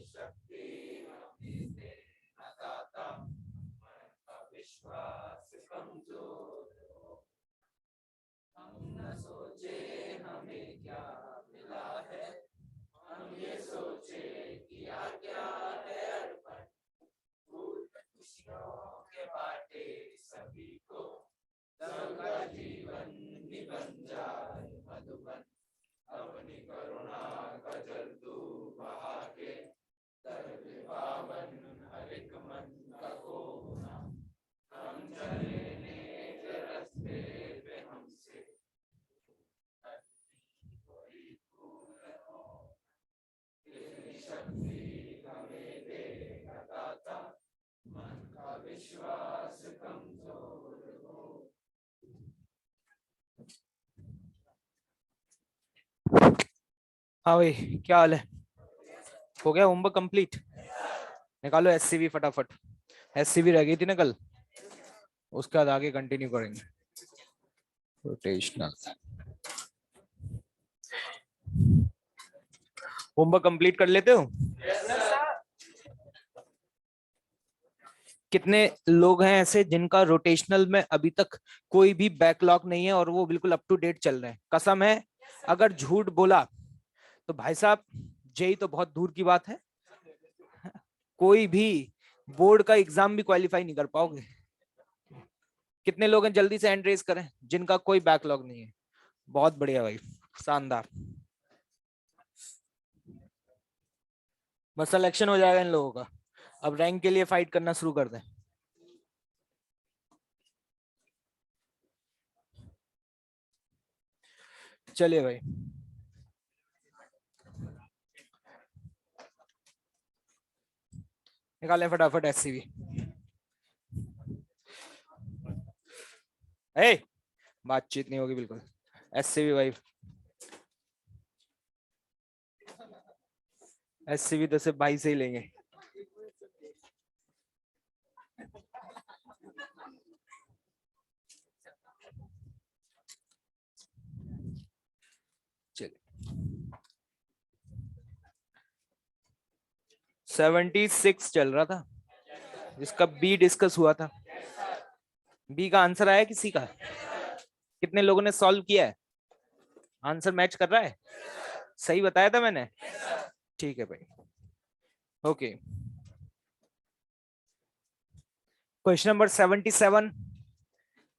शक्ति हमें दे न दाता, मन का विश्वास कमजोर हो। हम न सोचे हमें क्या मिला है, हम ये सोचे किया क्या है अर्पण। फूल खुशियों के बाटे सभी को, सबका जीवन निबन जाए मधुबन। अपनी करुणा का जल तू बहा के, दर्द पावन हर एक मन का कोना। हम चले नेक रास्ते पे हमसे, कोई दूर हो। इतनी शक्ति हमें दे न दाता, मन का विश्वास कमजोर हो। हाँ भाई, क्या हाल है? हो गया होमवर्क कंप्लीट? निकालो एससीवी फटाफट। एससीवी रह गई थी ना कल, उसके बाद आगे कंटिन्यू करेंगे। रोटेशनल होमवर्क कंप्लीट कर लेते हो? कितने लोग हैं ऐसे जिनका रोटेशनल में अभी तक कोई भी बैकलॉग नहीं है और वो बिल्कुल अप टू डेट चल रहे हैं? कसम है, अगर झूठ बोला तो भाई साहब जेई तो बहुत दूर की बात है, कोई भी बोर्ड का एग्जाम भी क्वालिफाई नहीं कर पाओगे। कितने लोग हैं, जल्दी से हैंड रेज करें जिनका कोई बैकलॉग नहीं है। बहुत बढ़िया भाई, शानदार। बस सिलेक्शन हो जाएगा इन लोगों का, अब रैंक के लिए फाइट करना शुरू कर दें। चलिए भाई, निकालें फटाफट एससीवी। बातचीत नहीं होगी बिल्कुल। एससीवी भाई, एससीवी तो सिर्फ भाई से ही लेंगे। चलिए 76 चल रहा था, जिसका बी डिस्कस हुआ था। बी का आंसर आया किसी का? कितने लोगों ने सॉल्व किया है? आंसर मैच कर रहा है? सही बताया था मैंने? ठीक है भाई, ओके। Question number 77।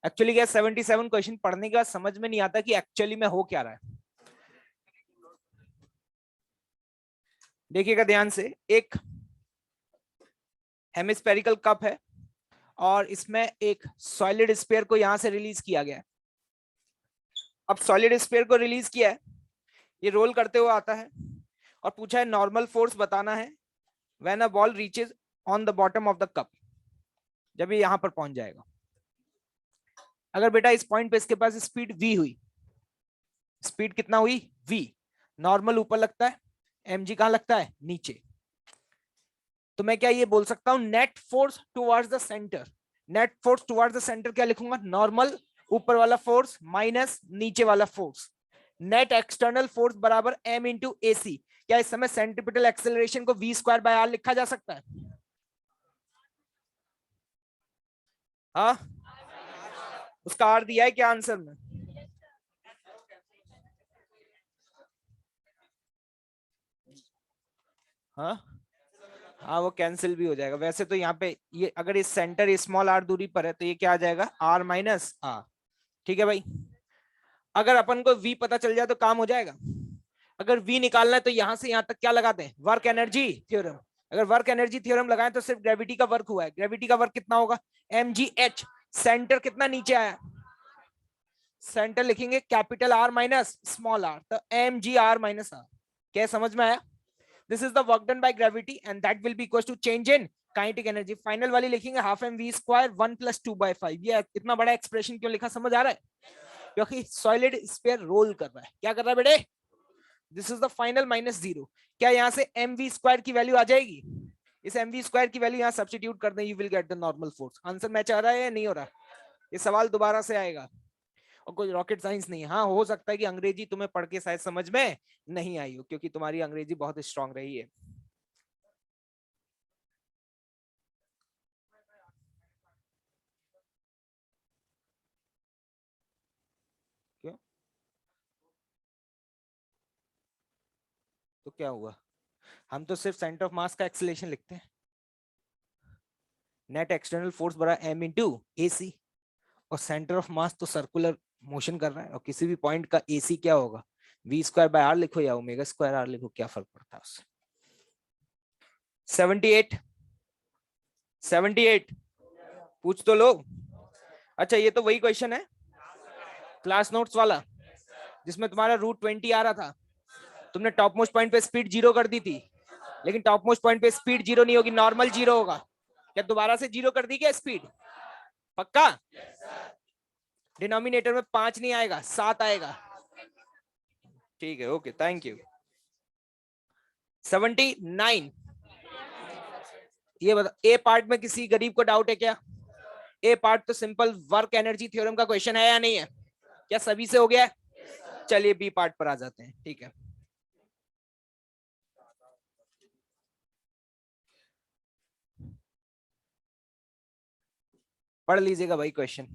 एक्चुअली क्या 77 क्वेश्चन पढ़ने के बाद समझ में नहीं आता कि एक्चुअली में हो क्या रहा है। देखिएगा ध्यान से, एक हेमिस्फेरिकल कप है और इसमें एक सॉलिड स्फीयर को यहां से रिलीज किया गया है। अब सॉलिड स्फीयर को रिलीज किया है, ये रोल करते हुए आता है और पूछा है नॉर्मल फोर्स बताना है when a ball reaches on the bottom of the cup, जब ये यहां पर पहुंच जाएगा। अगर बेटा इस पॉइंट पे इसके पास स्पीड v हुई, स्पीड कितना हुई v, नॉर्मल ऊपर लगता है, mg कहां लगता है नीचे, तो मैं क्या ये बोल सकता हूं net force towards the centre. Net force towards the centre क्या लिखूंगा, नॉर्मल ऊपर वाला फोर्स माइनस नीचे वाला फोर्स। नेट एक्सटर्नल फोर्स बराबर m इंटू ए सी। क्या इस समय सेंट्रीपिटल एक्सेलरेशन को v स्क्वायर बाय आर लिखा जा सकता है? हाँ, उसका आर दिया है क्या आंसर में? हाँ हाँ, वो कैंसिल भी हो जाएगा। वैसे तो यहाँ पे ये अगर इस सेंटर स्मॉल आर दूरी पर है तो ये क्या आ जाएगा, आर माइनस आर। ठीक है भाई, अगर अपन को v पता चल जाए तो काम हो जाएगा। अगर v निकालना है तो यहां से यहां तक क्या लगाते हैं, वर्क एनर्जी थ्योरम। अगर वर्क एनर्जी थ्योरम लगाएं तो सिर्फ ग्रेविटी का वर्क हुआ है। ग्रेविटी का वर्क कितना होगा, mgh। सेंटर कितना नीचे आया, सेंटर लिखेंगे capital R minus small R, तो mgr माइनस आर। क्या समझ में आया? This is the work done by gravity and that will be equal to change in kinetic energy. Final वाली लिखेंगे हाफ एम वी स्क्वायर 1 + 2/5। ये इतना बड़ा एक्सप्रेशन क्यों लिखा, समझ आ रहा है? क्योंकि सॉलिड स्फीयर रोल कर रहा है। क्या कर रहा है बेटे, this is the final minus zero. क्या यहाँ से एम वी स्क्वायर की वैल्यू आ जाएगी, इस एम वी स्क्वायर की वैल्यू यहाँ सब्स्टिट्यूट कर दें, you will get the normal force. Answer match आ रहा है या नहीं हो रहा? ये सवाल दोबारा से आएगा और कोई रॉकेट साइंस नहीं है। हाँ, हो सकता है कि अंग्रेजी तुम्हें पढ़ के शायद समझ में नहीं आई हो क्योंकि तुम्हारी अंग्रेजी बहुत स्ट्रांग रही है। क्या हुआ? हम तो सिर्फ सेंटर ऑफ मास का एक्सेलरेशन लिखते हैं। नेट एक्सटर्नल फोर्स बड़ा m इंटू AC, और सेंटर ऑफ मास तो सर्कुलर मोशन कर रहा है, और किसी भी पॉइंट का AC क्या होगा? v स्क्वायर बाय r लिखो या ओमेगा स्क्वायर r लिखो, क्या फर्क पड़ता है उससे? 78 78 पूछ तो लो। अच्छा, ये तो वही क्वेश्चन है क्लास नोट्स वाला जिसमें तुम्हारा √20 आ रहा था। तुमने टॉप मोस्ट पॉइंट पे स्पीड 0 कर दी थी, लेकिन टॉप मोस्ट पॉइंट पे स्पीड 0 नहीं होगी, नॉर्मल 0 होगा। क्या दोबारा से 0 कर दी क्या स्पीड? पक्का? डिनोमिनेटर में 5 नहीं आएगा, 7 आएगा। ठीक है, ओके, थैंक यू। 79 ये बता, ए पार्ट में किसी गरीब को डाउट है क्या? ए पार्ट तो सिंपल वर्क एनर्जी थ्योरम का क्वेश्चन है या नहीं है? क्या सभी से हो गया है? चलिए बी पार्ट पर आ जाते हैं। ठीक है, पढ़ लीजिएगा भाई क्वेश्चन।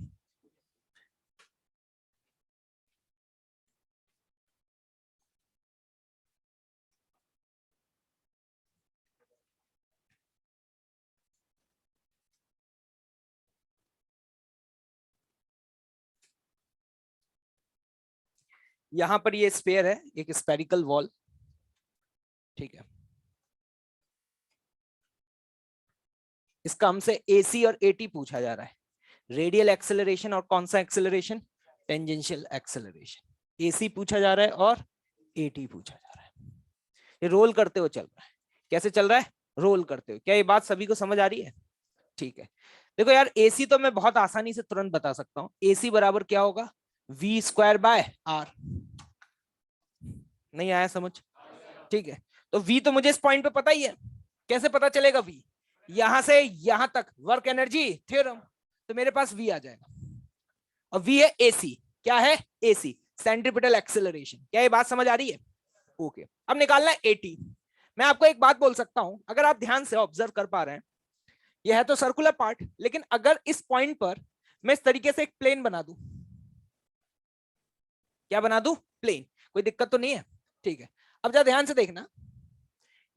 यहां पर ये स्फीयर है, एक स्फेरिकल वॉल। ठीक है, इसका हमसे एसी और एटी पूछा जा रहा है। रेडियल एक्सेलरेशन और कौन सा एक्सेलरेशन? Tangential acceleration. एसी पूछा जा रहा है और एटी पूछा जा रहा है। ये रोल करते हुए चल रहा है। कैसे चल रहा है? रोल करते हुए। क्या ये बात सभी को समझ आ रही है? ठीक है, देखो यार, एसी तो मैं बहुत आसानी से तुरंत बता सकता हूं। एसी बराबर क्या होगा? V square by R. नहीं आया समझ? ठीक है, तो वी तो मुझे इस पॉइंट पे पता ही है। कैसे पता चलेगा वी? यहां से यहां तक वर्क एनर्जी थ्योरम, तो मेरे पास वी आ जाएगा। और वी है एसी। क्या है? AC, centripetal acceleration. क्या ये बात समझ आ रही है? ओके, अब निकालना है एटी। मैं आपको एक बात बोल सकता हूं, अगर आप ध्यान से ऑब्जर्व कर पा रहे हैं, यह है तो सर्कुलर पार्ट, लेकिन अगर इस पॉइंट पर मैं इस तरीके से एक प्लेन बना दूं, क्या बना दूं? प्लेन। कोई दिक्कत तो नहीं है? ठीक है, अब जरा ध्यान से देखना,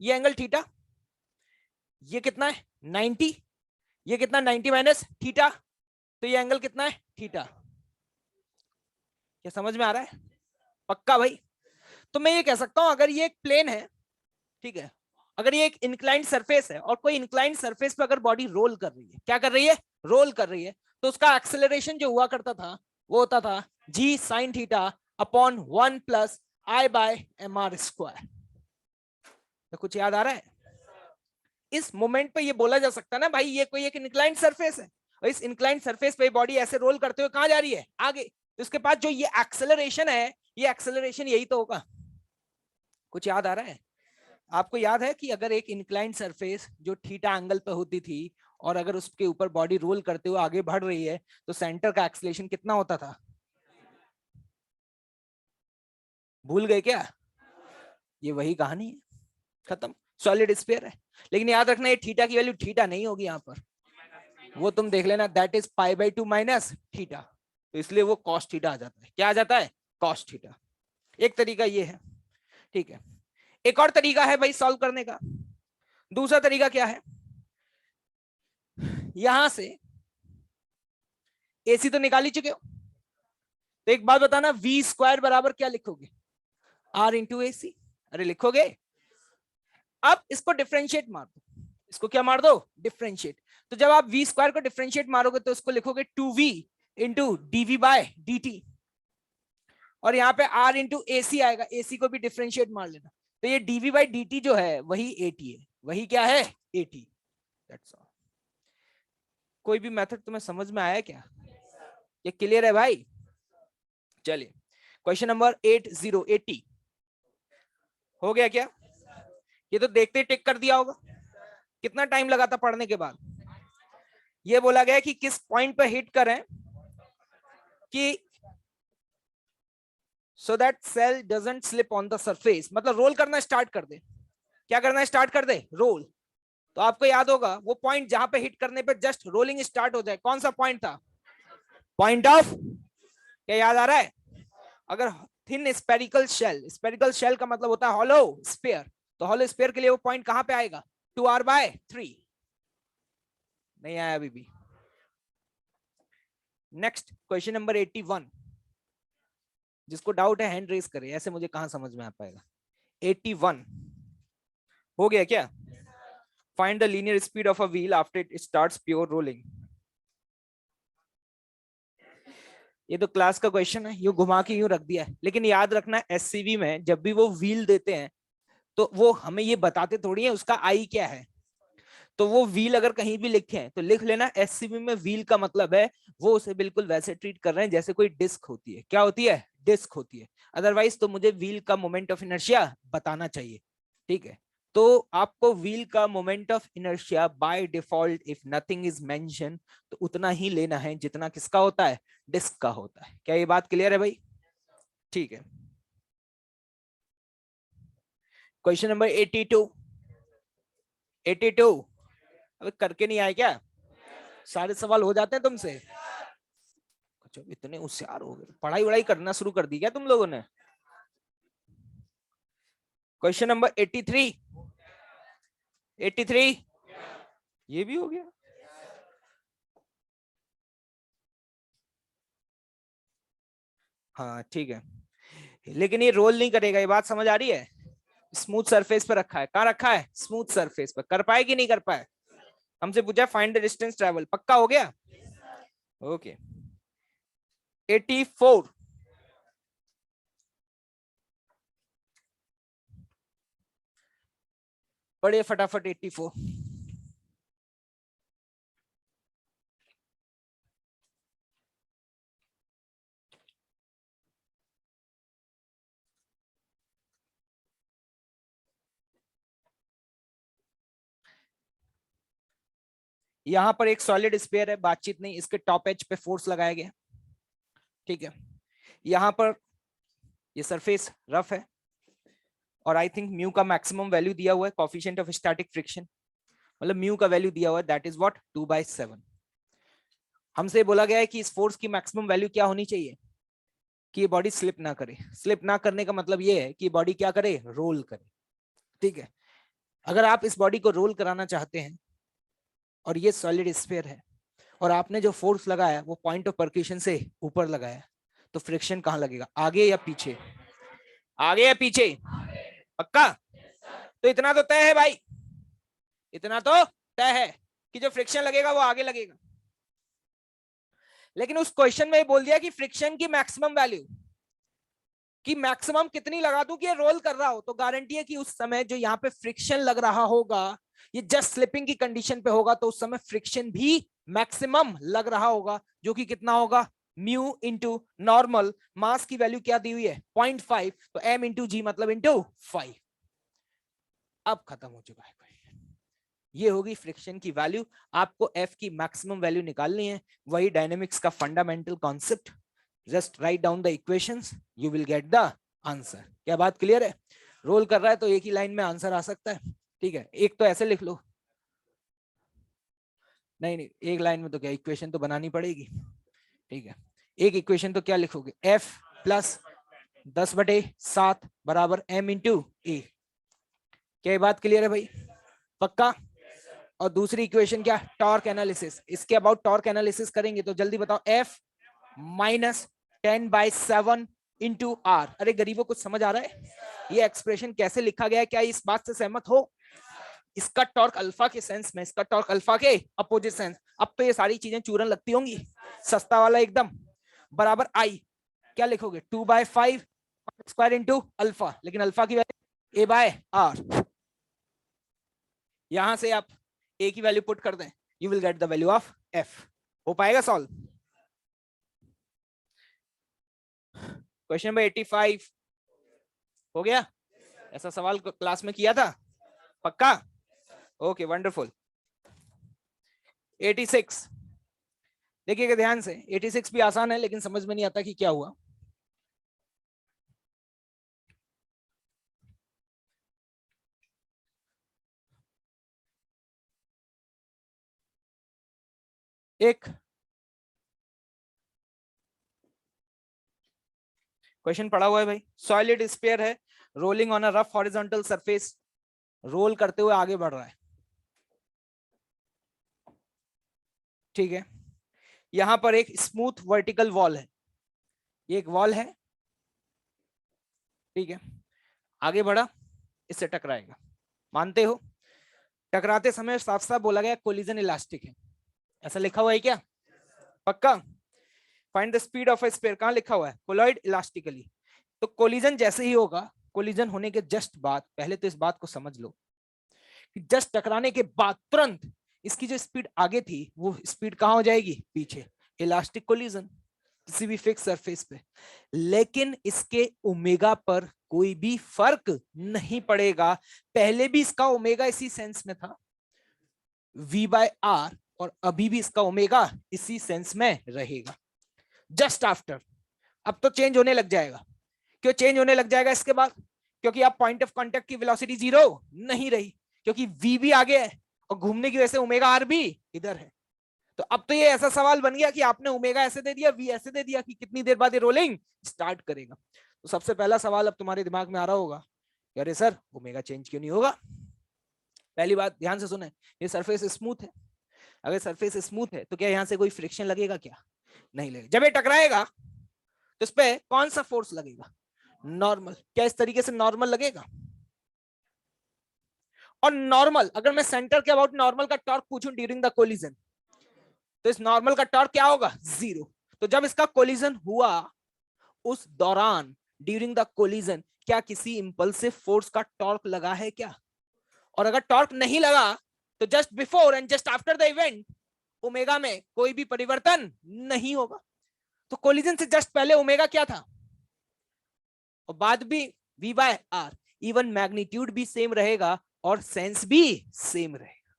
ये एंगल थीटा, ये कितना है? 90। ये कितना? 90 माइनस थीटा, तो ये एंगल कितना है? थीटा। क्या समझ में आ रहा है? पक्का भाई? तो मैं ये कह सकता हूं, अगर ये एक प्लेन है, ठीक है, अगर ये एक इंक्लाइंड सरफेस है, और कोई इंक्लाइंड सरफेस पे अगर बॉडी रोल कर रही है, क्या कर रही है? रोल कर रही है, तो उसका एक्सेलरेशन जो हुआ करता था वो होता था जी साइन थीटा अपॉन 1 प्लस आई बाय एम आर स्क्वायर। तो कुछ याद आ रहा है? इस मोमेंट पे ये बोला जा सकता है ना भाई, ये कोई एक इंक्लाइंड सरफेस है, और इस इंक्लाइंड सरफेस पे बॉडी ऐसे रोल करते हुए कहां जा रही है? आगे। तो इसके पास जो ये एक्सेलरेशन है, ये एक्सेलरेशन यही तो होगा। कुछ याद आ रहा है? आपको याद है कि अगर एक इंक्लाइंड सरफेस जो थीटा एंगल पे होती थी, और अगर उसके ऊपर बॉडी रोल करते हुए आगे बढ़ रही है, तो सेंटर का एक्सेलरेशन कितना होता था? भूल गए क्या? ये वही कहानी है, खत्म। सॉलिड स्फीयर है, लेकिन याद रखना, ये थीटा की वैल्यू थीटा नहीं होगी यहाँ पर, वो तुम देख लेना, दैट इज π/2 माइनस थीटा। तो इसलिए वो कॉस थीटा आ जाता है। क्या आ जाता है? Cos theta. एक तरीका ये है। ठीक है, एक और तरीका है भाई सॉल्व करने का। दूसरा तरीका क्या है? यहां से एसी तो निकाल ही चुके हो, तो एक बात बताना, वी स्क्वायर बराबर क्या लिखोगे? आर इंटू ए सी। अरे लिखोगे? अब इसको डिफरेंशिएट मार दो। इसको क्या मार दो? डिफरेंशिएट। तो जब आप वी स्क्वायर को डिफरेंशिएट मारोगे, तो इसको लिखोगे 2v into DV bye dt, और यहाँ पे r इंटू ए सी आएगा। एसी को भी डिफरेंशिएट मार लेना, तो ये डीवी बाई dt जो है वही एटी है। वही क्या है? एटी। That's all. कोई भी मेथड तुम्हें समझ में आया क्या? ये क्लियर है भाई? चलिए, क्वेश्चन नंबर 80 हो गया क्या? ये तो देखते टिक कर दिया होगा। कितना टाइम लगा था पढ़ने के बाद? ये बोला गया कि किस पॉइंट पर हिट करें कि so that cell doesn't slip on the surface, मतलब रोल करना स्टार्ट कर दे। क्या करना स्टार्ट कर दे? रोल। तो आपको याद होगा वो पॉइंट जहां पे हिट करने पे जस्ट रोलिंग स्टार्ट हो जाए, कौन सा पॉइंट था? पॉइंट ऑफ, क्या याद आ रहा है? अगर thin spherical shell, spherical shell का मतलब होता है हॉलो स्फीयर, तो होलो स्फीयर के लिए वो पॉइंट कहां पे आएगा, 2r/3। नहीं आया अभी भी। नेक्स्ट क्वेश्चन नंबर 81, जिसको डाउट है हैंड रेस करे, ऐसे मुझे कहां समझ में आ पाएगा। 81 हो गया क्या? Find the linear speed of a wheel after it starts pure rolling. ये तो क्लास का क्वेश्चन है, यूं घुमा के यूं रख दिया है, लेकिन याद रखना एससीवी में जब भी वो व्हील देते हैं तो वो हमें ये बताते थोड़ी है उसका आई क्या है। तो वो व्हील अगर कहीं भी लिखे हैं तो लिख लेना एससीवी में व्हील का मतलब है वो उसे बिल्कुल वैसे ट्रीट कर रहे हैं जैसे कोई डिस्क होती है। क्या होती है? डिस्क होती है। अदरवाइज तो मुझे व्हील का मोमेंट ऑफ इनर्शिया बताना चाहिए। ठीक है, तो आपको व्हील का moment of inertia by default if nothing is mention तो उतना ही लेना है जितना किसका होता है, डिस्क का होता है। क्या ये बात क्लियर है भाई? ठीक है, क्वेश्चन नंबर 82। 82 अबे करके नहीं आए क्या? सारे सवाल हो जाते हैं तुमसे? अच्छा, इतने होशियार हो गए, पढ़ाई वढ़ाई करना शुरू कर दी क्या तुम लोगों ने? Question number 83। 83 ये भी हो गया। हाँ ठीक है, लेकिन ये रोल नहीं करेगा, ये बात समझ आ रही है? स्मूथ सरफेस पे रखा है, कहाँ रखा है? स्मूथ सरफेस पे। कर पाए कि नहीं कर पाए? हमसे पूछा फाइंड द डिस्टेंस ट्रेवल, पक्का हो गया? ओके, 84। पढ़िए फटाफट 84। यहां पर एक सॉलिड स्फीयर है, बातचीत नहीं, इसके टॉप एज पे फोर्स लगाया गया। ठीक है, यहां पर ये सरफेस रफ है और आई थिंक म्यू का मैक्सिमम वैल्यू दिया हुआ है, कोफिशिएंट ऑफ स्टैटिक फ्रिक्शन, मतलब म्यू का वैल्यू दिया हुआ है, दैट इज व्हाट 2/7। हमसे बोला गया है कि इस फोर्स की मैक्सिमम वैल्यू क्या होनी चाहिए कि ये बॉडी स्लिप ना करे। स्लिप ना करने का मतलब ये है कि ये बॉडी क्या करे, रोल करे। ठीक है, अगर आप इस बॉडी को रोल कराना चाहते हैं और ये सॉलिड स्फीयर है और आपने जो फोर्स लगाया वो पॉइंट ऑफ परक्यूशन से ऊपर लगाया, तो फ्रिक्शन कहां लगेगा, आगे या पीछे? आगे या पीछे? पक्का? तो इतना तो तय है भाई, इतना तो तय है कि जो फ्रिक्शन लगेगा वो आगे लगेगा। लेकिन उस क्वेश्चन में बोल दिया कि फ्रिक्शन की मैक्सिमम वैल्यू कि मैक्सिमम कितनी लगा दूं कि ये रोल कर रहा हो, तो गारंटी है कि उस समय जो यहाँ पे फ्रिक्शन लग रहा होगा ये जस्ट स्लिपिंग की कंडीशन पे होगा, तो उस समय फ्रिक्शन भी मैक्सिमम लग रहा होगा, जो कि कितना होगा, म्यू इंटू नॉर्मल। मास की वैल्यू क्या दी हुई है, 0.5, तो m इंटू जी मतलब इंटू 5। अब खत्म हो चुका है, ये होगी फ्रिक्शन की वैल्यू। आपको f की मैक्सिमम वैल्यू निकालनी है, वही डायनेमिक्स का fundamental concept. Just write down the equations, you will get the answer. क्या बात क्लियर है? रोल कर रहा है तो एक ही लाइन में आंसर आ सकता है। ठीक है, एक तो ऐसे लिख लो, नहीं नहीं एक लाइन में तो क्या, इक्वेशन तो बनानी पड़ेगी। ठीक है, एक इक्वेशन तो क्या लिखोगे, f प्लस 10/7 बराबर m इंटू ए। क्या ये बात क्लियर है भाई? पक्का? और दूसरी इक्वेशन क्या, टॉर्क एनालिसिस। इसके अबाउट टॉर्क एनालिसिस करेंगे तो जल्दी बताओ, F माइनस 10/7 इंटू आर। अरे गरीबों, कुछ समझ आ रहा है ये एक्सप्रेशन कैसे लिखा गया है? क्या इस बात से सहमत हो? इसका टॉर्क अल्फा के सेंस में, इसका टॉर्क अल्फा के अपोजिट सेंस। अब तो ये सारी चीजें चूरन लगती होंगी, सस्ता वाला एकदम, बराबर आई। क्या लिखोगे, 2/5 स्क्वायर इंटू अल्फा, लेकिन अल्फा की वैल्यू a/r। यहां से आप ए की वैल्यू पुट कर दें, you will get the value of F. हो पाएगा सॉल्व? क्वेश्चन नंबर 85 हो गया? ऐसा सवाल क्लास में किया था? पक्का? Okay wonderful. 86 देखिएगा ध्यान से, 86 भी आसान है लेकिन समझ में नहीं आता कि क्या हुआ। एक क्वेश्चन पड़ा हुआ है भाई, सॉलिड स्फीयर है rolling on a rough horizontal surface, roll करते हुए आगे बढ़ रहा है, ठीक है। यहां पर एक स्मूथ वर्टिकल वॉल है, ये एक वॉल है, ठीक है। आगे बढ़ा, इससे टकराएगा, मानते हो? टकराते समय साफ साफ बोला गया कोलिजन इलास्टिक है, ऐसा लिखा हुआ है क्या? पक्का? Find the speed of A sphere, कहां लिखा हुआ है? Colloid elastically. तो कोलिजन जैसे ही होगा, कोलिजन होने के जस्ट बाद, पहले तो इस बात को समझ लो कि जस्ट टकराने के बाद तुरंत इसकी जो स्पीड आगे थी वो स्पीड कहां हो जाएगी? पीछे। इलास्टिक कोलिजन किसी भी फिक्स सरफेस पे, लेकिन इसके ओमेगा पर कोई भी फर्क नहीं पड़ेगा। पहले भी इसका ओमेगा इसी सेंस में था V/R, और अभी भी इसका ओमेगा इसी सेंस में रहेगा। जस्ट आफ्टर, अब तो चेंज होने लग जाएगा। क्यों चेंज होने लग जाएगा इसके बाद? क्योंकि अब पॉइंट ऑफ कांटेक्ट की वेलोसिटी जीरो नहीं रही, क्योंकि V भी आगे है और घूमने की वजह से ओमेगा आर भी इधर है। तो अब तो ये ऐसा सवाल बन गया कि आपने ओमेगा ऐसे दे दिया, V ऐसे दे दिया कि कितनी देर बाद ये रोलिंग स्टार्ट करेगा। तो सबसे पहला सवाल अब तुम्हारे दिमाग में आ रहा होगा, अरे सर ओमेगा चेंज क्यों नहीं होगा? पहली बात ध्यान से सुने, ये सरफेस स्मूथ है। अगर सरफेस स्मूथ है तो क्या यहां से कोई फ्रिक्शन लगेगा? क्या नहीं लगेगा। जब ये टकराएगा तो इस पे कौन सा फोर्स लगेगा? नॉर्मल। क्या इस तरीके से नॉर्मल लगेगा? और नॉर्मल, अगर मैं सेंटर के अबाउट नॉर्मल का टॉर्क पूछूं ड्यूरिंग द कोलिजन, तो इस नॉर्मल का टॉर्क क्या होगा? जीरो। तो जब इसका कोलिजन हुआ उस दौरान, ड्यूरिंग द कोलिजन, क्या किसी इंपल्सिव फोर्स का टॉर्क लगा है क्या? और अगर टॉर्क नहीं लगा तो just before and just after the event omega में कोई भी परिवर्तन नहीं होगा। तो कोलिजन से जस्ट पहले ओमेगा क्या था और बाद भी V/R, इवन मैग्नीट्यूड भी सेम रहेगा और सेंस भी सेम रहेगा।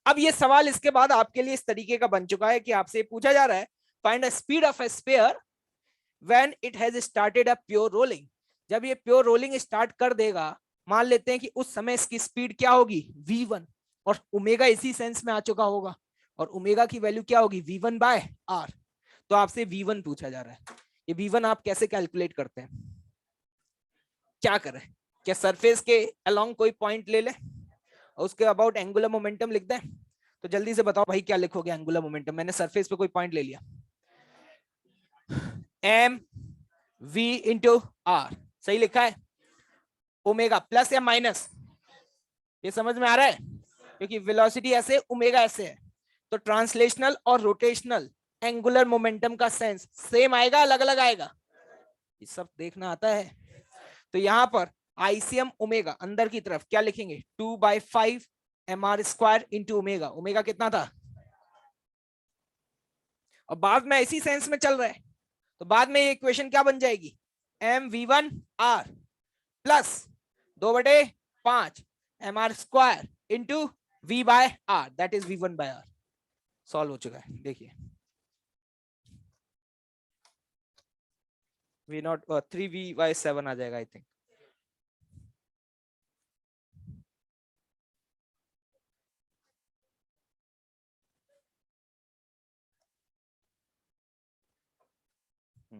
अब ये सवाल इसके बाद आपके लिए इस तरीके का बन चुका है कि आपसे पूछा जा रहा है find the speed of A sphere when it has started a pure rolling. जब ये प्योर रोलिंग स्टार्ट कर देगा, मान लेते हैं कि उस समय इसकी स्पीड क्या होगी? V1, और ओमेगा इसी सेंस में आ चुका होगा, और ओमेगा की वैल्यू क्या होगी? V1/R। तो आपसे V1 पूछा जा रहा है। ये V1 आप कैसे कैलकुलेट करते हैं? क्या करें? क्या सरफेस के अलोंग कोई पॉइंट ले ले और उसके अबाउट एंगुलर मोमेंटम लिख दें? तो जल्दी से बताओ भाई क्या लिखोगे एंगुलर मोमेंटम? मैंने सरफेस पे कोई पॉइंट ले लिया, mv/r, सही लिखा है? ओमेगा प्लस या माइनस? ये समझ में आ रहा है? क्योंकि वेलोसिटी ऐसे, ओमेगा ऐसे है, तो ट्रांसलेशनल और रोटेशनल एंगुलर मोमेंटम का सेंस सेम आएगा, अलग अलग आएगा? ये सब देखना आता है। तो यहां पर आईसीएम ओमेगा अंदर की तरफ क्या लिखेंगे? 2/5 mr² इंटू ओमेगा। ओमेगा कितना था? और बाद में इसी सेंस में चल रहा है, तो बाद में ये इक्वेशन क्या बन जाएगी? mv/r plus 2/5 mr² into V/R, that is V1/R। Solve हो चुका है, देखिए। V0 3V/7 आ जाएगा आई थिंक।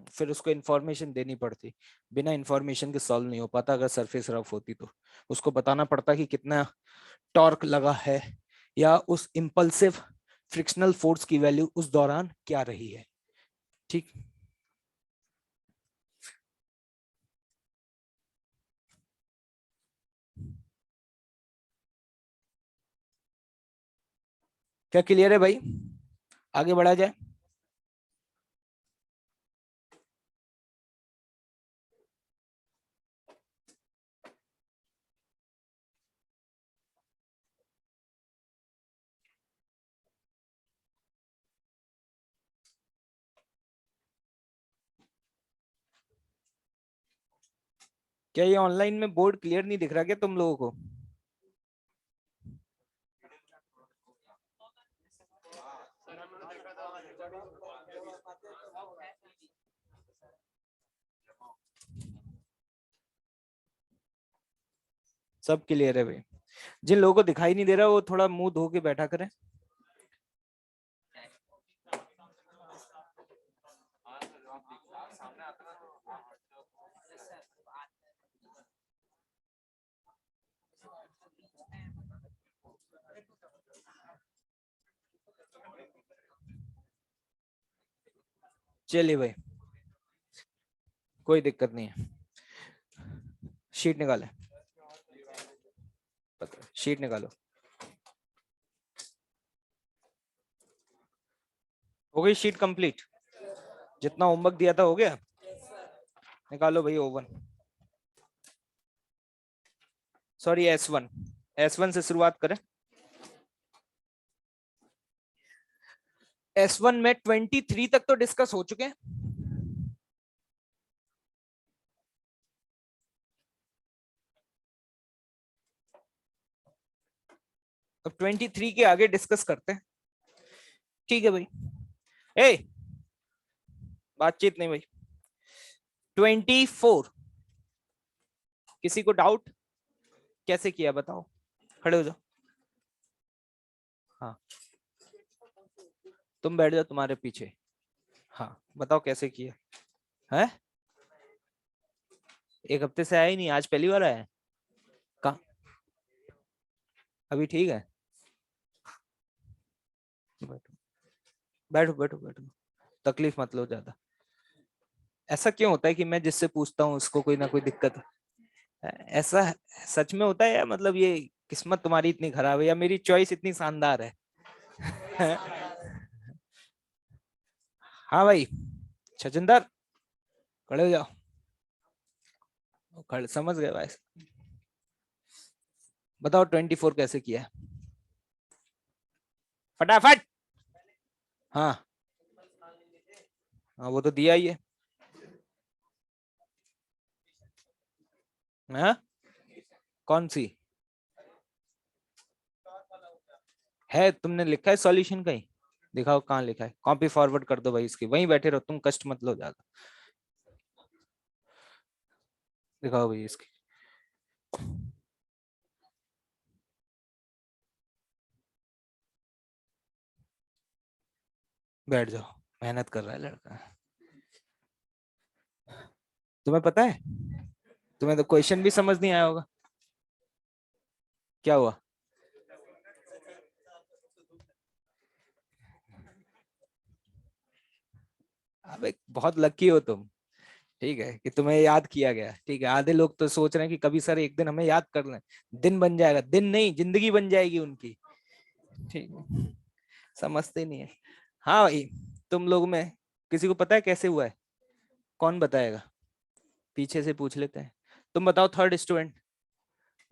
फिर उसको इन्फॉर्मेशन देनी पड़ती, बिना इन्फॉर्मेशन के सॉल्व नहीं हो पाता। अगर सरफेस रफ होती तो उसको बताना पड़ता कि कितना टॉर्क लगा है या उस इंपल्सिव फ्रिक्शनल फोर्स की वैल्यू उस दौरान क्या रही है। ठीक, क्या क्लियर है भाई? आगे बढ़ा जाए। क्या ये ऑनलाइन में बोर्ड क्लियर नहीं दिख रहा क्या तुम लोगों को? सब क्लियर है भाई? जिन लोगों को दिखाई नहीं दे रहा वो थोड़ा मुंह धो के बैठा करें। चलिए भाई, कोई दिक्कत नहीं है। शीट निकाले, शीट निकालो। हो गई शीट कंप्लीट? जितना होमवर्क दिया था हो गया? निकालो भाई ओवन। सॉरी S1, S1 से शुरुआत करें। S1 में 23 तक तो डिस्कस हो चुके हैं। अब 23 के आगे डिस्कस करते हैं, ठीक है भाई? ए, बातचीत नहीं भाई। 24, किसी को डाउट? कैसे किया बताओ, खड़े हो जाओ। हाँ, तुम बैठ जाओ, तुम्हारे पीछे। हाँ बताओ कैसे किया है? एक हफ्ते से आया ही नहीं, आज पहली बार आया है? कहाँ? अभी ठीक है, बैठो बैठो बैठो बैठो, तकलीफ मत लो ज्यादा। ऐसा क्यों होता है कि मैं जिससे पूछता हूँ उसको कोई ना कोई दिक्कत है? ऐसा सच में होता है या मतलब ये किस्मत तुम्हारी इतनी खराब है या मेरी चॉइस इतनी शानदार है? हाँ भाई, छजिंदर खड़े हो जाओ। खड़े, समझ गए भाई? बताओ 24 कैसे किया है, फटाफट। हाँ हाँ, वो तो दिया ही है। हाँ? कौन सी है? तुमने लिखा है सॉल्यूशन कहीं? दिखाओ कहाँ लिखा है, कॉपी फॉरवर्ड कर दो भाई इसकी, वहीं बैठे रहो तुम, कष्ट मत लो ज्यादा। दिखाओ भाई इसकी। बैठ जाओ, मेहनत कर रहा है लड़का। तुम्हें पता है, तुम्हें तो क्वेश्चन भी समझ नहीं आया होगा। क्या हुआ? अबे बहुत लकी हो तुम, ठीक है, कि तुम्हें याद किया गया। ठीक है, आधे लोग तो सोच रहे हैं कि कभी सर एक दिन हमें याद कर लें, दिन बन जाएगा। दिन नहीं, जिंदगी बन जाएगी उनकी। ठीक है, समझते नहीं है। हाँ भाई, तुम लोग में किसी को पता है कैसे हुआ है? कौन बताएगा? पीछे से पूछ लेते हैं। तुम बताओ, थर्ड स्टूडेंट,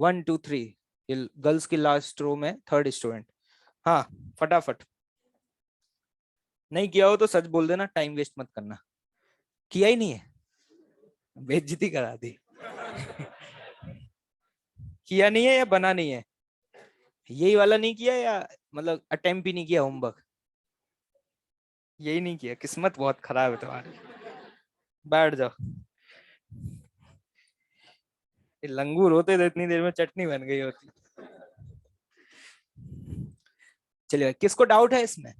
1 2 3, गर्ल्स की लास्ट रो में थर्ड स्टूडेंट। हाँ, फटाफट। नहीं किया हो तो सच बोल देना, टाइम वेस्ट मत करना। किया ही नहीं है? बेइज्जती करा दी। किया नहीं है या बना नहीं है? यही वाला नहीं किया या मतलब अटेम्प्ट ही नहीं किया होमवर्क? यही नहीं किया, किस्मत बहुत खराब है तुम्हारी। बैठ जाओ। ये लंगूर होते तो इतनी देर में चटनी बन गई होती। चलिए, किसको डाउट है इसमें?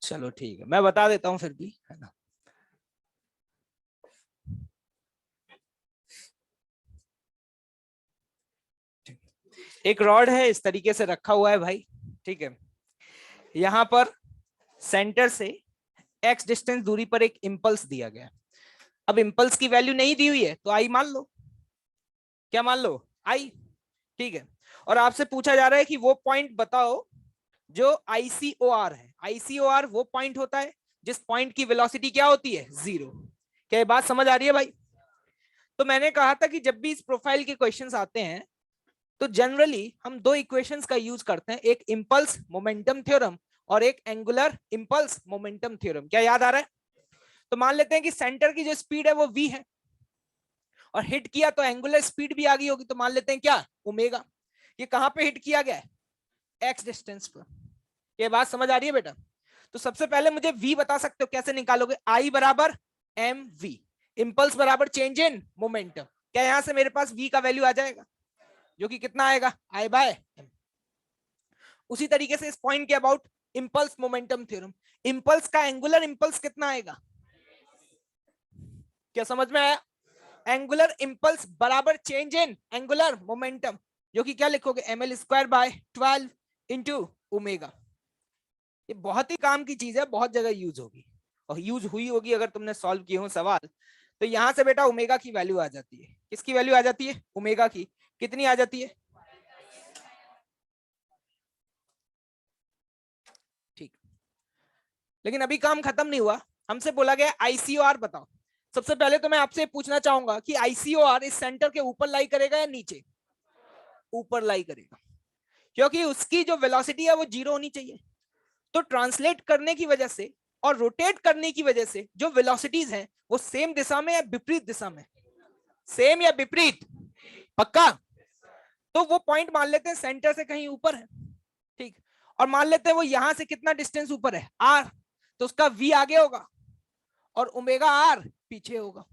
चलो ठीक है, मैं बता देता हूँ फिर भी, है ना। एक रॉड है, इस तरीके से रखा हुआ है भाई, ठीक है। यहाँ पर सेंटर से x डिस्टेंस दूरी पर एक इंपल्स दिया गया। अब इंपल्स की वैल्यू नहीं दी हुई है तो आई मान लो। क्या मान लो? आई, ठीक है। और आपसे पूछा जा रहा है कि वो पॉइंट बताओ जो ICOR है। ICOR वो पॉइंट होता है जिस पॉइंट की वेलोसिटी क्या होती है? 0। क्या ये बात समझ आ रही है भाई? तो मैंने कहा था कि जब भी इस प्रोफाइल के क्वेश्चंस आते हैं तो जनरली हम दो इक्वेशंस का यूज करते हैं, एक इंपल्स मोमेंटम थ्योरम और एक एंगुलर इंपल्स मोमेंटम थ्योरम। क्या याद आ रहा है? तो मान लेते हैं कि सेंटर की जो स्पीड है वो v है, और हिट किया तो एंगुलर स्पीड भी आ गई होगी, तो मान लेते हैं क्या? ओमेगा। ये कहां पे हिट किया गया है? x डिस्टेंस पर। ये बात समझ आ रही है बेटा? तो सबसे पहले मुझे v बता सकते हो, कैसे निकालोगे? I बराबर mv, इंपल्स बराबर चेंज इन मोमेंटम। क्या यहां से मेरे पास v का वैल्यू आ जाएगा, जो कि कितना आएगा? I by m। उसी तरीके से इस पॉइंट के about impulse momentum theorem, impulse का एंगुलर इंपल्स कितना आएगा? क्या समझ में आया? एंगुलर इंपल्स बराबर चेंज इन एंगुलर मोमेंटम, जो कि क्या लिखोगे? ml² bye 12 into omega. ये बहुत ही काम की चीज है, बहुत जगह यूज होगी। और यूज हुई होगी अगर तुमने सॉल्व किए हो सवाल, तो यहां से बेटा ओमेगा की वैल्यू आ जाती है। किसकी वैल्यू आ जाती है? ओमेगा की। कितनी आ जाती है? ठीक। लेकिन अभी काम खत्म नहीं हुआ, हमसे बोला गया आईसीओआर बताओ। सबसे पहले तो मैं आपसे पूछना चाहूंगा कि आईसीओआर इस सेंटर के ऊपर लाई करेगा या नीचे? ऊपर लाई करेगा, क्योंकि उसकी जो वेलोसिटी है वो जीरो होनी चाहिए। तो ट्रांसलेट करने की वजह से और रोटेट करने की वजह से जो वेलोसिटीज हैं वो सेम दिशा में या विपरीत दिशा में? सेम या विपरीत? पक्का? तो वो पॉइंट मान लेते हैं सेंटर से कहीं ऊपर है, ठीक। और मान लेते हैं वो यहां से कितना डिस्टेंस ऊपर है? आर। तो उसका वी आगे होगा और ओमेगा आर पीछे होगा।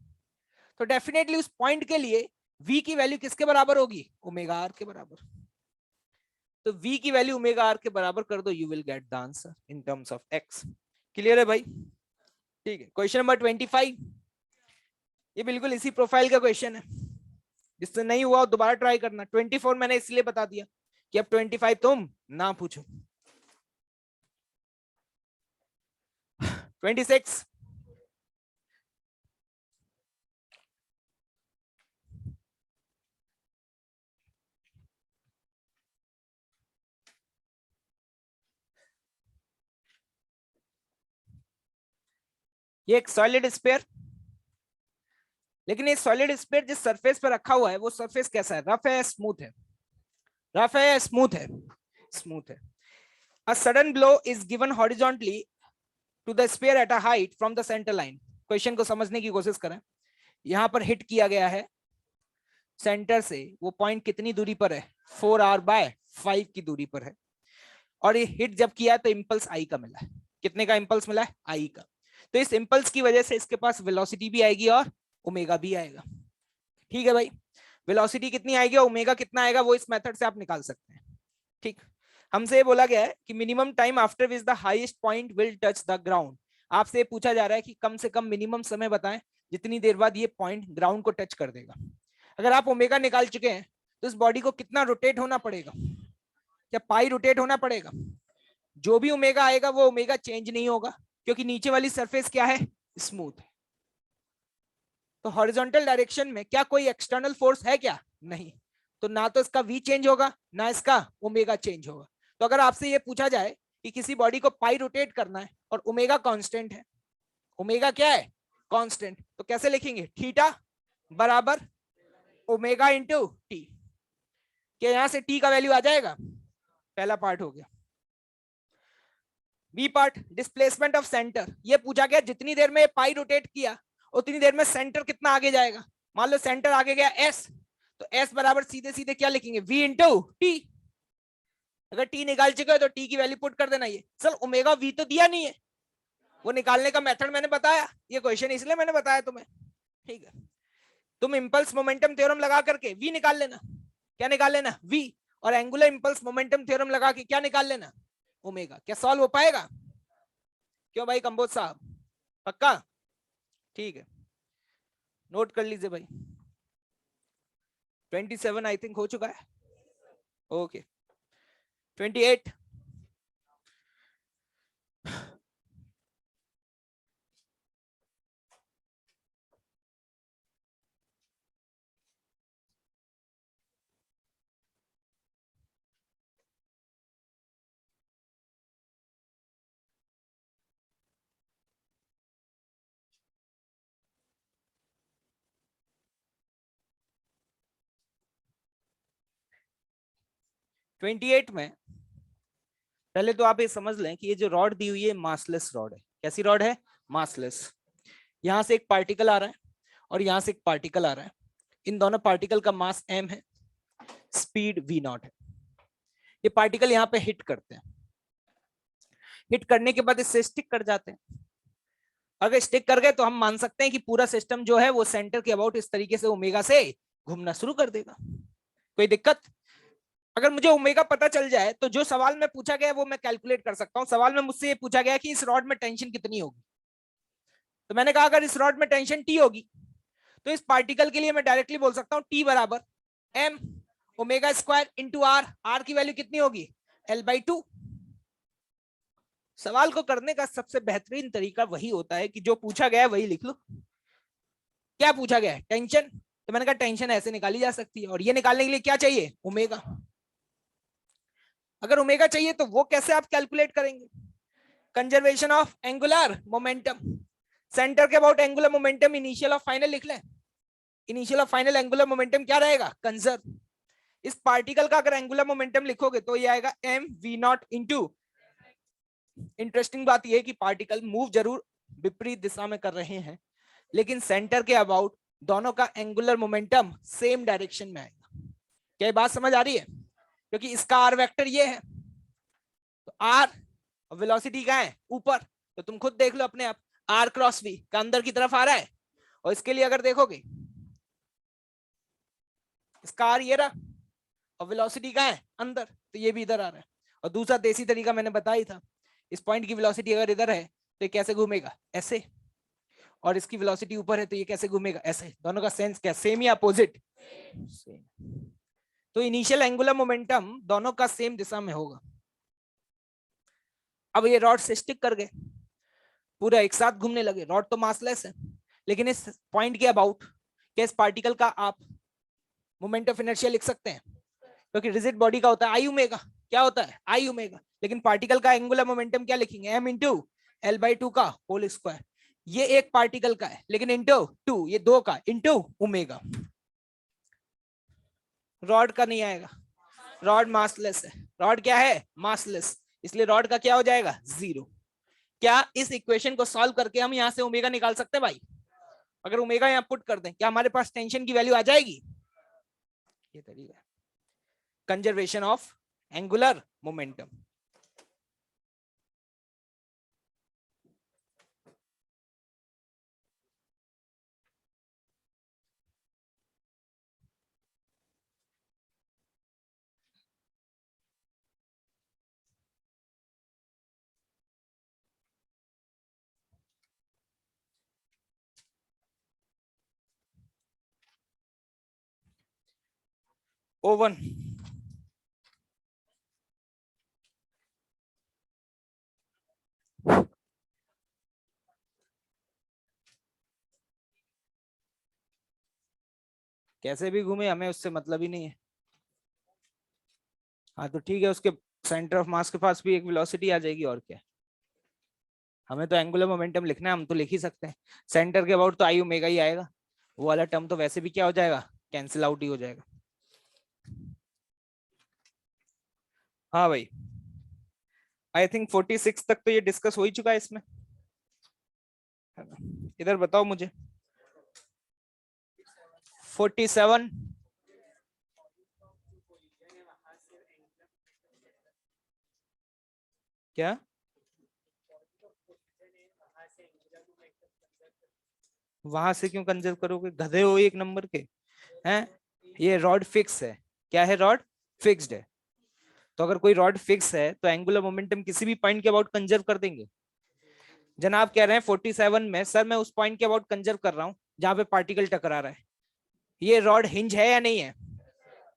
तो डेफिनेटली उस पॉइंट के लिए v की वैल्यू किसके बराबर होगी? ओमेगा आर के बराबर। तो v की वैल्यू ओमेगा आर के बराबर कर दो, you will get the answer in terms of x। Clear है भाई? ठीक है। क्वेश्चन नंबर 25, ये बिल्कुल इसी प्रोफाइल का क्वेश्चन है। जिससे नहीं हुआ दोबारा ट्राई करना। 24 मैंने इसलिए बता दिया कि अब 25 तुम ना पूछो। 26, ये एक सॉलिड स्फीयर, लेकिन ये सॉलिड स्फीयर जिस सरफेस पर रखा हुआ है वो सरफेस कैसा है? रफ है, स्मूथ है? रफ है, स्मूथ है? स्मूथ है। A sudden blow is given horizontally to the sphere at a height from the center line. Question को समझने की कोशिश करें। यहां पर हिट किया गया है सेंटर से, वो पॉइंट कितनी दूरी पर है? 4r/5 की दूरी पर है। और ये हिट जब किया तो इंपल्स आई का मिला है। कितने का इंपल्स मिला है? आई का। तो इस इंपल्स की वजह से इसके पास वेलोसिटी भी आएगी और ओमेगा भी आएगा। ठीक है भाई? वेलोसिटी कितनी आएगी और ओमेगा कितना आएगा वो इस मेथड से आप निकाल सकते हैं। ठीक। हमसे ये बोला गया है कि minimum time after which the highest point will touch the ground. आपसे ये पूछा जा रहा है कि कम से कम मिनिमम समय बताएं जितनी देर बाद ये पॉइंट ग्राउंड को टच कर देगा। अगर आप ओमेगा निकाल चुके हैं तो इस बॉडी को कितना रोटेट होना पड़ेगा? क्या पाई रोटेट होना पड़ेगा? जो भी ओमेगा आएगा वो ओमेगा चेंज नहीं होगा, क्योंकि नीचे वाली सरफेस क्या है? स्मूथ है। तो हॉरिजॉन्टल डायरेक्शन में क्या कोई एक्सटर्नल फोर्स है? क्या नहीं। तो ना तो इसका वी चेंज होगा ना इसका ओमेगा चेंज होगा। तो अगर आपसे ये पूछा जाए कि किसी बॉडी को पाई रोटेट करना है और ओमेगा कांस्टेंट है, ओमेगा क्या है? कांस्टेंट, तो कैसे लिखेंगे? थीटा बराबर ओमेगा इंटू टी। क्या यहां से टी का वैल्यू आ जाएगा? पहला पार्ट हो गया। B part, displacement of center. ये पूछा गया जितनी देर में पाई रोटेट किया उतनी देर में सेंटर कितना आगे जाएगा। मान लो सेंटर आगे गया एस, तो एस बराबर सीधे सीधे क्या लिखेंगे? V into t. अगर टी निकाल चुके हो तो टी की वैल्यू पुट कर देना। ये सर ओमेगा वी तो दिया नहीं है, वो निकालने का मेथड मैंने बताया, ये क्वेश्चन इसलिए मैंने बताया तुम्हें। ठीक है, तुम इंपल्स मोमेंटम थ्योरम लगा करके वी निकाल लेना। क्या निकाल लेना? वी। और एंगुलर इंपल्स मोमेंटम थ्योरम लगा के क्या निकाल लेना? ओमेगा। क्या सॉल्व हो पाएगा? क्यों भाई कंबोज साहब? पक्का? ठीक है, नोट कर लीजिए भाई। 27 आई थिंक हो चुका है। ओके, 28, में पहले तो आप ये समझ लें कि ये जो रॉड दी हुई है मासलेस रॉड है। कैसी रॉड है? मासलेस। यहां से एक पार्टिकल आ रहा है और यहां से एक पार्टिकल आ रहा है। इन दोनों पार्टिकल का मास m है, स्पीड v0 है। ये पार्टिकल यहाँ पे हिट करते हैं, हिट करने के बाद इससे स्टिक कर जाते हैं। अगर स्टिक कर गए तो हम मान सकते हैं कि पूरा सिस्टम जो है वो सेंटर के अबाउट इस तरीके से ओमेगा से घूमना शुरू कर देगा। कोई दिक्कत? अगर मुझे ओमेगा पता चल जाए तो जो सवाल में पूछा गया वो मैं कैलकुलेट कर सकता हूं। सवाल में मुझसे ये पूछा गया कि इस रॉड में टेंशन कितनी होगी, तो मैंने कहा अगर इस रॉड में टेंशन टी होगी तो इस पार्टिकल के लिए मैं डायरेक्टली बोल सकता हूं टी बराबर m omega square into R. R की वैल्यू कितनी होगी? L/2। सवाल को करने का सबसे बेहतरीन तरीका वही होता है कि जो पूछा गया है वही लिख लो। क्या पूछा गया है? टेंशन। तो मैंने कहा टेंशन ऐसे निकाली जा सकती है, और ये निकालने के लिए क्या चाहिए? ओमेगा। अगर ओमेगा चाहिए तो वो कैसे आप कैलकुलेट करेंगे? Conservation of angular momentum, centre के अबाउट एंगुलर मोमेंटम, इनिशियल और फाइनल लिख लें। इनिशियल और फाइनल एंगुलर मोमेंटम क्या रहेगा? कंजर्व। इस पार्टिकल का अगर एंगुलर मोमेंटम लिखोगे तो ये आएगा M V not into. Interesting बात यह है कि पार्टिकल मूव जरूर विपरीत दिशा में कर रहे हैं, लेकिन सेंटर के अबाउट दोनों का एंगुलर मोमेंटम सेम डायरेक्शन में आएगा। क्या ये बात समझ आ रही है? क्योंकि इसका आर वेक्टर ये है, तो आर वेलोसिटी का है ऊपर, तो तुम खुद देख लो अपने आप, आर क्रॉस वी का अंदर की तरफ आ रहा है, और इसके लिए अगर देखोगे इसका आर ये रहा और वेलोसिटी का है अंदर, तो ये भी इधर आ रहा है। और दूसरा देसी तरीका मैंने बताया ही था, इस पॉइंट की वेलोसिटी अगर इधर है तो ये कैसे घूमेगा? ऐसे। और इसकी वेलोसिटी ऊपर है तो ये कैसे घूमेगा? ऐसे। दोनों का सेंस क्या, सेम या अपोजिट? सेम। तो इनिशियल एंगुलर मोमेंटम दोनों का सेम दिशा में होगा। अब ये रॉड से स्टिक कर गए, पूरा एक साथ घूमने लगे, रॉड तो मासलेस है, लेकिन इस पॉइंट के अबाउट क्या इस पार्टिकल का आप मोमेंट ऑफ इनर्शिया लिख सकते हैं? क्योंकि रिजिड बॉडी का होता है आई ओमेगा। क्या होता है? I omega. लेकिन पार्टिकल का एंगुलर मोमेंटम क्या लिखेंगे? M into L by two का होल स्क्वायर। ये एक पार्टिकल का है, लेकिन इंटू टू, ये दो का इंटू ओमेगा। रॉड का नहीं आएगा, रॉड मासलेस है। रॉड क्या है? मासलेस। इसलिए रॉड का क्या हो जाएगा? जीरो। क्या इस इक्वेशन को सॉल्व करके हम यहां से ओमेगा निकाल सकते हैं भाई? अगर ओमेगा यहां पुट कर दें, क्या हमारे पास टेंशन की वैल्यू आ जाएगी? ये तरीका है conservation of angular momentum. Oven. कैसे भी घूमे हमें उससे मतलब ही नहीं है। हाँ तो ठीक है, उसके सेंटर ऑफ मास के पास भी एक वेलोसिटी आ जाएगी, और क्या। हमें तो एंगुलर मोमेंटम लिखना है, हम तो लिख ही सकते हैं। सेंटर के अबाउट तो आई ओमेगा ही आएगा, वो वाला टर्म तो वैसे भी क्या हो जाएगा? कैंसिल आउट ही हो जाएगा। हाँ भाई, आई थिंक 46 तक तो ये डिस्कस हो ही चुका है इसमें, है ना? इधर बताओ मुझे 47। क्या? वहां से क्यों कंजर्व करोगे? गधे हो एक नंबर के हैं। ये रॉड फिक्स है। क्या है? रॉड फिक्स्ड है। तो अगर कोई रॉड फिक्स है तो एंगुलर मोमेंटम किसी भी पॉइंट के अबाउट कंजर्व कर देंगे। जनाब कह रहे हैं 47 में, सर मैं उस पॉइंट के अबाउट कंजर्व कर रहा हूं जहां पे पार्टिकल टकरा रहा है। ये रॉड हिंज है या नहीं है?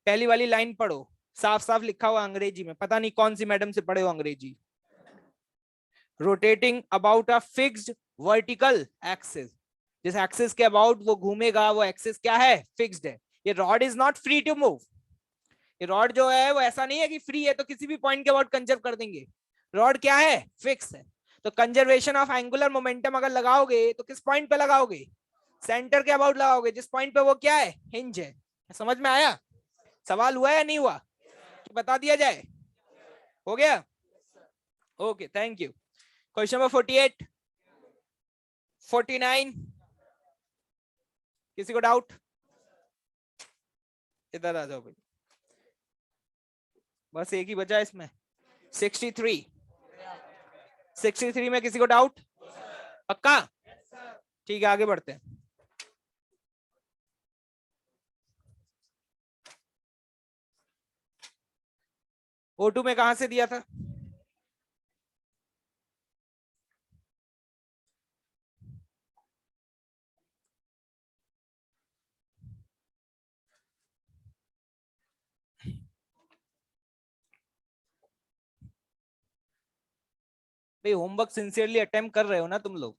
पहली वाली लाइन पढ़ो, साफ साफ लिखा हुआ अंग्रेजी में, पता नहीं कौन सी मैडम से पढ़े हो अंग्रेजी। Rotating about a fixed vertical axis, जिस एक्सिस के अबाउट वो घूमेगा वो एक्सिस क्या है? फिक्स्ड है। ये rod is not free to move. ये रॉड जो है वो ऐसा नहीं है कि फ्री है तो किसी भी पॉइंट के अबाउट कंजर्व कर देंगे। रॉड क्या है? फिक्स है। तो कंजर्वेशन ऑफ एंगुलर मोमेंटम अगर लगाओगे तो किस पॉइंट पे लगाओगे? सेंटर के अबाउट लगाओगे, जिस पॉइंट पे वो क्या है? हिंज है। समझ में आया? सवाल हुआ या नहीं हुआ? तो बता दिया जाए। हो गया? Okay, thank you. Question number 48, 49, किसी को डाउट? इधर आ जाओ भाई, बस एक ही बचा इसमें। 63, 63 में किसी को डाउट? पक्का? ठीक है, आगे बढ़ते हैं। O2 में कहां से दिया था? भाई होमवर्क सिंसियरली अटेम्प्ट कर रहे हो ना तुम लोग,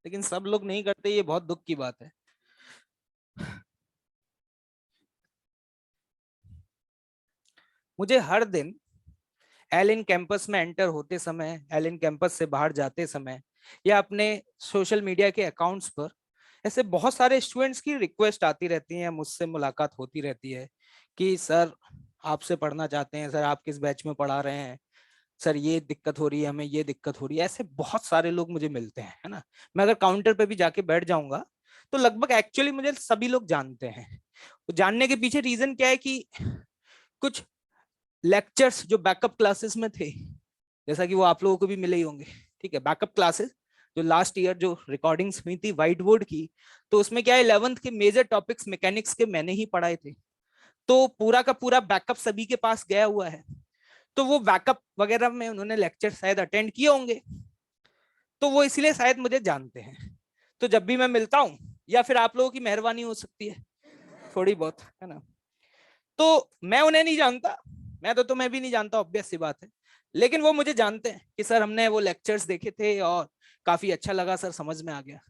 लेकिन सब लोग नहीं करते, ये बहुत दुख की बात है। मुझे हर दिन एलिन कैंपस में एंटर होते समय, एलिन कैंपस से बाहर जाते समय, या अपने सोशल मीडिया के अकाउंट्स पर ऐसे बहुत सारे स्टूडेंट्स की रिक्वेस्ट आती रहती है, मुझसे मुलाकात होती रहती है कि सर आपसे पढ़ना चाहते हैं, सर आप किस बैच में पढ़ा रहे हैं, सर ये दिक्कत हो रही है, हमें ये दिक्कत हो रही है। ऐसे बहुत सारे लोग मुझे मिलते हैं, है ना। मैं अगर काउंटर पे भी जाके बैठ जाऊंगा तो लगभग एक्चुअली मुझे सभी लोग जानते हैं। तो जानने के पीछे रीजन क्या है कि कुछ लेक्चर्स जो बैकअप क्लासेस में थे, जैसा कि वो आप लोगों को भी मिले ही होंगे, ठीक है, बैकअप क्लासेस जो लास्ट ईयर जो रिकॉर्डिंग्स हुई थी व्हाइट बोर्ड की, तो उसमें क्या है 11th के मेजर टॉपिक्स मैकेनिक्स के मैंने ही पढ़ाए थे, तो पूरा का पूरा बैकअप सभी के पास गया हुआ है। तो वो बैकअप वगैरह में उन्होंने लेक्चर शायद अटेंड किए होंगे, तो वो इसलिए शायद मुझे जानते हैं। तो जब भी मैं मिलता हूँ, या फिर आप लोगों की मेहरबानी हो सकती है थोड़ी बहुत, है ना, तो मैं उन्हें नहीं जानता, मैं तो तुम्हें भी नहीं जानता, ऑब्वियस सी बात है, लेकिन वो मुझे जानते हैं कि सर हमने वो लेक्चर्स देखे थे और काफी अच्छा लगा सर, समझ में आ गया।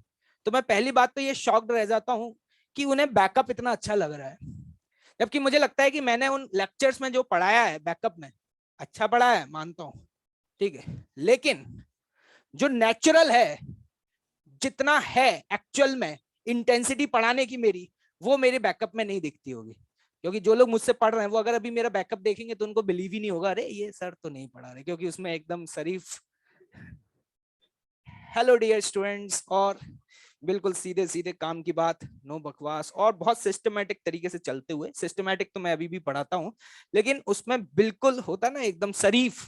तो मैं पहली बात तो ये शॉक्ड रह जाता हूँ कि उन्हें बैकअप इतना अच्छा लग रहा है, जबकि मुझे लगता है कि मैंने उन लेक्चर्स में जो पढ़ाया है बैकअप में अच्छा पढ़ाया है, मानता हूँ, ठीक है, लेकिन जो नेचुरल है, जितना है एक्चुअल में इंटेंसिटी पढ़ाने की मेरी, वो मेरे बैकअप में नहीं दिखती होगी। क्योंकि जो लोग मुझसे पढ़ रहे हैं वो अगर अभी मेरा बैकअप देखेंगे तो उनको बिलीव ही नहीं होगा, अरे ये सर तो नहीं पढ़ा रहे, क्योंकि उसमें एकदम शरीफ हेलो डियर स्टूडेंट्स, और बिल्कुल सीधे सीधे काम की बात, नो बकवास, और बहुत सिस्टमेटिक तरीके से चलते हुए। सिस्टमेटिक तो मैं अभी भी पढ़ाता हूँ, लेकिन उसमें बिल्कुल होता ना एकदम शरीफ,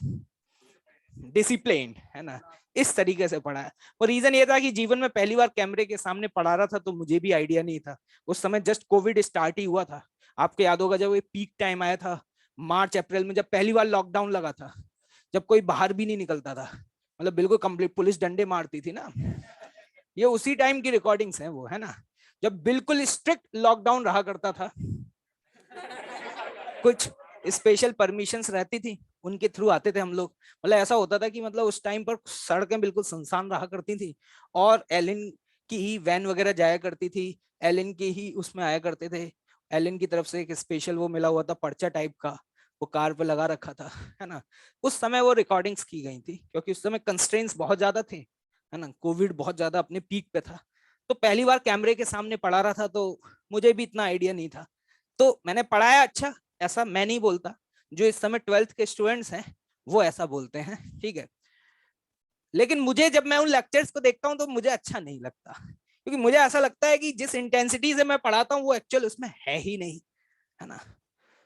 डिसिप्लिन, है ना, इस तरीके से पढ़ा है। और रीजन ये था कि जीवन में पहली बार कैमरे के सामने पढ़ा रहा था, तो मुझे भी आइडिया नहीं था। उस समय जस्ट कोविड स्टार्ट ही हुआ था, आपको याद होगा जब ये पीक टाइम आया था, मार्च अप्रैल में, जब पहली बार लॉकडाउन लगा था, जब कोई बाहर भी नहीं निकलता था, मतलब बिल्कुल कंप्लीट, पुलिस डंडे मारती थी ना, ये उसी टाइम की रिकॉर्डिंग्स हैं वो, है ना, जब बिल्कुल स्ट्रिक्ट लॉकडाउन रहा करता था। कुछ स्पेशल परमिशंस रहती थी, उनके थ्रू आते थे हम लोग। मतलब ऐसा होता था कि मतलब उस टाइम पर सड़कें बिल्कुल सुनसान रहा करती थी, और एलिन की ही वैन वगैरह जाया करती थी, एलिन की ही उसमें आया करते थे। एलिन की तरफ से एक स्पेशल वो मिला हुआ था पर्चा टाइप का, वो कार पे लगा रखा था, है ना। उस समय वो रिकॉर्डिंग्स की गई थी, क्योंकि उस समय कंस्ट्रेंट्स बहुत ज्यादा थे, है ना, कोविड बहुत ज्यादा अपने पीक पे था। तो पहली बार कैमरे के सामने पढ़ा रहा था, तो मुझे भी इतना आइडिया नहीं था, तो मैंने पढ़ाया अच्छा, ऐसा मैं नहीं बोलता, जो इस समय 12th के स्टूडेंट्स हैं वो ऐसा बोलते हैं, ठीक है। लेकिन मुझे जब मैं उन लेक्चर्स को देखता हूं तो मुझे अच्छा नहीं लगता, क्योंकि मुझे ऐसा लगता है कि जिस इंटेंसिटी से मैं पढ़ाता हूँ वो एक्चुअल उसमें है ही नहीं, है ना।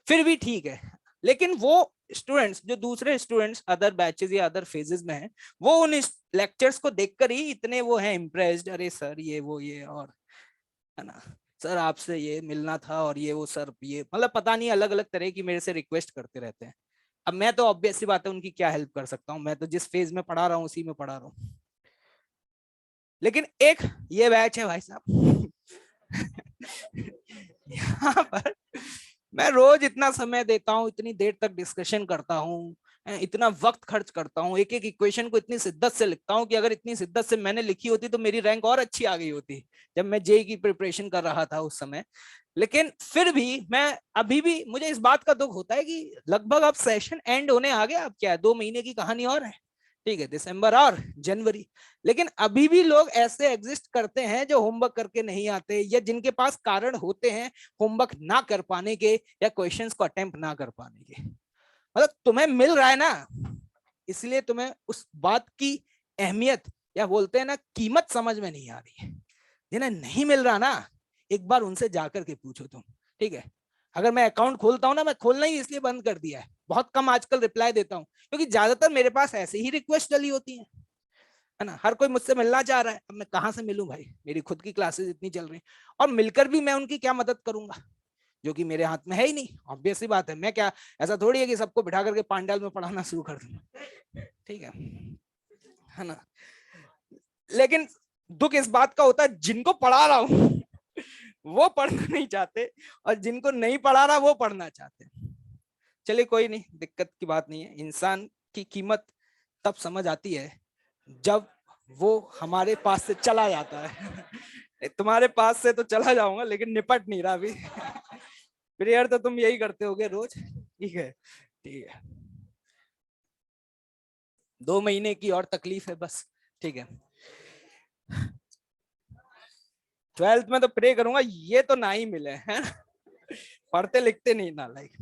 फिर भी ठीक है, लेकिन वो स्टूडेंट्स जो दूसरे स्टूडेंट्स अदर बैचेस या अदर फेजेस में हैं, वो उन लेक्चर्स को देखकर ही इतने वो हैं इम्प्रेस्ड, अरे सर ये वो ये, और है ना, सर आपसे ये मिलना था, और ये वो सर ये, मतलब पता नहीं अलग अलग तरह की मेरे से रिक्वेस्ट करते रहते हैं। अब मैं तो ऑब्वियस सी बात है उनकी क्या हेल्प कर सकता हूँ, मैं तो जिस फेज में पढ़ा रहा हूँ उसी में पढ़ा रहा हूँ। लेकिन एक ये बैच है भाई साहब, यहाँ पर मैं रोज इतना समय देता हूँ, इतनी देर तक डिस्कशन करता हूँ, इतना वक्त खर्च करता हूँ, एक एक इक्वेशन को इतनी शिद्दत से लिखता हूँ कि अगर इतनी शिद्दत से मैंने लिखी होती तो मेरी रैंक और अच्छी आ गई होती जब मैं जेई की प्रिपरेशन कर रहा था उस समय। लेकिन फिर भी मैं अभी भी, मुझे इस बात का दुख होता है कि लगभग अब सेशन एंड होने आ गया, अब क्या है 2 महीने की कहानी और है, ठीक है, दिसंबर और जनवरी, लेकिन अभी भी लोग ऐसे एग्जिस्ट करते हैं जो होमवर्क करके नहीं आते, या जिनके पास कारण होते हैं होमवर्क ना कर पाने के, या क्वेश्चंस को अटेम्प्ट ना कर पाने के। मतलब तुम्हें मिल रहा है ना, इसलिए तुम्हें उस बात की अहमियत, या बोलते हैं ना कीमत, समझ में नहीं आ रही है। जिन्हें नहीं मिल रहा ना, एक बार उनसे जाकर के पूछो तुम, ठीक है। अगर मैं अकाउंट खोलता हूं ना, मैं खोलना ही इसलिए बंद कर दिया है, बहुत कम आजकल रिप्लाई देता हूं, क्योंकि ज्यादातर मेरे पास ऐसे ही रिक्वेस्ट डली होती है ना। हर कोई मुझसे मिलना चाह रहा है, अब मैं कहां से मिलूं भाई, मेरी खुद की क्लासेस इतनी चल रही, और मिलकर भी मैं उनकी क्या मदद करूंगा, जो कि मेरे हाथ में है ही नहीं। ऑब्वियस सी बात है, मैं क्या ऐसा थोड़ी है कि सबको बिठा करके पांडाल में पढ़ाना शुरू कर दूंगा, ठीक है ना। लेकिन दुख इस बात का होता है जिनको पढ़ा रहा हूं वो पढ़ना नहीं चाहते, और जिनको नहीं पढ़ा रहा वो पढ़ना चाहते। चलिए कोई नहीं, दिक्कत की बात नहीं है, इंसान की कीमत तब समझ आती है जब वो हमारे पास से चला जाता है। तुम्हारे पास से तो चला जाऊंगा लेकिन निपट नहीं रहा अभी। प्रेयर तो तुम यही करते होगे रोज, ठीक है ठीक है। 2 महीने की और तकलीफ है बस, ठीक है। 12th में तो प्रे करूंगा ये तो ना ही मिले, है ना? पढ़ते लिखते नहीं ना लाइक,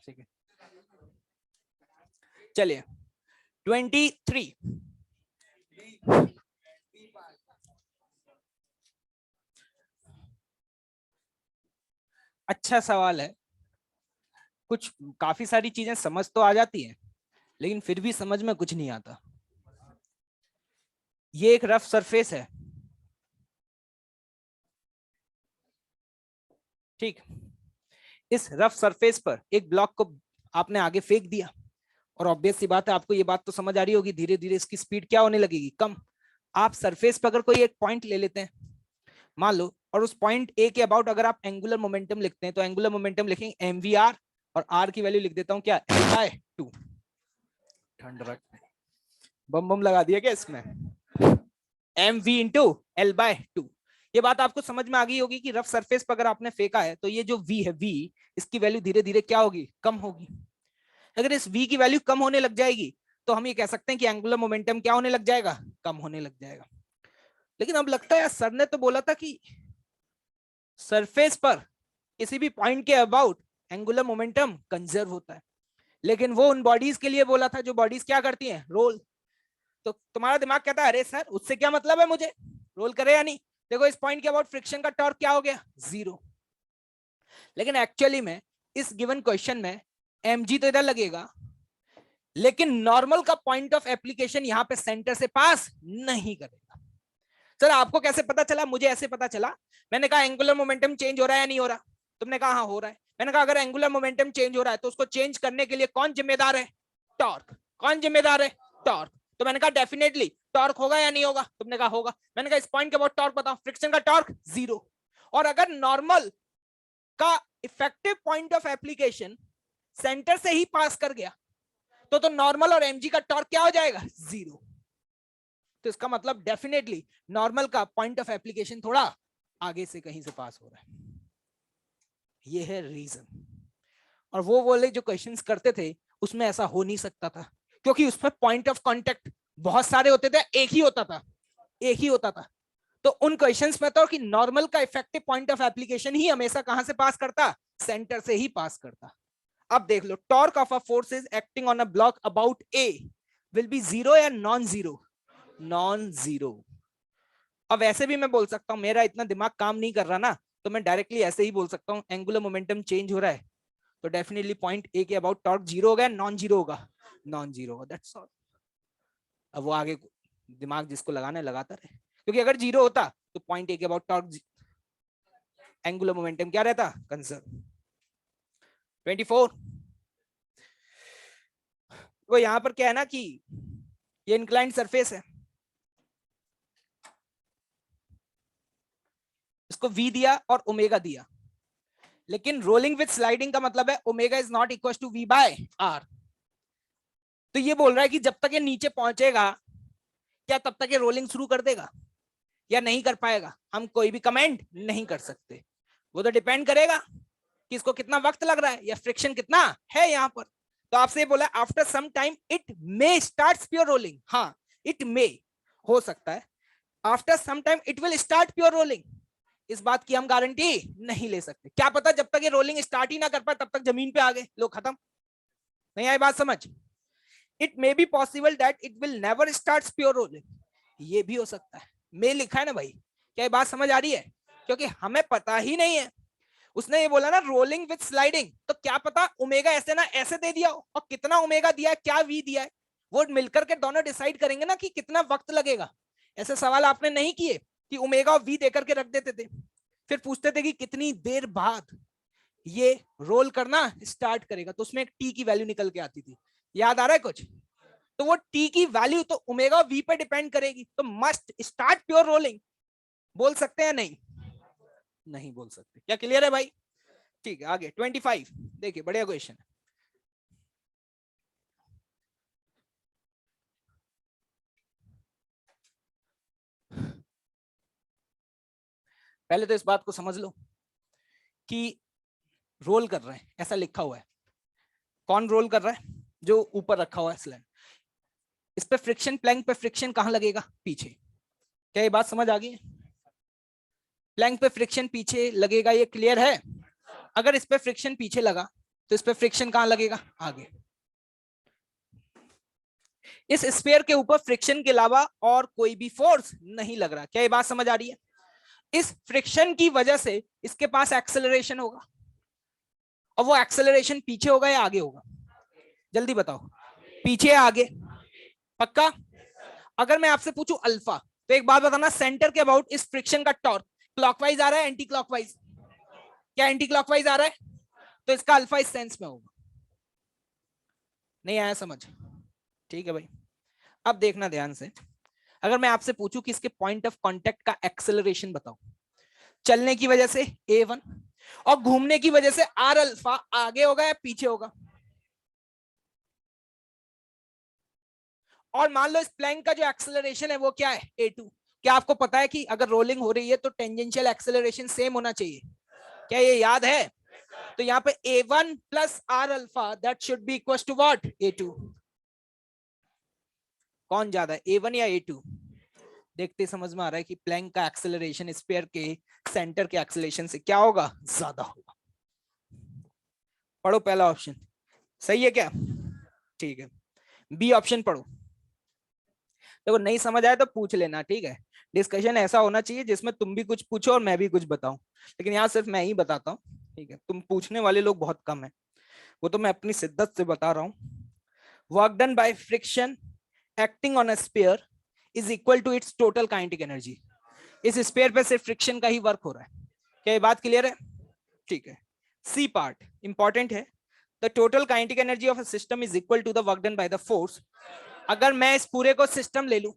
ठीक है। चलिए 23। अच्छा सवाल है। कुछ काफी सारी चीजें समझ तो आ जाती है लेकिन फिर भी समझ में कुछ नहीं आता। ये एक रफ सरफेस है, ठीक। इस रफ सरफेस पर एक ब्लॉक को आपने आगे फेंक दिया और ऑब्वियस सी बात है आपको ये बात तो समझ आ रही होगी, धीरे धीरे इसकी स्पीड क्या होने लगेगी, कम। आप सरफेस पर अगर कोई एक पॉइंट ले लेते हैं मान लो, और उस पॉइंट ए के अबाउट अगर आप एंगुलर मोमेंटम लिखते हैं तो एंगुलर मोमेंटम लिखेंगे mvr, और r की वैल्यू लिख देता हूं क्या, l/2। ठंड रख, बम बम लगा दिया क्या इसमें, mv इंटू l/2। ये बात आपको समझ में आ गई होगी कि रफ सरफेस पर अगर आपने फेंका है तो ये जो v है, v इसकी वैल्यू धीरे धीरे क्या होगी, कम होगी। अगर इस v की वैल्यू कम होने लग जाएगी तो हम ये कह सकते हैं कि एंगुलर मोमेंटम क्या होने लग जाएगा, कम होने लग जाएगा। लेकिन अब लगता है यार सर ने तो बोला था कि सरफेस पर किसी भी पॉइंट के अबाउट एंगुलर मोमेंटम कंजर्व होता है, लेकिन वो उन बॉडीज के लिए बोला था जो बॉडीज क्या करती हैं, रोल। तो तुम्हारा दिमाग कहता है अरे सर उससे क्या मतलब है मुझे, रोल करे या नहीं। देखो इस पॉइंट के अबाउट फ्रिक्शन का टॉर्क क्या हो गया, 0। लेकिन एक्चुअली में इस गिवन क्वेश्चन में mg तो इधर लगेगा लेकिन नॉर्मल का पॉइंट ऑफ एप्लीकेशन यहां पे सेंटर से पास नहीं करेगा। सर आपको कैसे पता चला, मुझे ऐसे पता चला। मैंने कहा एंगुलर मोमेंटम चेंज हो रहा है या नहीं हो रहा, तुमने कहा हाँ हो रहा है। मैंने कहा अगर एंगुलर मोमेंटम चेंज हो रहा है तो उसको चेंज करने के लिए कौन जिम्मेदार है, टॉर्क। कौन जिम्मेदार है, टॉर्क। तो मैंने कहा डेफिनेटली टॉर्क होगा या नहीं होगा, तुमने कहा होगा। मैंने कहा इस पॉइंट के अबाउट टॉर्क बताओ, फ्रिक्शन का टॉर्क 0। और अगर नॉर्मल का effective point of application centre से ही पास कर गया तो नॉर्मल और एमजी का टॉर्क क्या हो जाएगा, 0। तो इसका मतलब डेफिनेटली नॉर्मल का पॉइंट ऑफ एप्लीकेशन थोड़ा आगे से कहीं से पास हो रहा है। ये है रीजन। और वो वाले जो क्वेश्चंस करते थे उसमें ऐसा हो नहीं सकता था क्योंकि उसमें पॉइंट ऑफ कांटेक्ट बहुत सारे होते थे, एक ही होता था, एक ही होता था। तो उन क्वेश्चंस में तो कि नॉर्मल का इफेक्टिव पॉइंट ऑफ एप्लीकेशन ही हमेशा कहां से पास करता, सेंटर से ही पास करता। अब देख लो torque of a force is acting on a block about A will be 0 या नॉन जीरो, नॉन जीरो। अब ऐसे भी मैं बोल सकता हूं, मेरा इतना दिमाग काम नहीं कर रहा ना, तो मैं डायरेक्टली ऐसे ही बोल सकता हूं एंगुलर मोमेंटम चेंज हो रहा है तो डेफिनेटली पॉइंट ए के अबाउट टॉर्क 0 होगा, नॉन जीरो होगा, नॉन जीरो होगा, दैट्स ऑल। अब वो आगे दिमाग जिसको लगाना है लगाता रहे, क्योंकि अगर 0 होता तो पॉइंट ए के अबाउट टॉर्क एंगुलर मोमेंटम क्या रहता, कंजर्व। 24। वो यहां पर क्या है ना कि ये इंक्लाइंड सरफेस है, इसको v दिया और ओमेगा दिया, लेकिन रोलिंग विद स्लाइडिंग का मतलब है omega is not equal to v by R. तो ये बोल रहा है कि जब तक ये नीचे पहुंचेगा क्या तब तक ये रोलिंग शुरू कर देगा या नहीं कर पाएगा, हम कोई भी कमेंट नहीं कर सकते। वो तो डिपेंड करेगा कि इसको कितना वक्त लग रहा है या फ्रिक्शन कितना है यहाँ पर। तो आपसे बोला after some time it may start pure rolling, हाँ इट मे, हो सकता है। After some time it will start pure rolling, इस बात की हम गारंटी नहीं ले सकते। क्या पता जब तक ये रोलिंग स्टार्ट ही ना कर पाए तब तक जमीन पे आ गए, लो खत्म। नहीं आई बात समझ। It may be possible that it will never start pure rolling, ये भी हो सकता है। मे लिखा है ना भाई, क्या ये बात समझ आ रही है, क्योंकि हमें पता ही नहीं है। उसने ये बोला ना रोलिंग विद स्लाइडिंग, तो क्या पता ओमेगा ऐसे ना ऐसे दे दिया हो, और कितना ओमेगा दिया है, क्या वी दिया है, वो मिलकर के दोनों डिसाइड करेंगे ना कि कितना वक्त लगेगा। ऐसे सवाल आपने नहीं किए कि ओमेगा और वी देकर के रख देते थे, फिर पूछते थे कि कितनी देर बाद ये रोल करना स्टार्ट करेगा, तो उसमें एक टी की वैल्यू निकल के आती थी, याद आ रहा है कुछ। तो वो टी की वैल्यू तो ओमेगा वी पे डिपेंड करेगी, तो मस्ट स्टार्ट प्योर रोलिंग बोल सकते हैं नहीं, नहीं बोल सकते। क्या क्लियर है भाई, ठीक है। आगे 25 देखिए, बढ़िया क्वेश्चन है। पहले तो इस बात को समझ लो कि रोल कर रहे हैं, ऐसा लिखा हुआ है। कौन रोल कर रहा है? जो ऊपर रखा हुआ है सिलेंडर। इस पे फ्रिक्शन, प्लैंक पे फ्रिक्शन कहां लगेगा? पीछे। क्या ये बात समझ आ गई? प्लैंक पे फ्रिक्शन पीछे लगेगा, ये क्लियर है? अगर इस पे फ्रिक्शन पीछे लगा तो इस पे फ्रिक्शन कहां लगेगा? आगे। इस स्फीयर के ऊपर फ्रिक्शन के अलावा और कोई भी फोर्स नहीं लग रहा। क्या ये बात समझ आ रही है? इस फ्रिक्शन की वजह से इसके पास एक्सेलरेशन होगा, और वो एक्सेलरेशन पीछे होगा या आगे होगा? जल्दी बताओ, पीछे या आगे? पक्का? अगर मैं आपसे पूछूं अल्फा, तो एक बात बताना, सेंटर के अबाउट इस फ्रिक्शन का टॉर्क क्लॉकवाइज आ रहा है एंटी क्लॉकवाइज? क्या एंटी क्लॉकवाइज आ रहा है? तो इसका अल्फा इस सेंस में होगा। नहीं आया समझ? ठीक है भाई। अब देखना ध्यान से, अगर मैं आपसे पूछूं कि इसके पॉइंट ऑफ कांटेक्ट का एक्सेलरेशन बताओ, चलने की वजह से a1 और घूमने की वजह से r अल्फा, आगे होगा या पीछे होगा? और मान लो इस प्लैंक का जो एक्सेलरेशन है वो क्या है? a2। क्या आपको पता है कि अगर रोलिंग हो रही है तो टेंजेंशियल एक्सेलरेशन सेम होना चाहिए? क्या ये याद है? तो यहाँ पे a1 plus r alpha that should be equal to what? a2। कौन ज्यादा है, a1 या a2? देखते समझ में आ रहा है कि प्लैंक का एक्सेलरेशन स्फीयर के सेंटर के एक्सेलरेशन से क्या होगा? ज्यादा होगा। पढ़ो पहला ऑप्शन, सही है क्या? ठीक है। बी ऑप्शन पढ़ो। देखो नहीं समझ आए तो पूछ लेना, ठीक है? डिस्कशन ऐसा होना चाहिए जिसमें तुम भी कुछ पूछो और मैं भी कुछ बताऊं, लेकिन यहाँ सिर्फ मैं ही बताता हूँ, ठीक है? तुम पूछने वाले लोग बहुत कम है, वो तो मैं अपनी शिद्दत से बता रहा हूँ। Work done by friction acting on a sphere is equal to its total kinetic energy. इस स्फीयर पे सिर्फ फ्रिक्शन का ही वर्क हो रहा है। क्या ये बात क्लियर है? ठीक है। सी पार्ट इंपॉर्टेंट है। The total kinetic energy of a system is equal to the work done by the force. अगर मैं इस पूरे को सिस्टम ले लूं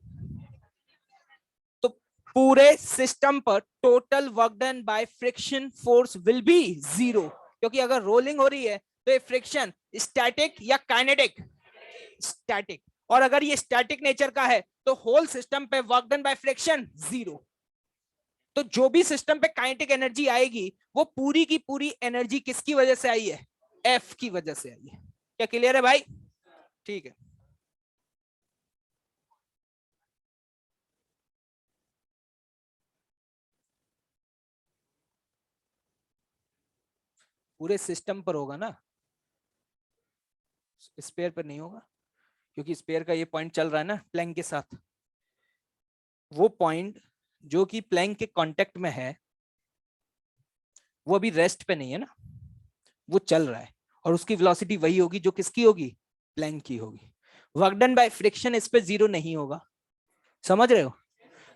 तो पूरे सिस्टम पर total work done by friction force will be 0, क्योंकि अगर रोलिंग हो रही है तो ये फ्रिक्शन स्टैटिक या काइनेटिक? स्टैटिक। और अगर ये स्टैटिक नेचर का है तो होल सिस्टम पे वर्क डन बाय फ्रिक्शन 0। तो जो भी सिस्टम पे काइनेटिक एनर्जी आएगी वो पूरी की पूरी एनर्जी किसकी वजह से आई है? एफ की वजह से आई है। क्या क्लियर है भाई? ठीक है। पूरे सिस्टम पर होगा ना, स्पेयर पर नहीं होगा, क्योंकि स्पेयर का ये पॉइंट चल रहा है ना प्लैंक के साथ। वो पॉइंट जो कि प्लैंक के कांटेक्ट में है वो अभी रेस्ट पे नहीं है ना, वो चल रहा है, और उसकी वेलोसिटी वही होगी जो किसकी होगी? प्लैंक की होगी। वर्क डन बाय फ्रिक्शन इस पे 0 नहीं होगा, समझ रहे हो?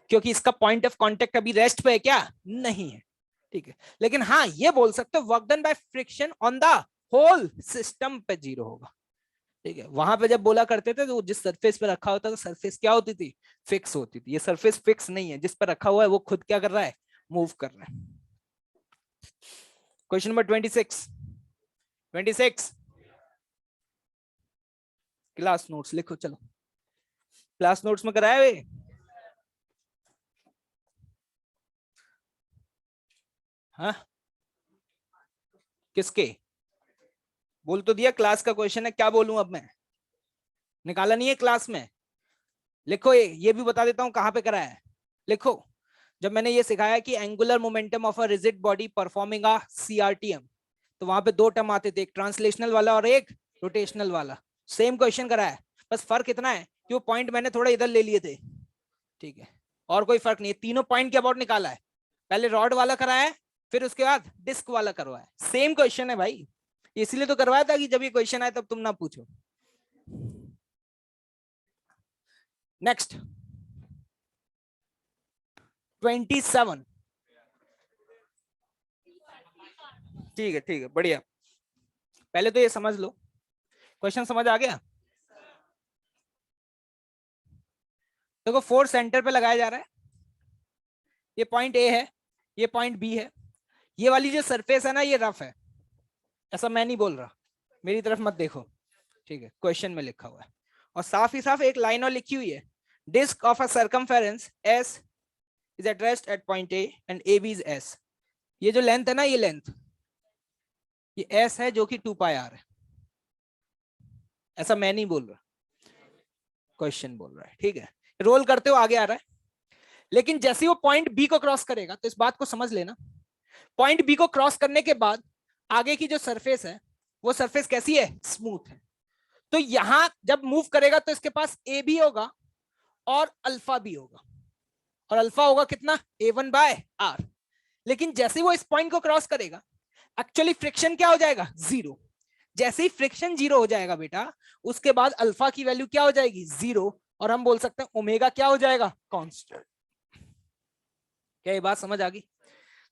क्योंकि इसका पॉइंट ऑफ कांटेक्ट अभी रेस्ट पे है क्या? नहीं है, ठीक है? लेकिन हाँ ये बोल सकते हो work done by friction on the whole system पे 0 होगा, ठीक है? वहां पे जब बोला करते थे तो जिस सरफेस पे रखा होता था सरफेस क्या होती थी? फिक्स होती थी। ये सरफेस फिक्स नहीं है, जिस पर रखा हुआ है वो खुद क्या कर रहा है? मूव कर रहा है। क्वेश्चन नंबर 26 क्लास नोट्स लिखो, चलो क्लास नोट्स में कराया हुए। हाँ किसके? बोल तो दिया क्लास का क्वेश्चन है, क्या बोलूं अब मैं? निकाला नहीं है क्लास में? लिखो, ये भी बता देता हूं कहां पे कराया है। लिखो, जब मैंने ये सिखाया कि angular momentum of a rigid body performing a CRTM, तो वहां पे 2 टर्म आते थे, एक ट्रांसलेशनल वाला और एक रोटेशनल वाला। सेम क्वेश्चन कराया है, बस फर्क इतना है कि वो पॉइंट मैंने थोड़ा इधर ले लिए थे, ठीक है? और कोई फर्क नहीं है। तीनों पॉइंट के अबाउट निकाला है, पहले रॉड वाला कराया है, फिर उसके बाद डिस्क वाला करवाया। सेम क्वेश्चन है भाई, इसलिए तो करवाया था कि जब ये क्वेश्चन आए तब तुम ना पूछो। नेक्स्ट 27। ठीक है बढ़िया। पहले तो ये समझ लो, क्वेश्चन समझ आ गया? देखो फोर्स सेंटर पे लगाया जा रहा है, ये पॉइंट ए है, ये पॉइंट बी है। ये वाली जो सरफेस है ना ये रफ है, ऐसा मैं नहीं बोल रहा, मेरी तरफ मत देखो, ठीक है? क्वेश्चन में लिखा हुआ है, और साफ ही साफ एक लाइन और लिखी हुई है, disc of a circumference S is at rest at point A and A B is S. ये जो लेंथ है ना, ये लेंथ, ये एस है जो कि 2 पाई आर है। ऐसा मैं नहीं बोल रहा, क्वेश्चन बोल रहा है, ठीक है। रोल करते हो आगे आ रहा है, लेकिन जैसे वो पॉइंट बी को क्रॉस करेगा, तो इस बात को समझ लेना, पॉइंट बी को क्रॉस करने के बाद आगे की जो सरफेस है वो सरफेस कैसी है, स्मूथ है। तो यहां जब मूव करेगा तो इसके पास ए भी होगा और अल्फा भी होगा, और अल्फा होगा कितना, A1 बाय आर। लेकिन जैसे वो इस पॉइंट को क्रॉस करेगा, एक्चुअली फ्रिक्शन क्या हो जाएगा, 0। जैसे ही फ्रिक्शन 0 हो जाएगा बेटा, उसके बाद अल्फा की वैल्यू क्या हो जाएगी, 0, और हम बोल सकते हैं ओमेगा क्या हो जाएगा, कांस्टेंट। क्या ये बात समझ आ गई?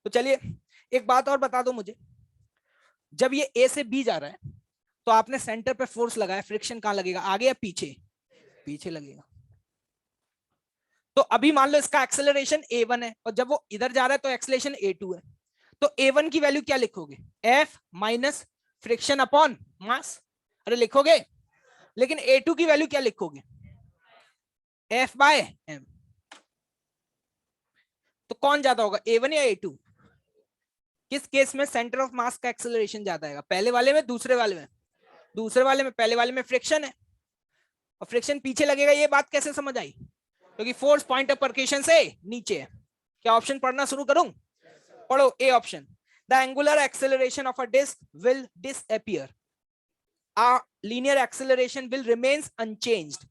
तो चलिए एक बात और बता दो मुझे, जब ये ए से बी जा रहा है तो आपने सेंटर पे फोर्स लगाया, फ्रिक्शन कहां लगेगा, आगे या पीछे, पीछे लगेगा। तो अभी मान लो इसका एक्सेलरेशन a1 है, और जब वो इधर जा रहा है तो एक्सेलरेशन a2 है। तो a1 की वैल्यू क्या लिखोगे, f minus friction upon mass, अरे लिखोगे। लेकिन a2 की वैल्यू क्या लिखोगे, f बाय m। तो कौन ज्यादा होगा, a1 या a2? किस केस में सेंटर ऑफ मास का एक्सेलरेशन ज्यादा आएगा, पहले वाले में, दूसरे वाले में? दूसरे वाले में। पहले वाले में फ्रिक्शन है और फ्रिक्शन पीछे लगेगा, ये बात कैसे समझ आई, क्योंकि फोर्स पॉइंट ऑफ परकेशन से नीचे है। क्या ऑप्शन पढ़ना शुरू करूं? पढ़ो A option, the angular acceleration of a disc will disappear, a linear acceleration will remains unchanged।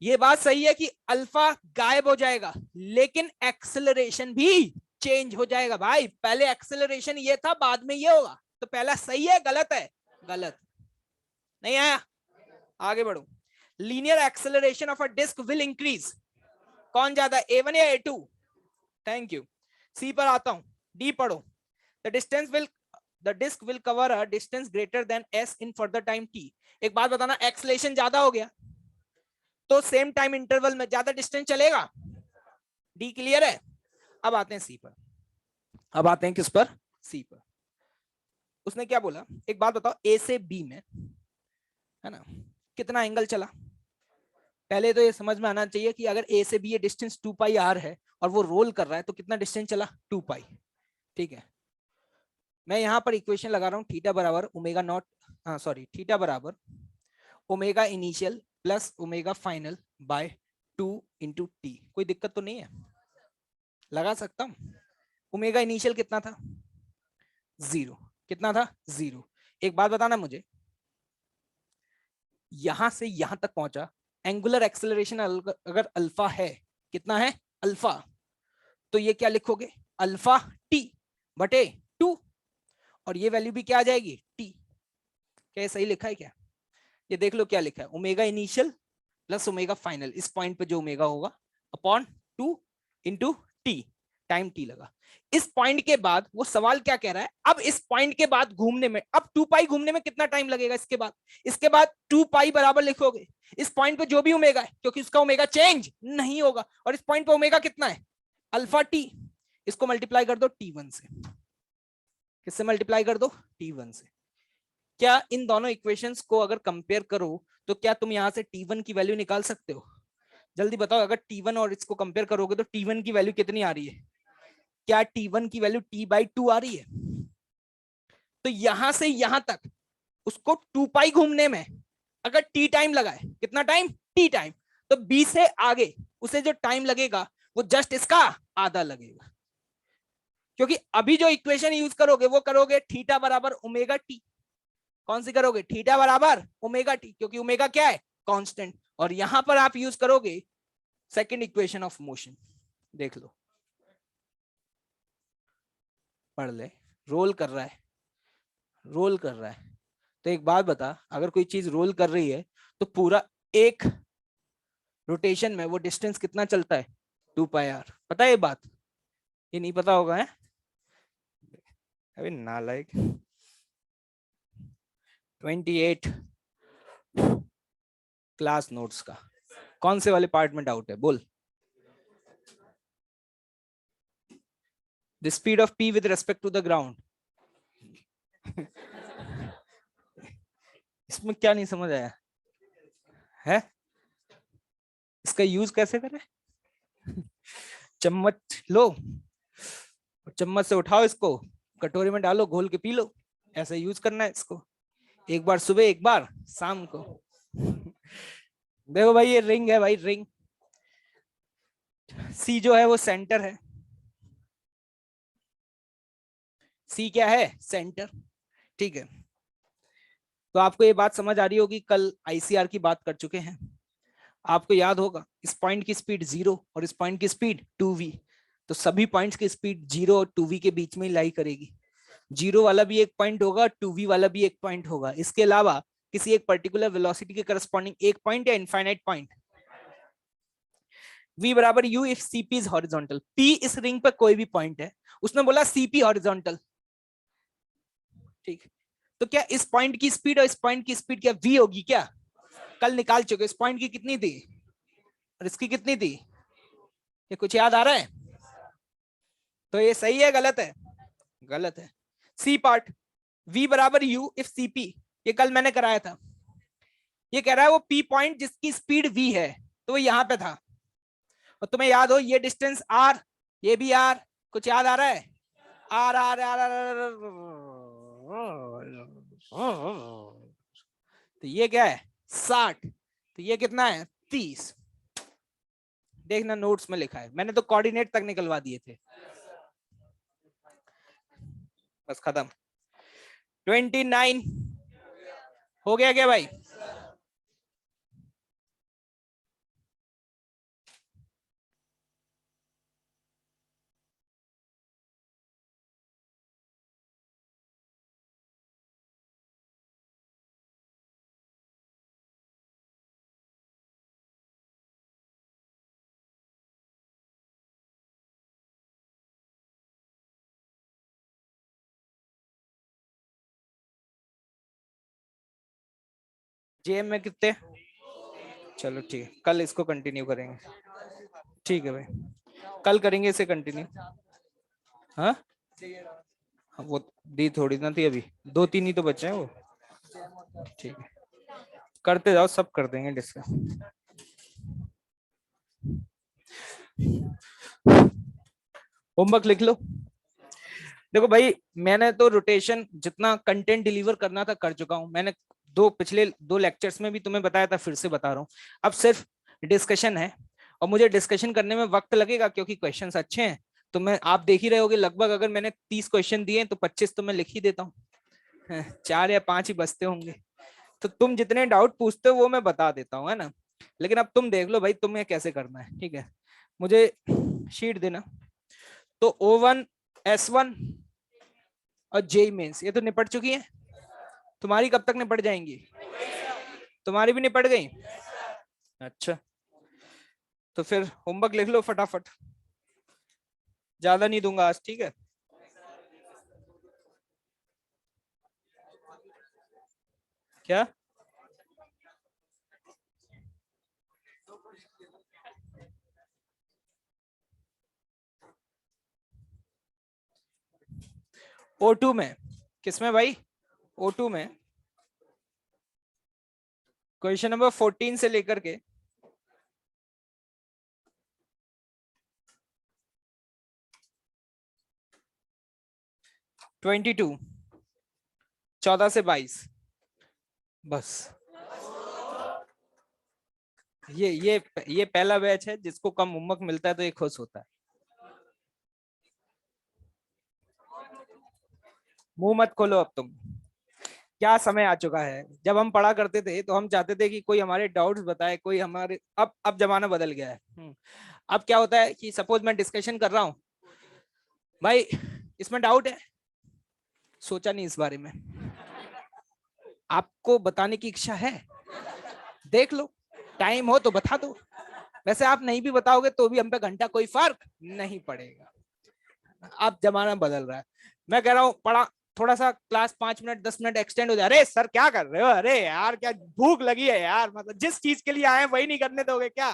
ये बात सही है कि अल्फा गायब हो जाएगा, लेकिन एक्सेलरेशन भी चेंज हो जाएगा भाई। पहले एक्सेलरेशन ये था, बाद में ये होगा। तो पहला सही है, गलत है, गलत। नहीं आया, आगे बढ़ो। Linear acceleration of a disc will increase, कौन ज्यादा, A1 या A2? Thank you. सी पर आता हूं, डी पढ़ो। The disc will cover a distance greater than s in further time t। एक बात बताना, एक्सेलरेशन ज्यादा हो गया तो सेम टाइम इंटरवल में ज्यादा डिस्टेंस चलेगा, डी क्लियर है। अब आते हैं सी पर, अब आते हैं किस पर, सी पर। उसने क्या बोला, एक बात बताओ, ए से बी में है ना कितना एंगल चला। पहले तो ये समझ में आना चाहिए कि अगर ए से बी ये डिस्टेंस 2 पाई आर है और वो रोल कर रहा है तो कितना डिस्टेंस चला, 2 पाई। ठीक है, मैं यहां पर इक्वेशन लगा रहा हूं, थीटा बराबर ओमेगा नॉट, सॉरी थीटा बराबर omega initial plus omega final by 2 into t. कोई दिक्कत तो नहीं है, लगा सकता हूं। ओमेगा इनिशियल कितना था, 0। कितना था, 0। एक बात बताना मुझे, यहां से यहां तक पहुंचा, एंगुलर एक्सेलरेशन अगर अल्फा है, कितना है, अल्फा, तो ये क्या लिखोगे, अल्फा टी बटे 2, और ये वैल्यू भी क्या आ जाएगी, टी। क्या सही लिखा है क्या, ये देख लो क्या लिखा है, omega initial plus omega final, इस पॉइंट पे जो ओमेगा होगा upon 2 into T, time T लगा। इस पॉइंट के बाद वो सवाल क्या कह रहा है, अब इस पॉइंट के बाद घूमने में, अब 2 पाई घूमने में कितना टाइम लगेगा, इसके बाद 2 पाई बराबर लिखोगे इस पॉइंट पे जो भी ओमेगा है, क्योंकि उसका ओमेगा चेंज नहीं होगा, और इस पॉइंट पे ओमेगा कितना है, अल्फा टी। इसको मल्टीप्लाई कर दो T1 से, किससे मल्टीप्लाई कर दो, T1 से। क्या इन दोनों इक्वेशंस को अगर कंपेयर करो तो क्या तुम यहां से T1 की वैल्यू निकाल सकते हो, जल्दी बताओ। अगर T1 और इसको कंपेयर करोगे तो T1 की वैल्यू कितनी आ रही है, क्या T1 की वैल्यू T/2 आ रही है। तो यहां से यहां तक उसको 2 पाई घूमने में अगर टी टाइम लगा है, कितना टाइम, टी टाइम, तो बी से आगे उसे जो टाइम लगेगा वो जस्ट इसका आधा लगेगा। क्योंकि अभी जो इक्वेशन यूज करोगे वो करोगे थीटा बराबर ओमेगा टी, कौन सी करोगे, थीटा बराबर ओमेगा टी, क्योंकि ओमेगा क्या है, कांस्टेंट। और यहां पर आप यूज करोगे सेकंड इक्वेशन ऑफ मोशन, देख लो, पढ़ ले, रोल कर रहा है, रोल कर रहा है। तो एक बात बता, अगर कोई चीज रोल कर रही है तो पूरा एक रोटेशन में वो डिस्टेंस कितना चलता है, 2 पाई आर। पता है ये बात, ये नहीं पता होगा है, अभी नालायक। 28 क्लास नोट्स का कौन से वाले पार्ट में डाउट है, बोल। The speed of p with respect to the ground. इसमें क्या नहीं समझ आया है, इसका यूज कैसे करें। चम्मच लो, चम्मच से उठाओ इसको, कटोरी में डालो, घोल के पी लो। ऐसे यूज करना है इसको, एक बार सुबह एक बार शाम को। देखो भाई ये रिंग है भाई, रिंग। सी जो है वो सेंटर है। सी क्या है? सेंटर। ठीक है, तो आपको ये बात समझ आ रही होगी, कल आईसीआर की बात कर चुके हैं। आपको याद होगा इस पॉइंट की स्पीड 0 और इस पॉइंट की स्पीड 2v, तो सभी पॉइंट्स की स्पीड 0 और 2v के बीच में ही लाई करेगी। 0 वाला भी एक पॉइंट होगा, 2v वाला भी एक पॉइंट होगा। इसके अलावा किसी एक पर्टिकुलर वेलोसिटी के करस्पॉन्डिंग एक पॉइंट या इनफाइनाइट पॉइंट। v बराबर u if cp is horizontal. p इस रिंग पर कोई भी पॉइंट है, उसने बोला cp हॉरिजॉन्टल। ठीक, तो क्या इस पॉइंट की स्पीड और इस पॉइंट की स्पीड क्या v होगी क्या? कल निकाल चुके। इस पॉइंट की कितनी थी और इसकी कितनी थी? ये कुछ याद आ रहा है? तो ये सही है गलत है? गलत है। सी पार्ट, v बराबर u इफ cp, ये कल मैंने कराया था। ये कह रहा है वो p पॉइंट जिसकी स्पीड v है, तो वो यहां पे था। और तुम्हें याद हो ये डिस्टेंस r, ये भी r, कुछ याद आ रहा है? r r r r, तो ये क्या है? 60, तो ये कितना है? 30। देखना नोट्स में लिखा है, मैंने तो कोऑर्डिनेट तक निकलवा दिए थे। बस खत्म। 29 हो गया क्या भाई? जेएम में कितने? चलो ठीक है, कल इसको कंटिन्यू करेंगे। ठीक है भाई, कल करेंगे इसे कंटिन्यू। हाँ, वो दी थोड़ी ना थी अभी, 2-3 ही तो बचे हैं वो। ठीक है, करते जाओ, सब कर देंगे डिस्कस। होमवर्क लिख लो। देखो भाई, मैंने तो रोटेशन जितना कंटेंट डिलीवर करना था कर चुका हूं। मैंने पिछले 2 लेक्चर्स में भी तुम्हें बताया था, फिर से बता रहा हूँ। अब सिर्फ डिस्कशन है, और मुझे डिस्कशन करने में वक्त लगेगा क्योंकि क्वेश्चंस अच्छे हैं। तो मैं, आप देख ही रहे होगे, लगभग अगर मैंने 30 क्वेश्चन दिए तो 25 तो मैं लिख ही देता हूँ। 4 या 5 ही बचते होंगे। तो तुम जितने डाउट पूछते हो वो मैं बता देता हूँ, है ना। लेकिन अब तुम देख लो भाई तुम्हें कैसे करना है। ठीक है, मुझे शीट देना। तो O1 S1 और जेई मेंस ये तो निपट चुकी है। तुम्हारी कब तक निपट जाएंगी? तुम्हारी भी निपट गई? अच्छा, तो फिर होमवर्क लिख लो फटाफट, ज्यादा नहीं दूंगा आज। ठीक है, क्या? O2 में? किसमें भाई? O2 में क्वेश्चन नंबर 14 से लेकर के 22, 14 से 22, बस। ये पहला बैच है जिसको कम होमवर्क मिलता है तो ये खुश होता है। मुंह मत खोलो अब तुम। क्या समय आ चुका है, जब हम पढ़ा करते थे तो हम चाहते थे कि कोई हमारे डाउट्स बताए, कोई हमारे, अब जमाना बदल गया है। अब क्या होता है कि सपोज मैं डिस्कशन कर रहा हूं भाई, इसमें डाउट है, सोचा नहीं इस बारे में, आपको बताने की इच्छा है, देख लो, टाइम हो तो बता दो। वैसे आप नहीं भी बताओगे तो भी हम पे घंटा कोई फर्क नहीं पड़ेगा। अब जमाना बदल रहा है। मैं कह रहा हूँ पढ़ा, थोड़ा सा क्लास 5 मिनट 10 मिनट एक्सटेंड हो जाए, अरे सर क्या कर रहे हो, अरे यार क्या भूख लगी है यार, मतलब जिस चीज के लिए आए वही नहीं करने दोगे क्या?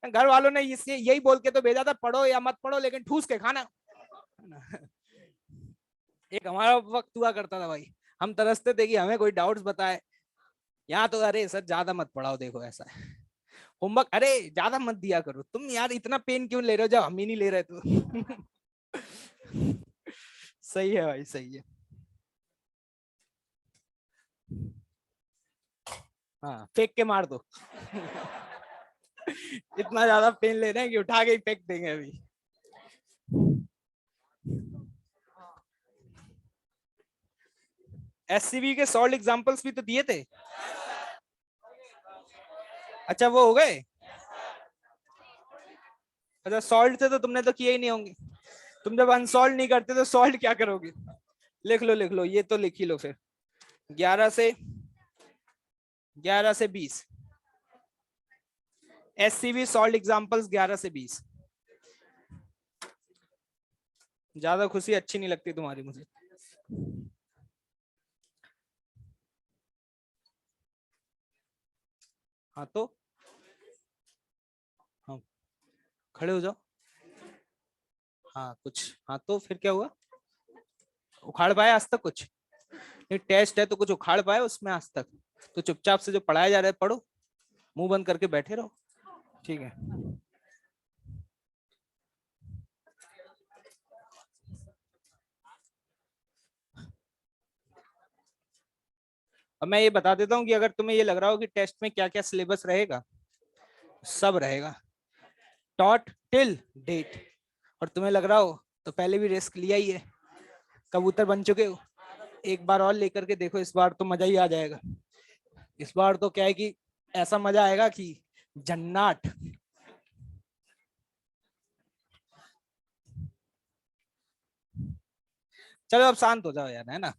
घर वालों ने इससे यही बोल के तो भेजा था, पढ़ो या मत पढ़ो लेकिन ठूस के खाना। एक हमारा वक्त हुआ करता था भाई, हम तरसते थे कि हमें कोई डाउट्स बताए। यहाँ तो अरे सर ज्यादा मत पढ़ाओ, देखो ऐसा है। होमवर्क अरे ज्यादा मत दिया करो तुम यार, इतना पेन क्यों ले रहे हो जब हम ही नहीं ले रहे तो। सही है भाई, सही है। हाँ फेंक के मार दो। इतना ज्यादा पेन ले रहे हैं कि उठा के ही फेंक देंगे अभी। एससीबी के सॉल्ट एग्जांपल्स भी तो दिए थे। अच्छा वो हो गए। अच्छा सॉल्ट थे तो तुमने तो किए ही नहीं होंगे। तुम जब अनसॉल्व नहीं करते तो सॉल्ट क्या करोगे? लिख लो लिख लो, ये तो लिख ही लो फिर। 11 से 20। एससीबी सॉल्ट एग्जांपल्स 11 से 20। ज्यादा खुशी अच्छी नहीं लगती तुम्हारी मुझे। हाँ तो हाँ खड़े हो जाओ। हाँ कुछ, हाँ तो फिर क्या हुआ? उखाड़ पाए आज तक कुछ? ये टेस्ट है तो कुछ उखाड़ पाए उसमें आज तक? तो चुपचाप से जो पढ़ाया जा रहा है पढ़ो, मुंह बंद करके बैठे रहो। ठीक है। अब मैं ये बता देता हूँ कि अगर तुम्हें ये लग रहा हो कि टेस्ट में क्या क्या सिलेबस रहेगा, सब रहेगा, टॉट टिल डेट। और तुम्हें लग रहा हो तो पहले भी रिस्क लिया ही है, कबूतर बन चुके हो, एक बार और लेकर के देखो, इस बार तो मजा ही आ जाएगा। इस बार तो क्या है कि ऐसा मजा आएगा कि जन्नाट। चलो अब शांत हो जाओ यार, है ना?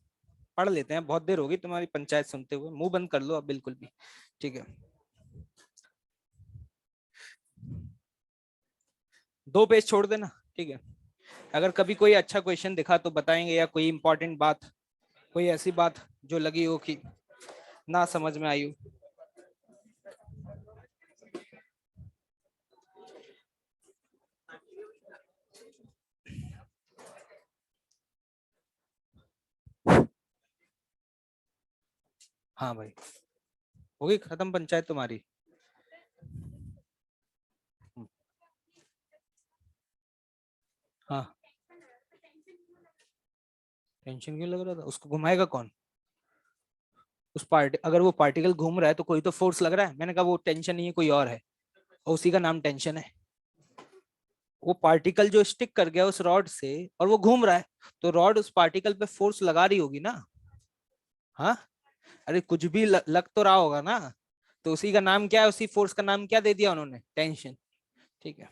पढ़ लेते हैं, बहुत देर होगी तुम्हारी पंचायत सुनते हुए, मुंह बंद कर लो अब बिल्कुल भी। ठीक है। 2 पेज छोड़ देना। ठीक है। अगर कभी कोई अच्छा क्वेश्चन दिखा तो बताएंगे, या कोई इंपॉर्टेंट बात, कोई ऐसी बात जो लगी हो कि ना समझ में आई हो। हाँ भाई, होगी खत्म पंचायत तुम्हारी। हाँ। टेंशन क्यों लग रहा था? उसको घुमाएगा कौन? उस पार्टी, अगर वो पार्टिकल घूम रहा है तो कोई तो फोर्स लग रहा है। मैंने कहा वो टेंशन नहीं है, कोई और है, और उसी का नाम टेंशन है। वो पार्टिकल जो स्टिक कर गया उस रॉड से और वो घूम रहा है, तो रॉड उस पार्टिकल पे फोर्स लगा रही होगी ना। हाँ। अरे कुछ भी लग तो रहा होगा ना, तो उसी का नाम क्या है, उसी फोर्स का नाम क्या दे दिया उन्होंने? टेंशन। ठीक है।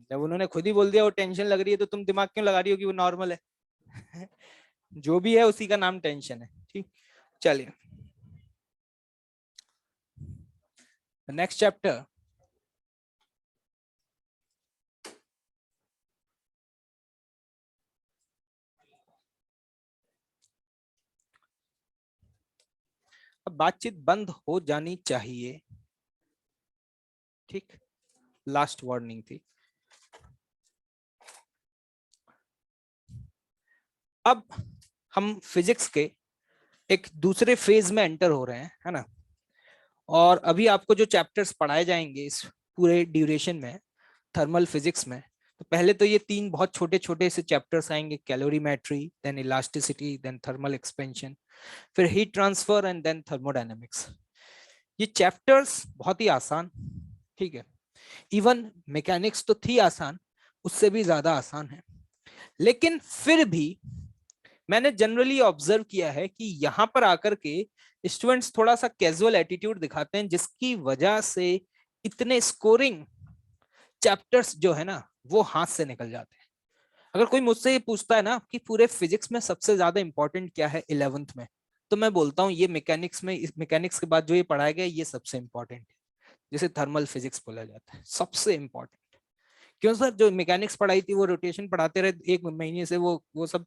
जब उन्होंने खुद ही बोल दिया वो टेंशन लग रही है, तो तुम दिमाग क्यों लगा रही हो कि वो नॉर्मल है? जो भी है उसी का नाम टेंशन है। ठीक। चलिए नेक्स्ट चैप्टर। अब बातचीत बंद हो जानी चाहिए। ठीक। लास्ट वार्निंग थी। अब हम फिजिक्स के एक दूसरे फेज में एंटर हो रहे हैं, है ना? और अभी आपको जो चैप्टर्स पढ़ाए जाएंगे इस पूरे ड्यूरेशन में, थर्मल फिजिक्स में, तो पहले तो ये 3 बहुत छोटे छोटे से चैप्टर्स आएंगे, calorimetry, then elasticity, then thermal expansion, फिर heat transfer and then thermodynamics. ये चैप्टर्स बहुत ही आसान, ठीक है, इवन मैकेनिक्स तो थी आसान, उससे भी ज्यादा आसान है। लेकिन फिर भी मैंने जनरली ऑब्जर्व किया है कि यहाँ पर आकर के स्टूडेंट्स थोड़ा सा कैजुअल एटीट्यूड दिखाते हैं, जिसकी वजह से इतने स्कोरिंग चैप्टर्स जो है ना वो हाथ से निकल जाते हैं। अगर कोई मुझसे ये पूछता है ना कि पूरे फिजिक्स में सबसे ज्यादा इंपॉर्टेंट क्या है 11th में, तो मैं बोलता हूँ ये मैकेनिक्स में, इस मैकेनिक्स के बाद जो ये पढ़ाया गया ये सबसे इंपॉर्टेंट है, जिसे थर्मल फिजिक्स बोला जाता है, सबसे इंपॉर्टेंट। क्यों सर, जो मैकेनिक्स पढ़ाई थी वो रोटेशन पढ़ाते रहे 1 महीने से, वो सब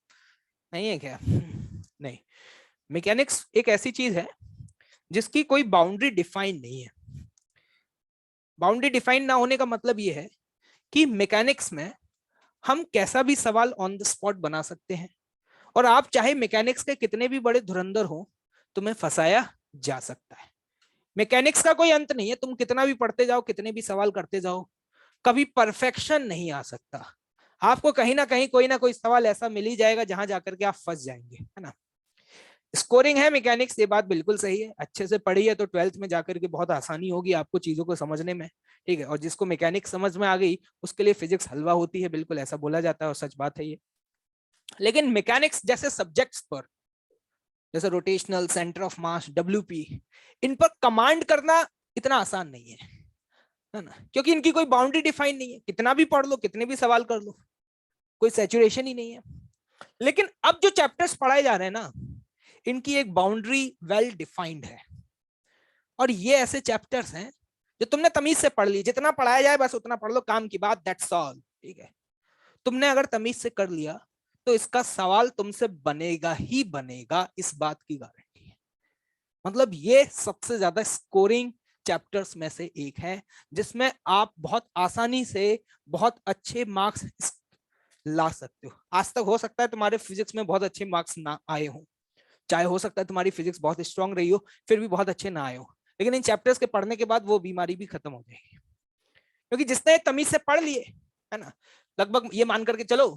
नहीं है क्या? नहीं। मैकेनिक्स एक ऐसी चीज है जिसकी कोई बाउंड्री डिफाइन नहीं है। बाउंड्री डिफाइन ना होने का मतलब ये है कि मैकेनिक्स में हम कैसा भी सवाल ऑन द स्पॉट बना सकते हैं, और आप चाहे मैकेनिक्स के कितने भी बड़े धुरंधर हो, तुम्हें फंसाया जा सकता है। मैकेनिक्स का कोई अंत नहीं है, तुम कितना भी पढ़ते जाओ, कितने भी सवाल करते जाओ, कभी परफेक्शन नहीं आ सकता। आपको कहीं ना कोई सवाल ऐसा मिल ही जाएगा जहां जाकर के आप फंस जाएंगे, है ना। स्कोरिंग है मैकेनिक्स, ये बात बिल्कुल सही है, अच्छे से पढ़ी है तो 12th में जाकर के बहुत आसानी होगी आपको चीजों को समझने में, ठीक है। और जिसको मैकेनिक्स समझ में आ गई उसके लिए फिजिक्स हलवा होती है, बिल्कुल ऐसा बोला जाता है और सच बात है ये। लेकिन मैकेनिक्स जैसे सब्जेक्ट्स पर, जैसे rotational, centre of mass, WP, इन पर कमांड करना इतना आसान नहीं है ना, क्योंकि इनकी कोई बाउंड्री डिफाइन नहीं है, कितना भी पढ़ लो, कितने भी सवाल कर लो, कोई सैचुरेशन ही नहीं है। लेकिन अब जो चैप्टर्स पढ़ाए जा रहे हैं ना, इनकी एक बाउंड्री वेल डिफाइंड है। और ये ऐसे चैप्टर्स हैं जो तुमने तमीज से पढ़ ली, जितना पढ़ाया जाए बस उतना पढ़ लो, काम की बात, दैट्स ऑल, ठीक है। तुमने अगर तमीज से कर लिया तो इसका सवाल तुमसे बनेगा ही बनेगा, इस बात की गारंटी है। मतलब ये सबसे ज्यादा स्कोरिंग चैप्टर्स में से एक है, जिसमें आप बहुत आसानी से बहुत अच्छे मार्क्स ला सकते हो। आज तक हो सकता है तुम्हारे फिजिक्स में बहुत अच्छे मार्क्स ना आए हो, चाहे हो सकता है तुम्हारी फिजिक्स बहुत स्ट्रांग रही हो फिर भी बहुत अच्छे ना आए हो, लेकिन इन चैप्टर्स के पढ़ने के बाद वो बीमारी भी खत्म हो जाएगी, क्योंकि जिसने तमीज से पढ़ लिए, है ना, लगभग ये मान करके चलो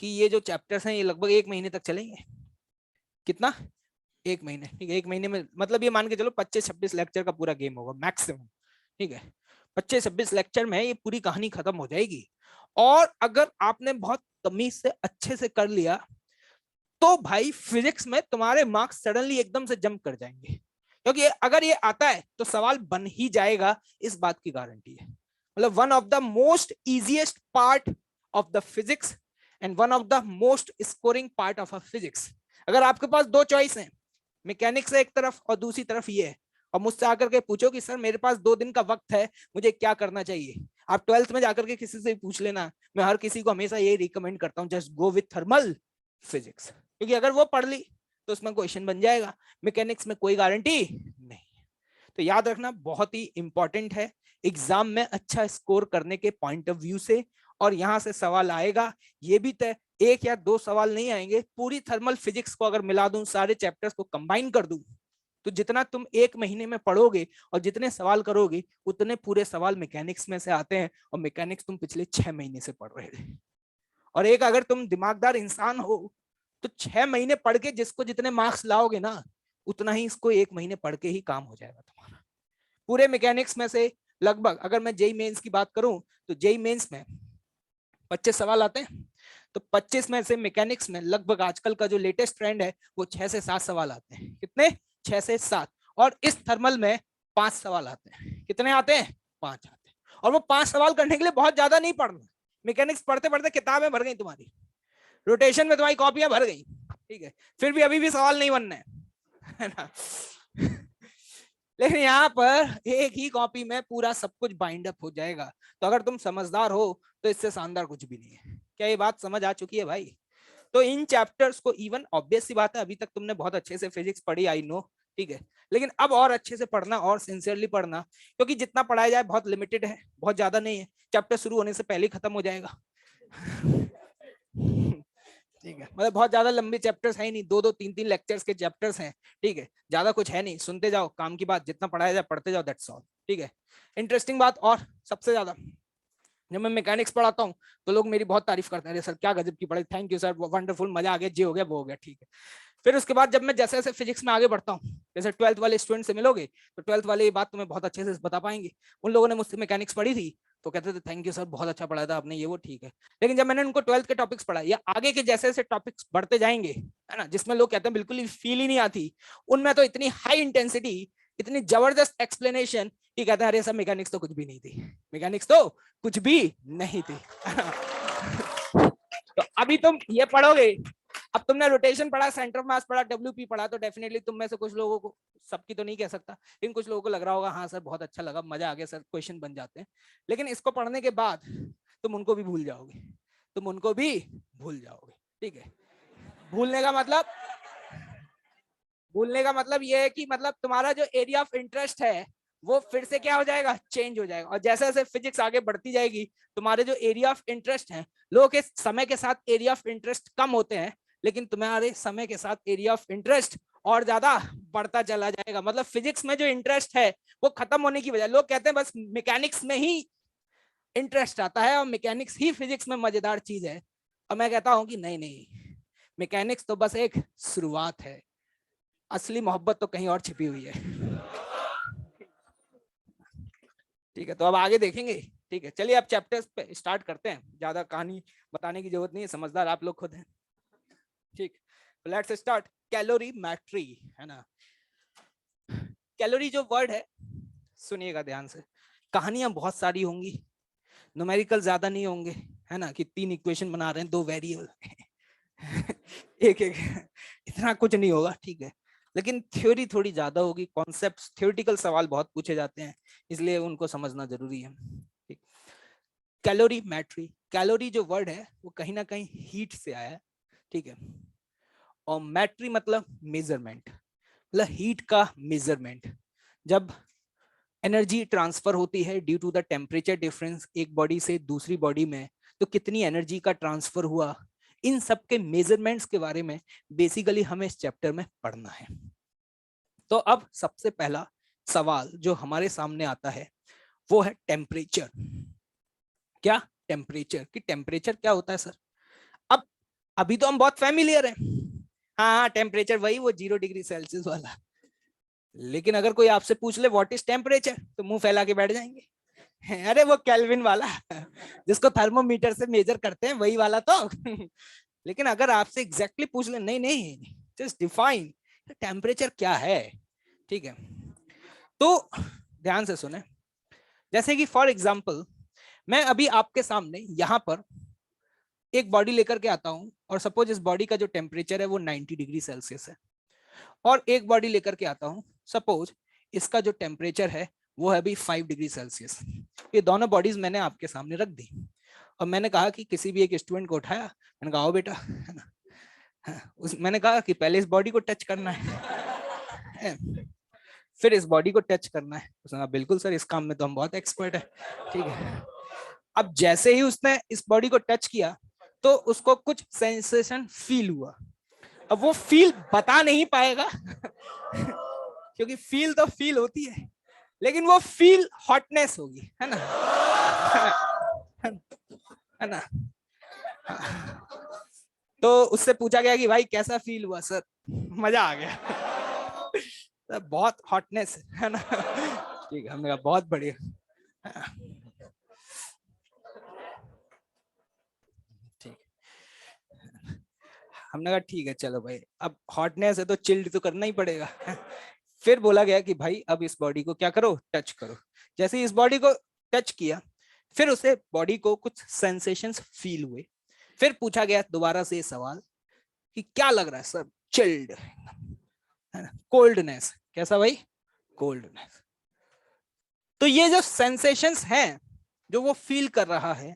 कि ये जो चैप्टर्स हैं ये लगभग 1 महीने तक चलेंगे। कितना? 1 महीने, ठीक है। 1 महीने में मतलब ये मान के चलो 25-26 लेक्चर का पूरा गेम होगा मैक्सिमम, ठीक है। 25-26 लेक्चर में ये पूरी कहानी खत्म हो जाएगी। और अगर आपने बहुत तमीज से अच्छे से कर लिया तो भाई फिजिक्स में तुम्हारे मार्क्स सडनली एकदम से जंप कर जाएंगे, क्योंकि अगर ये आता है तो सवाल बन ही जाएगा, इस बात की गारंटी है। मतलब one of the most easiest part of the physics and one of the most scoring part of a physics. अगर आपके पास दो चॉइस हैं, मैकेनिक्स एक तरफ और दूसरी तरफ ये है, और मुझसे आकर के पूछो कि सर मेरे पास 2 दिन का वक्त है, मुझे क्या करना चाहिए, आप 12th में जाकर के किसी से पूछ लेना, मैं हर किसी को हमेशा ये रिकमेंड करता हूं, just go with thermal physics, क्योंकि अगर वो पढ़ ली तो उसमें क्वेश्चन बन जाएगा। मैकेनिक्स में कोई गारंटी नहीं। तो याद रखना बहुत ही इंपॉर्टेंट है एग्जाम में अच्छा स्कोर करने के पॉइंट ऑफ व्यू से। और यहां से सवाल आएगा, ये भी तय, 1 या 2 सवाल नहीं आएंगे, पूरी थर्मल फिजिक्स को अगर मिला दूं, सारे चैप्टर्स को कंबाइन कर दूं, तो जितना तुम 1 महीने में पढ़ोगे और जितने सवाल करोगे उतने पूरे सवाल मैकेनिक्स में से आते हैं, और मैकेनिक्स तुम पिछले 6 महीने से पढ़ रहे थे। और एक अगर तुम दिमागदार इंसान हो तो 6 महीने पढ़ के जिसको जितने मार्क्स लाओगे ना, उतना ही इसको 1 महीने पढ़ के ही काम हो जाएगा तुम्हारा। पूरे मैकेनिक्स में से लगभग, अगर मैं जेई मेंस की बात करूं तो जेई मेंस में 25 सवाल आते हैं, तो 25 में से मैकेनिक्स में लगभग आजकल का जो लेटेस्ट ट्रेंड है वो 6 से 7 सवाल आते हैं। कितने? 6 से 7। और इस थर्मल में 5 सवाल आते हैं। कितने आते हैं? 5 आते हैं। और वो 5 सवाल करने के लिए बहुत ज्यादा नहीं पढ़ना। मैकेनिक्स पढ़ते पढ़ते किताबें भर गई तुम्हारी, रोटेशन में तुम्हारी कॉपियां भर गई, ठीक है, फिर भी अभी भी सवाल नहीं बनना है ना। लेकिन यहाँ पर एक ही कॉपी में पूरा सब कुछ बाइंड अप हो जाएगा। तो अगर तुम समझदार हो तो इससे शानदार कुछ भी नहीं है। क्या ये बात समझ आ चुकी है भाई? तो इन चैप्टर्स को, इवन ऑब्वियस सी बात है अभी तक तुमने बहुत अच्छे से फिजिक्स पढ़ी, आई नो, ठीक है, लेकिन अब और अच्छे से पढ़ना और सिंसियरली पढ़ना, क्योंकि जितना पढ़ाया जाए बहुत लिमिटेड है, बहुत ज्यादा नहीं है। चैप्टर शुरू होने से पहले ही खत्म हो जाएगा। ठीक है, मतलब बहुत ज्यादा लंबे चैप्टर्स है ही नहीं, 2-2, 3-3 लेक्चर्स के चैप्टर्स हैं, ठीक है, ज्यादा कुछ है नहीं, सुनते जाओ, काम की बात, जितना पढ़ाया जाए पढ़ते जाओ, दैट्स ऑल, ठीक है। इंटरेस्टिंग बात, और सबसे ज्यादा जब मैं मैकेनिक्स पढ़ाता हूँ तो लोग मेरी बहुत तारीफ करते हैं, अरे सर क्या गजब की पढ़ाई, थैंक यू सर, वंडरफुल, मजा आ गया, जे हो गया वो हो गया, ठीक है। फिर उसके बाद जब मैं जैसे जैसे फिजिक्स में आगे बढ़ता हूँ, जैसे 12th वाले स्टूडेंट से मिलोगे तो 12th वाले ये बात तुम्हें बहुत अच्छे से बता पाएंगे। उन लोगों ने मुझसे मैकेनिक्स पढ़ी थी तो कहते थे थैंक यू सर, बहुत अच्छा पढ़ाया था आपने, ये वो, ठीक है। लेकिन जब मैंने उनको 12th के टॉपिक्स पढ़ाए या आगे के जैसे जैसे टॉपिक्स बढ़ते जाएंगे, है ना, जिसमें लोग कहते हैं बिल्कुल ही फील ही नहीं आती, उनमें तो इतनी हाई इंटेंसिटी, इतनी जबरदस्त एक्सप्लेनेशन कि कहते हैं अरे सर मैकेनिक्स तो कुछ भी नहीं थी, मैकेनिक्स तो कुछ भी नहीं थी। तो अभी तुम ये पढ़ोगे, अब तुमने रोटेशन पढ़ा, सेंटर ऑफ मास पढ़ा, डब्ल्यूपी पढ़ा, तो डेफिनेटली तुम में से कुछ लोगों को, सबकी तो नहीं कह सकता, लेकिन कुछ लोगों को लग रहा होगा हाँ सर बहुत अच्छा लगा, मजा आ गया सर, क्वेश्चन बन जाते हैं। लेकिन इसको पढ़ने के बाद तुम उनको भी भूल जाओगे, तुम उनको भी भूल जाओगे, ठीक है। भूलने का मतलब ये है कि मतलब तुम्हारा जो एरिया ऑफ इंटरेस्ट है वो फिर से क्या हो जाएगा, चेंज हो जाएगा। और जैसे जैसे फिजिक्स आगे बढ़ती जाएगी, तुम्हारे जो एरिया ऑफ इंटरेस्ट है, लोगों के समय के साथ एरिया ऑफ इंटरेस्ट कम होते हैं, लेकिन तुम्हारे समय के साथ एरिया ऑफ इंटरेस्ट और ज्यादा बढ़ता चला जाएगा। मतलब फिजिक्स में जो इंटरेस्ट है वो खत्म होने की वजह, लोग कहते हैं बस मैकेनिक्स में ही इंटरेस्ट आता है और मैकेनिक्स ही फिजिक्स में मजेदार चीज है, और मैं कहता हूं कि नहीं नहीं, मैकेनिक्स तो बस एक शुरुआत है, असली मोहब्बत तो कहीं और छिपी हुई है। ठीक है, तो अब आगे देखेंगे। ठीक है, चलिए अब चैप्टर्स पे स्टार्ट करते हैं, ज्यादा कहानी बताने की जरूरत नहीं है, समझदार आप लोग खुद हैं। ठीक, लेट्स स्टार्ट। कैलोरीमेट्री है ना, कैलोरी जो वर्ड है, सुनिएगा ध्यान से, कहानियां बहुत सारी होंगी, न्यूमेरिकल ज्यादा नहीं होंगे, है ना, कि 3 इक्वेशन बना रहे हैं 2 वेरिएबल एक एक, इतना कुछ नहीं होगा। ठीक है, लेकिन थ्योरी थोड़ी ज्यादा होगी, कॉन्सेप्ट्स, थ्योरेटिकल सवाल बहुत पूछे जाते हैं, इसलिए उनको समझना जरूरी है। ठीक, कैलोरीमेट्री, कैलोरी जो वर्ड है वो कहीं ना कहीं हीट से आया है। ठीक है, और मैट्री मतलब मेजरमेंट, मतलब हीट का मेजरमेंट। जब एनर्जी ट्रांसफर होती है due to the temperature difference एक बॉडी से दूसरी बॉडी में, तो कितनी एनर्जी का ट्रांसफर हुआ, इन सब के मेजरमेंट्स के बारे में बेसिकली हमें इस चैप्टर में पढ़ना है। तो अब सबसे पहला सवाल जो हमारे सामने आता है वो है टेम्परेचर। क्या टेम्परेचर, कि टेम्परेचर क्या होता है सर? अब अभी तो हम बहुत फैमिलियर हैं, हाँ टेम्परेचर वही वो 0 डिग्री सेल्सियस वाला, लेकिन अगर कोई आपसे पूछ ले व्हाट इज टेम्परेचर, तो मुंह फैला के बैठ जाएंगे, अरे वो केल्विन वाला जिसको थर्मोमीटर से मेजर करते हैं वही वाला तो लेकिन अगर आपसे एग्जैक्टली पूछ ले, नहीं नहीं जस्ट डिफाइन टेम्परेचर क्या है। ठीक है, तो ध्यान से सुने, जैसे कि फॉर एग्जांपल मैं अभी आपके सामने यहाँ पर एक बॉडी लेकर के आता हूं, और सपोज इस बॉडी का जो टेम्परेचर है वो 90 डिग्री सेल्सियस है, और एक बॉडी लेकर के आता हूं, सपोज इसका जो टेम्परेचर है वो है अभी 5 डिग्री सेल्सियस। ये दोनों बॉडीज मैंने आपके सामने रख दी, और मैंने कहा कि किसी भी एक स्टूडेंट को उठाया, मैंने कहा आओ बेटा, है ना, मैंने कहा कि पहले इस बॉडी को टच करना है फिर इस बॉडी को टच करना है। उसने कहा बिल्कुल सर, इस काम में तो हम बहुत एक्सपर्ट है। ठीक है, अब जैसे ही उसने इस बॉडी को टच किया तो उसको कुछ सेंसेशन फील हुआ। अब वो फील बता नहीं पाएगा क्योंकि फील तो फील होती है, लेकिन वो फील हॉटनेस होगी, है ना, है ना। तो उससे पूछा गया कि भाई कैसा फील हुआ सर, मजा आ गया बहुत हॉटनेस है ना। ठीक है, हमने कहा बहुत बढ़िया। ठीक, हमने कहा ठीक है चलो भाई, अब हॉटनेस है तो चिल्ड तो करना ही पड़ेगा। फिर बोला गया कि भाई अब इस बॉडी को क्या करो, टच करो। जैसे इस बॉडी को टच किया, फिर उसे बॉडी को कुछ सेंसेशंस फील हुए। फिर पूछा गया दोबारा से सवाल कि क्या लग रहा है सर, चिल्ड, कोल्डनेस, कैसा भाई, कोल्डनेस। तो ये जो सेंसेशंस हैं जो वो फील कर रहा है,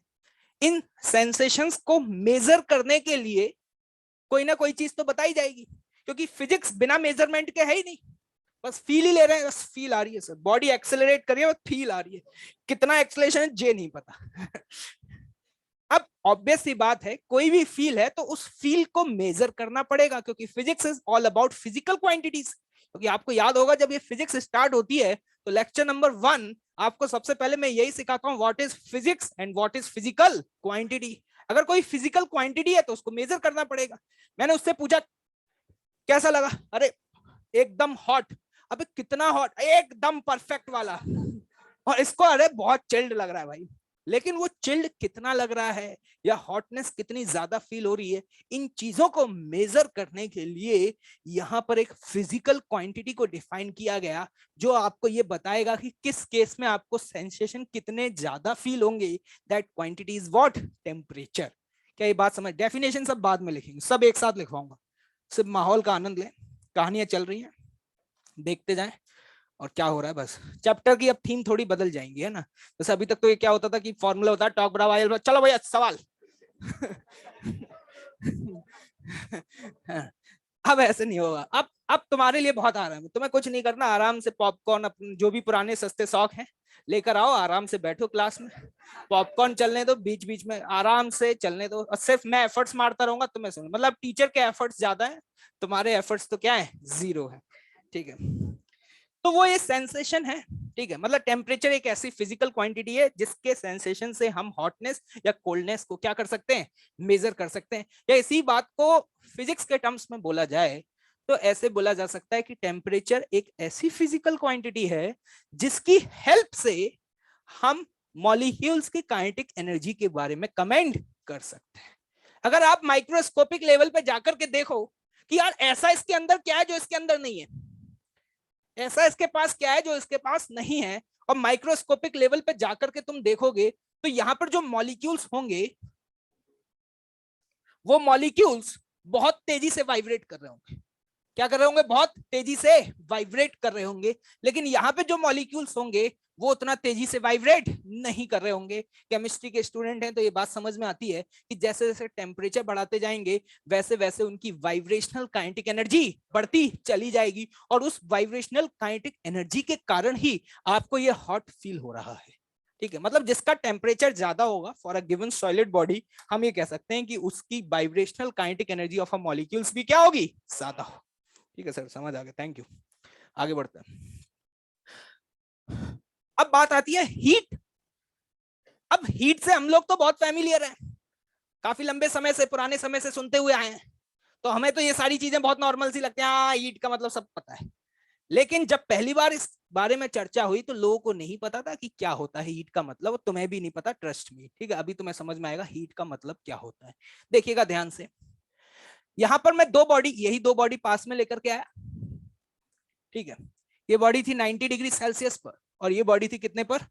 इन सेंसेशंस को मेजर करने के लिए कोई ना कोई चीज तो बताई जाएगी, क्योंकि फिजिक्स बिना मेजरमेंट के है ही नहीं, बस फील ही ले रहे हैं, बस फील आ रही है सर, बॉडी एक्सेलरेट कर रही है, फील आ रही है, कितना एक्सेलरेशन है जे नहीं पता। अब ऑब्वियस सी बात है, कोई भी फील है तो उस फील को मेजर करना पड़ेगा, क्योंकि physics is all about physical quantities. क्योंकि आपको याद होगा जब ये फिजिक्स स्टार्ट होती है तो लेक्चर नंबर 1 आपको सबसे पहले मैं यही सिखाता हूं, what is physics and what is physical quantity. अगर कोई फिजिकल क्वांटिटी है तो उसको मेजर करना पड़ेगा। मैंने उससे पूछा कैसा लगा, अरे एकदम हॉट, अबे कितना हॉट, एकदम परफेक्ट वाला, और इसको अरे बहुत चिल्ड लग रहा है भाई। लेकिन वो चिल्ड कितना लग रहा है या हॉटनेस कितनी ज्यादा फील हो रही है, इन चीजों को मेजर करने के लिए यहाँ पर एक फिजिकल क्वांटिटी को डिफाइन किया गया, जो आपको ये बताएगा कि किस केस में आपको सेंसेशन कितने ज्यादा फील होंगे। That quantity is what, temperature. क्या ये बात समझ? डेफिनेशन सब बाद में लिखेंगे, सब एक साथ लिखवाऊंगा, सिर्फ माहौल का आनंद लें, कहानियां चल रही हैं देखते जाएं और क्या हो रहा है। बस चैप्टर की अब थीम थोड़ी बदल जाएंगी, है ना। जैसे अभी तक तो ये क्या होता था कि फॉर्मूला होता है टॉक बराबर आई, चलो भैया सवाल अब ऐसे नहीं होगा, अब तुम्हारे लिए बहुत आराम है, तुम्हें कुछ नहीं करना, आराम से पॉपकॉर्न, जो भी पुराने सस्ते शौक हैं लेकर आओ, आराम से बैठो क्लास में, पॉपकॉर्न चलने दो, बीच बीच में आराम से चलने दो, और सिर्फ मैं एफर्ट्स मारता रहूंगा तुम्हें सुन, मतलब टीचर के एफर्ट्स ज्यादा है, तुम्हारे एफर्ट्स तो क्या है, 0 है। ठीक है, तो वो ये सेंसेशन है। ठीक है, मतलब टेम्परेचर एक ऐसी फिजिकल क्वांटिटी है जिसके सेंसेशन से हम हॉटनेस या कोल्डनेस को क्या कर सकते हैं, मेजर कर सकते हैं। या इसी बात को फिजिक्स के टर्म्स में बोला जाए तो ऐसे बोला जा सकता है कि टेम्परेचर एक ऐसी फिजिकल क्वांटिटी है जिसकी हेल्प से हम मॉलिक्यूल्स की काइनेटिक एनर्जी के बारे में कमेंट कर सकते हैं। अगर आप माइक्रोस्कोपिक लेवल पे जाकर के देखो कि यार ऐसा इसके अंदर क्या है जो इसके अंदर नहीं है, ऐसा इसके पास क्या है जो इसके पास नहीं है, और माइक्रोस्कोपिक लेवल पे जाकर के तुम देखोगे तो यहां पर जो मॉलिक्यूल्स होंगे वो मॉलिक्यूल्स बहुत तेजी से वाइब्रेट कर रहे होंगे। क्या कर रहे होंगे, बहुत तेजी से वाइब्रेट कर रहे होंगे। लेकिन यहाँ पे जो मॉलिक्यूल्स होंगे वो उतना तेजी से वाइब्रेट नहीं कर रहे होंगे। केमिस्ट्री के स्टूडेंट हैं तो ये बात समझ में आती है कि जैसे जैसे टेम्परेचर बढ़ाते जाएंगे वैसे वैसे उनकी वाइब्रेशनल काइनेटिक एनर्जी बढ़ती चली जाएगी, और उस वाइब्रेशनल काइनेटिक एनर्जी के कारण ही आपको ये हॉट फील हो रहा है। ठीक है, मतलब जिसका टेम्परेचर ज्यादा होगा for a given solid body, हम ये कह सकते हैं कि उसकी vibrational kinetic energy of a molecules भी क्या होगी, ज्यादा हो। ठीक है सर, समझ आ गया, थैंक यू। आगे बढ़ते हैं। अब बात आती है हीट। अब हीट से हम लोग तो बहुत फैमिलियर हैं, काफी लंबे समय से, पुराने समय से सुनते हुए आए हैं, तो हमें तो ये सारी चीजें बहुत नॉर्मल सी लगती हैं, हाँ हीट का मतलब सब पता है। लेकिन जब पहली बार इस बारे में चर्चा हुई तो लोगों को नहीं पता था कि क्या होता है हीट का मतलब, तुम्हें भी नहीं पता, ट्रस्ट मी। ठीक है, अभी तुम्हें समझ में आएगा हीट का मतलब क्या होता है। देखिएगा ध्यान से, यहां पर मैं दो बॉडी, यही दो बॉडी पास में लेकर के आया। ठीक है, ये बॉडी थी 90 डिग्री सेल्सियस पर और ये बॉडी थी कितने पर,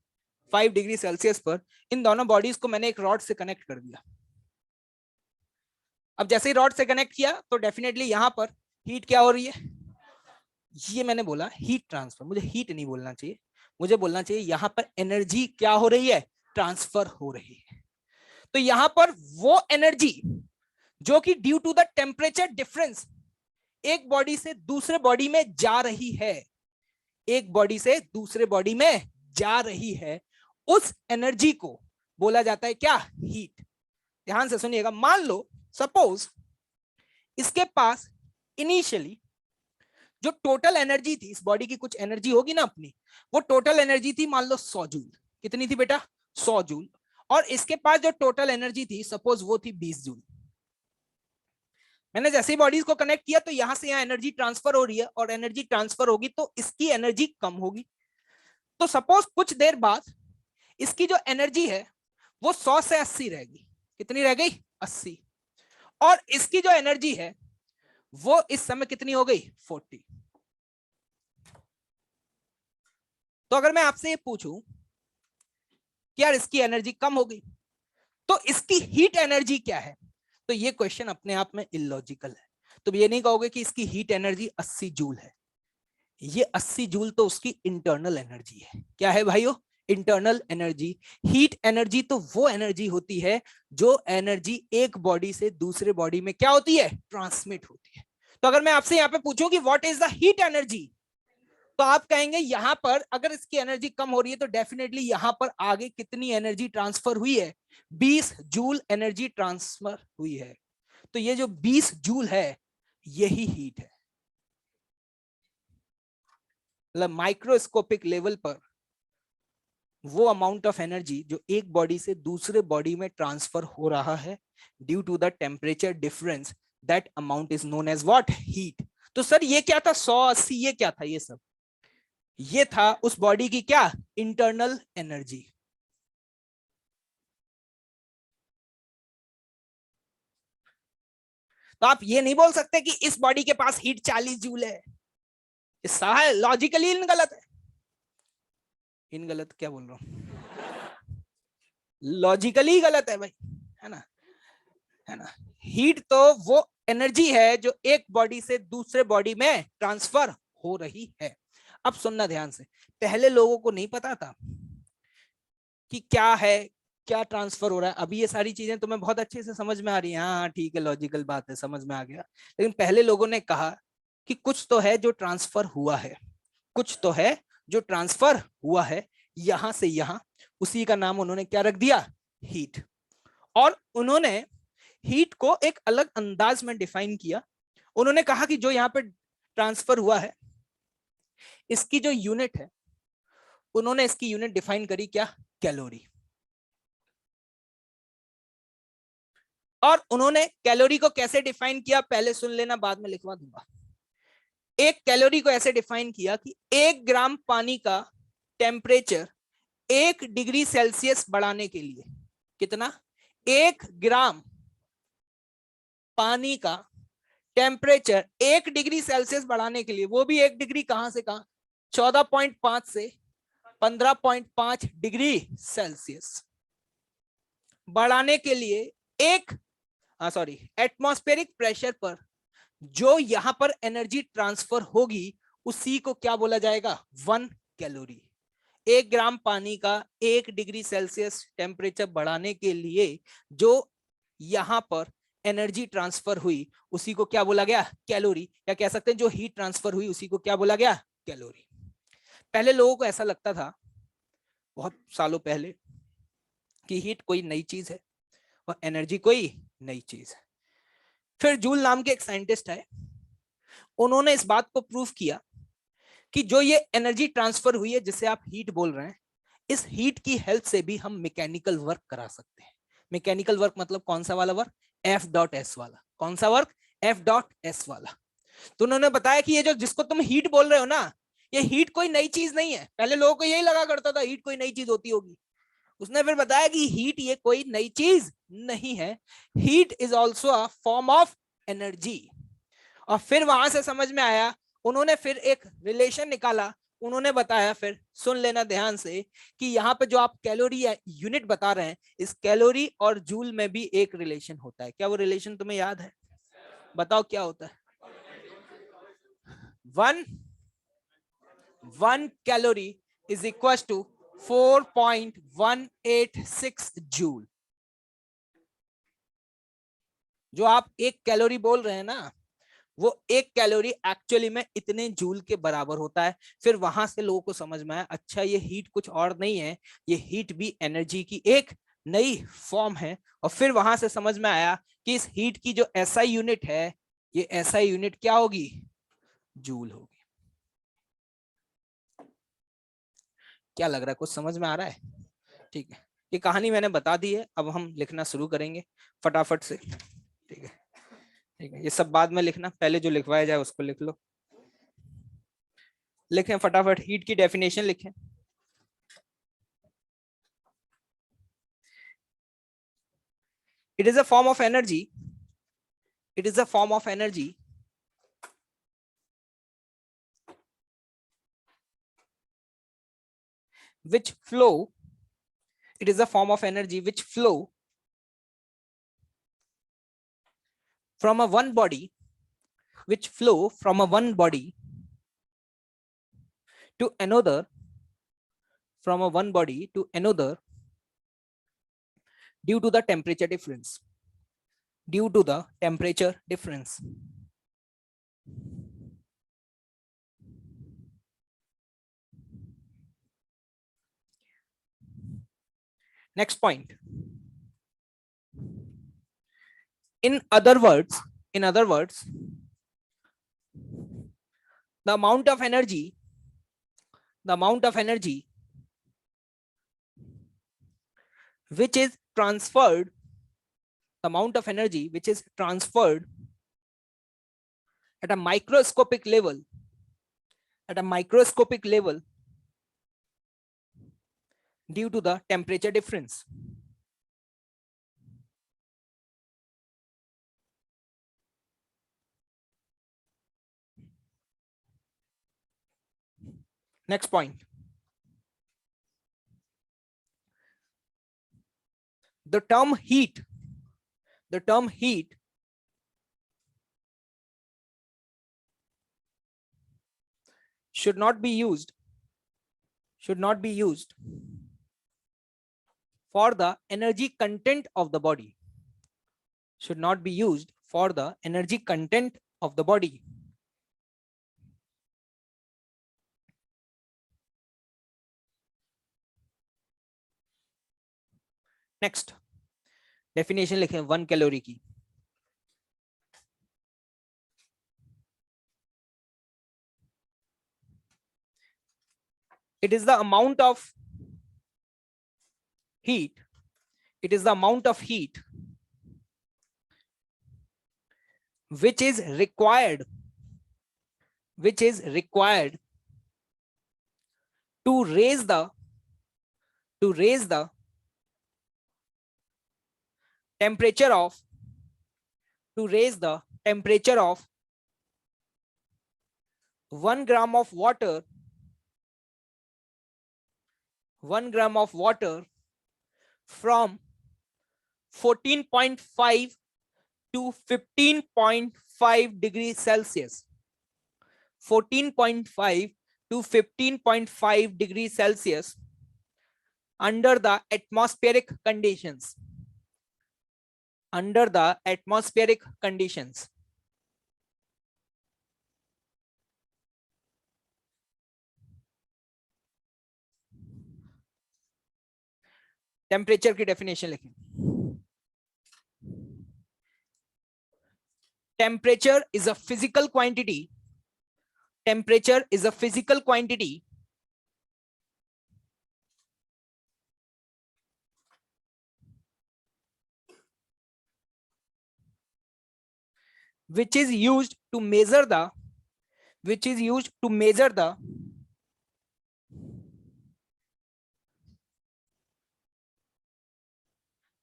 5 डिग्री सेल्सियस पर। इन दोनों बॉडीज को मैंने एक रॉड से कनेक्ट कर दिया। अब जैसे ही रॉड से कनेक्ट किया तो डेफिनेटली यहां पर हीट क्या हो रही है, ये मैंने बोला हीट ट्रांसफर, मुझे हीट नहीं बोलना चाहिए, मुझे बोलना चाहिए यहां पर एनर्जी क्या हो रही है, ट्रांसफर हो रही है। तो यहां पर वो एनर्जी जो कि due to the temperature difference एक बॉडी से दूसरे बॉडी में जा रही है, एक बॉडी से दूसरे बॉडी में जा रही है, उस एनर्जी को बोला जाता है क्या, हीट। ध्यान से सुनिएगा, मान लो सपोज इसके पास इनिशियली जो टोटल एनर्जी थी, इस बॉडी की कुछ एनर्जी होगी ना अपनी, वो टोटल एनर्जी थी मान लो 100 जूल। कितनी थी बेटा, 100 जूल। और इसके पास जो टोटल एनर्जी थी सपोज वो थी 20 जूल। मैंने जैसे ही बॉडीज को कनेक्ट किया तो यहां से यहां एनर्जी ट्रांसफर हो रही है, और एनर्जी ट्रांसफर होगी तो इसकी एनर्जी कम होगी। तो सपोज कुछ देर बाद इसकी जो एनर्जी है वो 100 से 80 रहेगी। कितनी रह गई, 80। और इसकी जो एनर्जी है वो इस समय कितनी हो गई, 40। तो अगर मैं आपसे ये पूछूं कि यार इसकी एनर्जी कम हो गई तो इसकी हीट एनर्जी क्या है, तो ये क्वेश्चन अपने आप में इलॉजिकल है। तुम ये नहीं कहोगे कि इसकी हीट एनर्जी 80 जूल है, ये 80 जूल तो उसकी इंटरनल एनर्जी है। क्या है भाइयों, इंटरनल एनर्जी। हीट एनर्जी तो वो एनर्जी होती है जो एनर्जी एक बॉडी से दूसरे बॉडी में क्या होती है, ट्रांसमिट होती है। तो अगर मैं आपसे यहाँ पे पूछूं कि what is the heat energy, तो आप कहेंगे यहां पर अगर इसकी एनर्जी कम हो रही है तो डेफिनेटली यहां पर आगे कितनी एनर्जी ट्रांसफर हुई है, 20 जूल एनर्जी ट्रांसफर हुई है। तो ये जो 20 जूल है यही हीट है। मतलब माइक्रोस्कोपिक लेवल पर वो अमाउंट ऑफ एनर्जी जो एक बॉडी से दूसरे बॉडी में ट्रांसफर हो रहा है due to the temperature difference, that amount is known as what, heat. तो सर ये क्या था, 100-80 ये क्या था, ये सब ये था उस बॉडी की क्या, इंटरनल एनर्जी। तो आप ये नहीं बोल सकते कि इस बॉडी के पास हीट 40 जूल है, लॉजिकली इन गलत है। इन गलत क्या बोल रहा हूं, लॉजिकली गलत है भाई, है ना, है ना। हीट तो वो एनर्जी है जो एक बॉडी से दूसरे बॉडी में ट्रांसफर हो रही है। अब सुनना ध्यान से, पहले लोगों को नहीं पता था कि क्या है, क्या ट्रांसफर हो रहा है। अभी ये सारी चीजें तुम्हें बहुत अच्छे से समझ में आ रही है, हाँ ठीक है, लॉजिकल बात है, समझ में आ गया। लेकिन पहले लोगों ने कहा कि कुछ तो है जो ट्रांसफर हुआ है, कुछ तो है जो ट्रांसफर हुआ है, यहां से यहां, उसी का नाम उन्होंने क्या रख दिया, हीट। और उन्होंने हीट को एक अलग अंदाज में डिफाइन किया। उन्होंने कहा कि जो यहां पे ट्रांसफर हुआ है, इसकी जो यूनिट है, उन्होंने इसकी यूनिट डिफाइन करी क्या, कैलोरी। और उन्होंने कैलोरी को कैसे डिफाइन किया, पहले सुन लेना, बाद में लिखवा दूंगा। एक कैलोरी को ऐसे डिफाइन किया कि 1 ग्राम पानी का टेम्परेचर 1 डिग्री सेल्सियस बढ़ाने के लिए, कितना, 1 ग्राम पानी का टेम्परेचर 1 डिग्री सेल्सियस बढ़ाने के लिए, वो भी 1 डिग्री कहां से कहां, 14.5 से 15.5 डिग्री सेल्सियस बढ़ाने के लिए एक एटमॉस्फेरिक प्रेशर पर जो यहां पर एनर्जी ट्रांसफर होगी, उसी को क्या बोला जाएगा, 1 कैलोरी। 1 ग्राम पानी का 1 डिग्री सेल्सियस टेम्परेचर बढ़ाने के लिए जो यहां पर एनर्जी ट्रांसफर हुई, उसी को क्या बोला गया, कैलोरी। या कह सकते हैं जो हीट ट्रांसफर हुई, उसी को क्या बोला गया, कैलोरी। पहले लोगों को ऐसा लगता था, बहुत सालों पहले, कि हीट कोई नई चीज है और एनर्जी कोई नई चीज है। फिर जूल नाम के एक साइंटिस्ट आए, उन्होंने इस बात को प्रूव किया कि जो ये एनर्जी ट्रांसफर हुई है, जिसे आप हीट बोल रहे हैं, इस हीट की हेल्प से भी हम मैकेनिकल वर्क करा सकते हैं। मैकेनिकल वर्क मतलब कौन सा वाला वर्क, F.S वाला। कौन सा वर्क, F.S वाला। तो उन्होंने बताया कि ये जो जिसको तुम हीट बोल रहे हो ना, ये हीट कोई नई चीज नहीं है। पहले लोगों को यही लगा करता था हीट कोई नई चीज होती होगी। उसने फिर बताया कि हीट ये कोई नई चीज नहीं है, heat is also a form of energy. और फिर वहां से समझ में आया, उन्होंने फिर एक रिलेशन निकाला। उन्होंने बताया, फिर सुन लेना ध्यान से, कि यहाँ पे जो आप कैलोरी या यूनिट बता रहे हैं, इस कैलोरी और जूल में भी एक रिलेशन होता है। क्या वो रिलेशन तुम्हें याद है, बताओ क्या होता है। 1 calorie is equal to 4.186 joule. जो आप 1 कैलोरी बोल रहे हैं ना, वो 1 कैलोरी एक्चुअली में इतने जूल के बराबर होता है। फिर वहां से लोगों को समझ में आया, अच्छा ये हीट कुछ और नहीं है, ये हीट भी एनर्जी की एक नई फॉर्म है। और फिर वहां से समझ में आया कि इस हीट की जो एसआई यूनिट है, ये एसआई यूनिट क्या होगी, जूल होगी। क्या लग रहा है, कुछ समझ में आ रहा है, ठीक है। ये कहानी मैंने बता दी है, अब हम लिखना शुरू करेंगे फटाफट से, ठीक है। ठीक है, ये सब बाद में लिखना, पहले जो लिखवाया जाए उसको लिख लो। लिखें फटाफट, हीट की डेफिनेशन लिखें। It is a form of energy. It is a form of energy which flow. It is a form of energy which flow from a one body, which flow from a one body to another, from a one body to another, due to the temperature difference. Due to the temperature difference. Next point. In other words, the amount of energy which is transferred, the amount of energy which is transferred at a microscopic level, due to the temperature difference. Next point. The term heat should not be used for the energy content of the body. Should not be used for the energy content of the body. Next definition लिखें 1 calorie की। It is the amount of heat. It is the amount of heat which is required to raise the temperature of 1 gram of water 1 gram of water from 14.5 to 15.5 degrees Celsius. 14.5 to 15.5 degrees Celsius under the atmospheric conditions. Under the atmospheric conditions. Temperature की definition लिखें। Temperature is a physical quantity. Temperature is a physical quantity which is used to measure the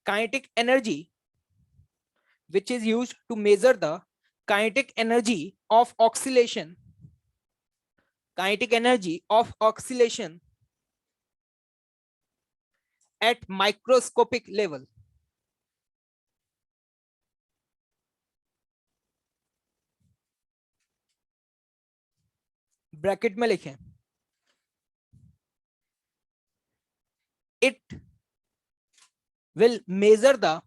kinetic energy, which is used to measure the kinetic energy of oscillation, at microscopic level. Bracket में लिखें, it will measure the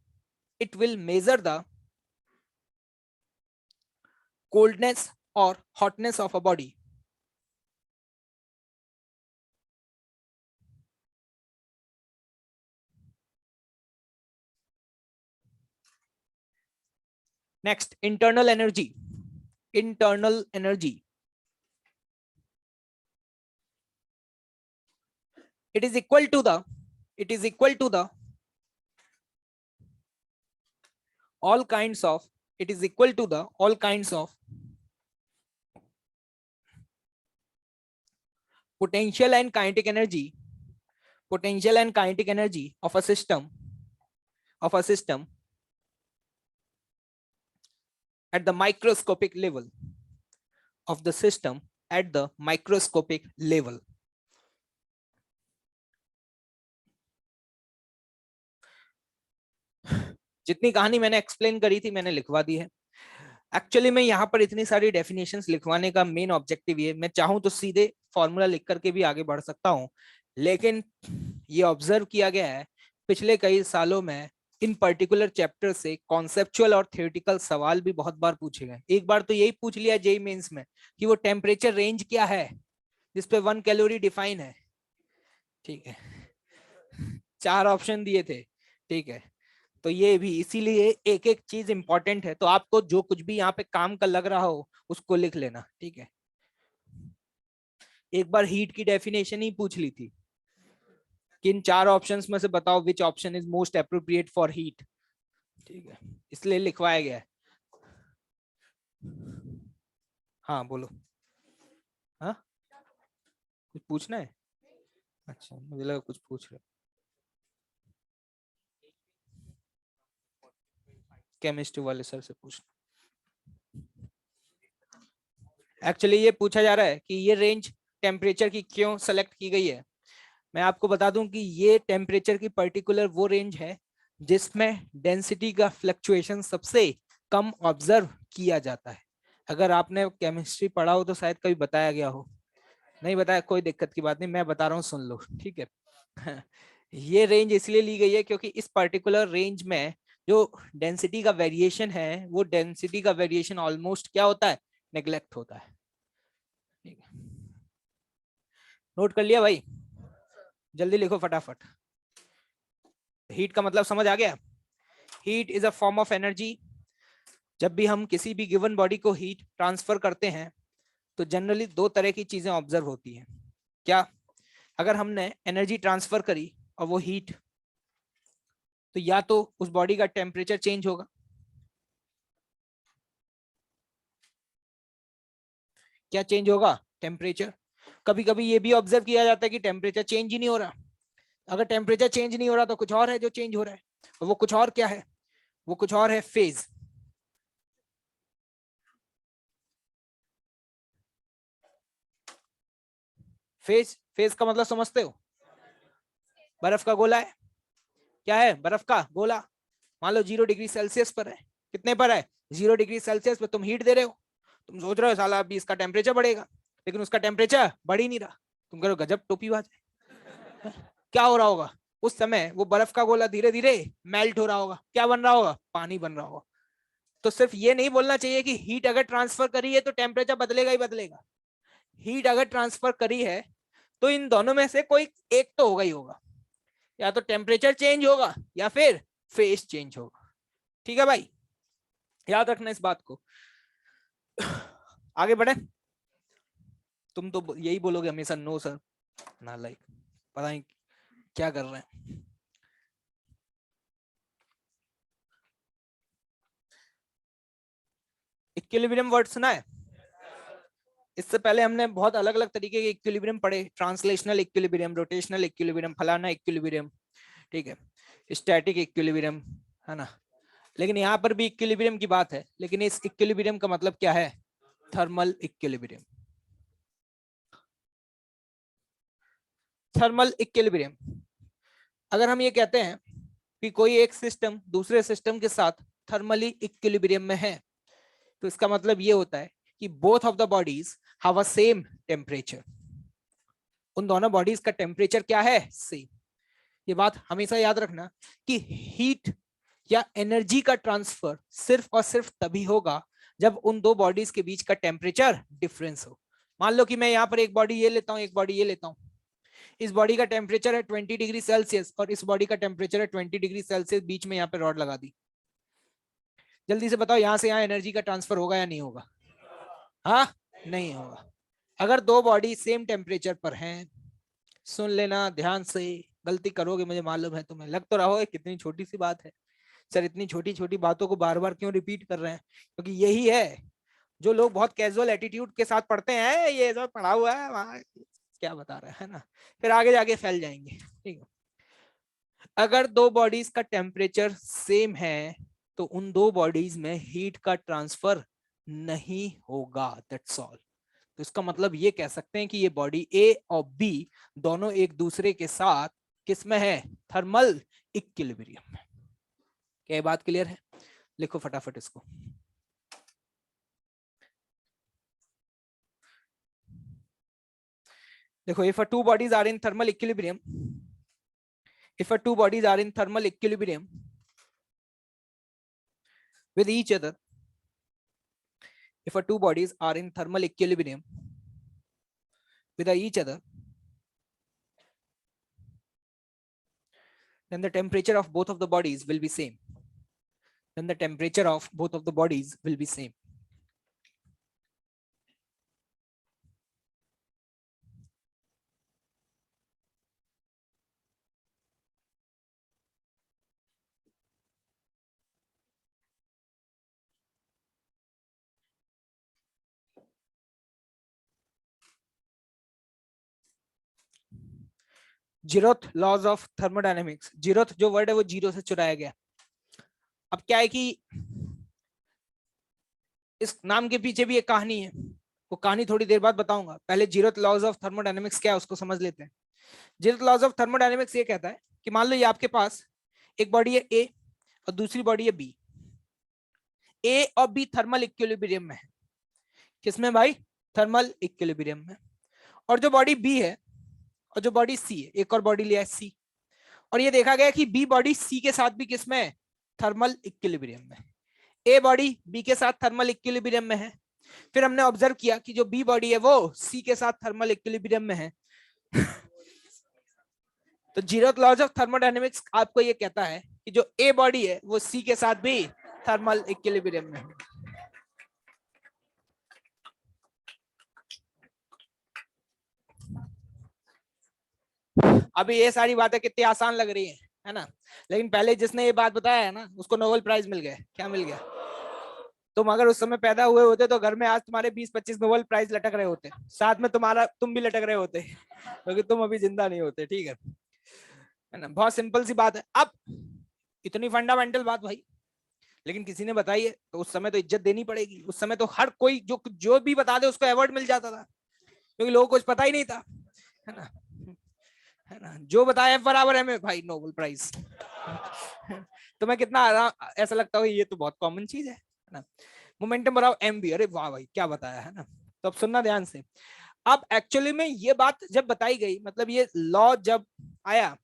coldness or hotness of a body. Next, internal energy. Internal energy. It is equal to the all kinds of potential and kinetic energy of a system at the microscopic level जितनी कहानी मैंने explain करी थी मैंने लिखवा दी है। Actually मैं यहाँ पर इतनी सारी डेफिनेशंस लिखवाने का मेन ऑब्जेक्टिव ये, मैं चाहूं तो सीधे फॉर्मूला लिख करके भी आगे बढ़ सकता हूं, लेकिन ये ऑब्जर्व किया गया है पिछले कई सालों में इन पर्टिकुलर चैप्टर से कॉन्सेप्चुअल और थ्योरेटिकल सवाल भी बहुत बार पूछे गए। एक बार तो यही पूछ लिया जेईई मेंस में कि वो टेम्परेचर रेंज क्या है जिसपे 1 कैलोरी डिफाइन है। ठीक है, 4 ऑप्शन दिए थे। ठीक है, तो ये भी इसीलिए एक एक चीज इंपॉर्टेंट है, तो आपको जो कुछ भी यहाँ पे काम का लग रहा हो उसको लिख लेना। ठीक है, एक बार हीट की डेफिनेशन ही पूछ ली थी कि इन 4 ऑप्शंस में से बताओ which option is most appropriate for heat. ठीक है, इसलिए लिखवाया गया है। हाँ बोलो। हाँ, कुछ पूछना है? अच्छा, मुझे लगा कुछ पूछ रहे। केमिस्ट्री वाले सर से पूछ। एक्चुअली ये पूछा जा रहा है कि ये रेंज टेम्परेचर की क्यों सेलेक्ट की गई है। मैं आपको बता दूं कि ये टेम्परेचर की पर्टिकुलर वो रेंज है जिसमें डेंसिटी का फ्लक्चुएशन सबसे कम ऑब्जर्व किया जाता है। अगर आपने केमिस्ट्री पढ़ा हो तो शायद कभी बताया गया हो, नहीं बताया कोई दिक्कत की बात नहीं, मैं बता रहा हूँ सुन लो। ठीक है ये रेंज इसलिए ली गई है क्योंकि इस पर्टिकुलर रेंज में जो डेंसिटी का वेरिएशन है वो डेंसिटी का वेरिएशन ऑलमोस्ट क्या होता है, नेग्लेक्ट होता है। ठीक है, नोट कर लिया भाई? जल्दी लिखो फटाफट। हीट का मतलब समझ आ गया? Heat is a form of energy. जब भी हम किसी भी गिवन बॉडी को हीट ट्रांसफर करते हैं तो जनरली दो तरह की चीजें ऑब्जर्व होती हैं। क्या? अगर हमने एनर्जी ट्रांसफर करी और वो हीट, तो या तो उस बॉडी का टेम्परेचर चेंज होगा, क्या चेंज होगा? टेम्परेचर। कभी कभी ये भी ऑब्जर्व किया जाता है कि टेम्परेचर चेंज ही नहीं हो रहा। अगर टेम्परेचर चेंज नहीं हो रहा तो कुछ और है जो चेंज हो रहा है, और वो कुछ और क्या है? वो कुछ और है फेज। फेज, फेज का मतलब समझते हो? बर्फ का गोला है, क्या है? बर्फ का गोला। मान लो 0 डिग्री सेल्सियस पर है। कितने पर है? 0 डिग्री सेल्सियस पर तुम हीट दे रहे हो। तुम सोच रहे हो साला अभी इसका टेम्परेचर बढ़ेगा, लेकिन उसका टेम्परेचर बढ़ ही नहीं रहा। तुम कह रहे हो गजब टोपीबाज है। क्या हो रहा होगा उस समय? वो बर्फ का गोला धीरे धीरे मेल्ट हो रहा होगा। क्या बन रहा होगा? पानी बन रहा होगा। तो सिर्फ ये नहीं बोलना चाहिए कि हीट अगर ट्रांसफर करी है तो टेम्परेचर बदलेगा ही बदलेगा। हीट अगर ट्रांसफर करी है तो इन दोनों में से कोई एक तो होगा ही होगा। या तो टेम्परेचर चेंज होगा या फिर फेज चेंज होगा। ठीक है भाई, याद रखना इस बात को। आगे बढ़े। तुम तो यही बोलोगे हमेशा, नो सर, ना लाइक, पता नहीं क्या कर रहे हैं। इक्विलिब्रियम वर्ड सुना है? इससे पहले हमने बहुत अलग अलग तरीके के इक्विलिब्रियम पढ़े। ट्रांसलेशनल इक्विलिब्रियम, रोटेशनल इक्विलिब्रियम, फलाना इक्विलिब्रियम, ठीक है, स्टैटिक इक्विलिब्रियम, है ना। लेकिन यहाँ पर भी इक्विलिब्रियम की बात है, लेकिन इस इक्विलिब्रियम का मतलब क्या है? Thermal equilibrium. थर्मल इक्विलिब्रियम, अगर हम ये कहते हैं कि कोई एक सिस्टम दूसरे सिस्टम के साथ थर्मली इक्विलिब्रियम में है, तो इसका मतलब ये होता है कि both of the bodies have a same temperature. उन दोनों बॉडीज का टेम्परेचर क्या है? सेम। ये बात हमेशा याद रखना कि हीट या एनर्जी का ट्रांसफर सिर्फ और सिर्फ तभी होगा जब उन दो बॉडीज के बीच का टेम्परेचर डिफरेंस हो। मान लो कि मैं यहाँ पर एक बॉडी ये लेता हूँ, एक बॉडी ये लेता हूँ। इस बॉडी का टेम्परेचर है 20 डिग्री सेल्सियस और इस बॉडी का टेम्परेचर है 20 डिग्री सेल्सियस। बीच में यहाँ पे रॉड लगा दी। जल्दी से बताओ यहाँ से यहाँ एनर्जी का ट्रांसफर होगा या नहीं होगा? हाँ, नहीं होगा। अगर दो बॉडी सेम टेम्परेचर पर हैं, सुन लेना ध्यान से, गलती करोगे मुझे मालूम है, तुम्हें लग तो रहा हो कितनी छोटी सी बात है सर, इतनी छोटी छोटी बातों को बार बार क्यों रिपीट कर रहे हैं? क्योंकि यही है जो लोग बहुत कैजुअल एटीट्यूड के साथ पढ़ते हैं, ये जो पढ़ा हुआ है वहां क्या बता रहा है ना, फिर आगे जाके फैल जाएंगे। ठीक है, अगर दो बॉडीज का टेम्परेचर सेम है तो उन दो बॉडीज में हीट का ट्रांसफर नहीं होगा, दैट्स ऑल। तो इसका मतलब ये कह सकते हैं कि ये बॉडी ए और बी दोनों एक दूसरे के साथ किस में है? थर्मल इक्विलिब्रियम में। क्या ये बात क्लियर है? लिखो फटाफट इसको। देखो, if a two bodies are in thermal equilibrium, if a two bodies are in thermal equilibrium with each other, if a two bodies are in thermal equilibrium with each other, then the temperature of both of the bodies will be same. Then the temperature of both of the bodies will be same. Zeroth laws of thermodynamics. Zeroth जो word है वो zero से चुराया गया। अब क्या है कि इस नाम के पीछे भी एक कहानी है, वो कहानी थोड़ी देर बाद बताऊंगा। पहले जीरोथ लॉज ऑफ थर्मोडायनेमिक्स क्या है उसको समझ लेते हैं। जीरोथ लॉज ऑफ थर्मोडायनेमिक्स ये कहता है कि मान लो ये आपके पास एक बॉडी है ए और दूसरी बॉडी है बी। ए और बी थर्मल इक्विलिब्रियम में है। किसमें भाई? थर्मल इक्विलिब्रियम में। और जो बॉडी बी है और जो बॉडी सी है, एक और बॉडी लिया है सी, और ये देखा गया कि बी बॉडी सी के साथ भी किसमें है? थर्मल इक्विलिब्रियम में। ए बॉडी बी के साथ थर्मल इक्विलिब्रियम में है। फिर हमने ऑब्जर्व किया कि जो बी बॉडी है वो सी के साथ थर्मल इक्विलिब्रियम में है। तो जीरोथ लॉज ऑफ थर्मोडायनेमिक्स आपको ये कहता है कि जो ए बॉडी है वो सी के साथ भी थर्मल इक्विलिब्रियम में। अभी ये सारी बातें कितनी आसान लग रही है ना, लेकिन पहले जिसने ये बात बताया है ना उसको नोबेल प्राइज मिल गया। क्या मिल गया? तुम अगर उस समय पैदा हुए होते तो घर में आज तुम्हारे 20-25 नोबेल प्राइज लटक रहे होते, साथ में तुम भी लटक रहे होते, क्योंकि तुम अभी जिंदा नहीं होते। ठीक है ना, बहुत सिंपल सी बात है। अब इतनी फंडामेंटल बात भाई, लेकिन किसी ने बताई है तो उस समय तो इज्जत देनी पड़ेगी। उस समय तो हर कोई जो भी बता दे उसको अवार्ड मिल जाता था, क्योंकि लोगों को कुछ पता ही नहीं था, है ना। जो बताया बराबर है में भाई नोबेल प्राइज। तुम्हें कितना ऐसा लगता हो ये तो बहुत कॉमन चीज है ना। मोमेंटम बढ़ाओ एम बी, अरे वाह भाई क्या बताया है ना। तो अब सुनना ध्यान से। अब एक्चुअली में ये बात जब बताई गई, मतलब ये लॉ जब आया,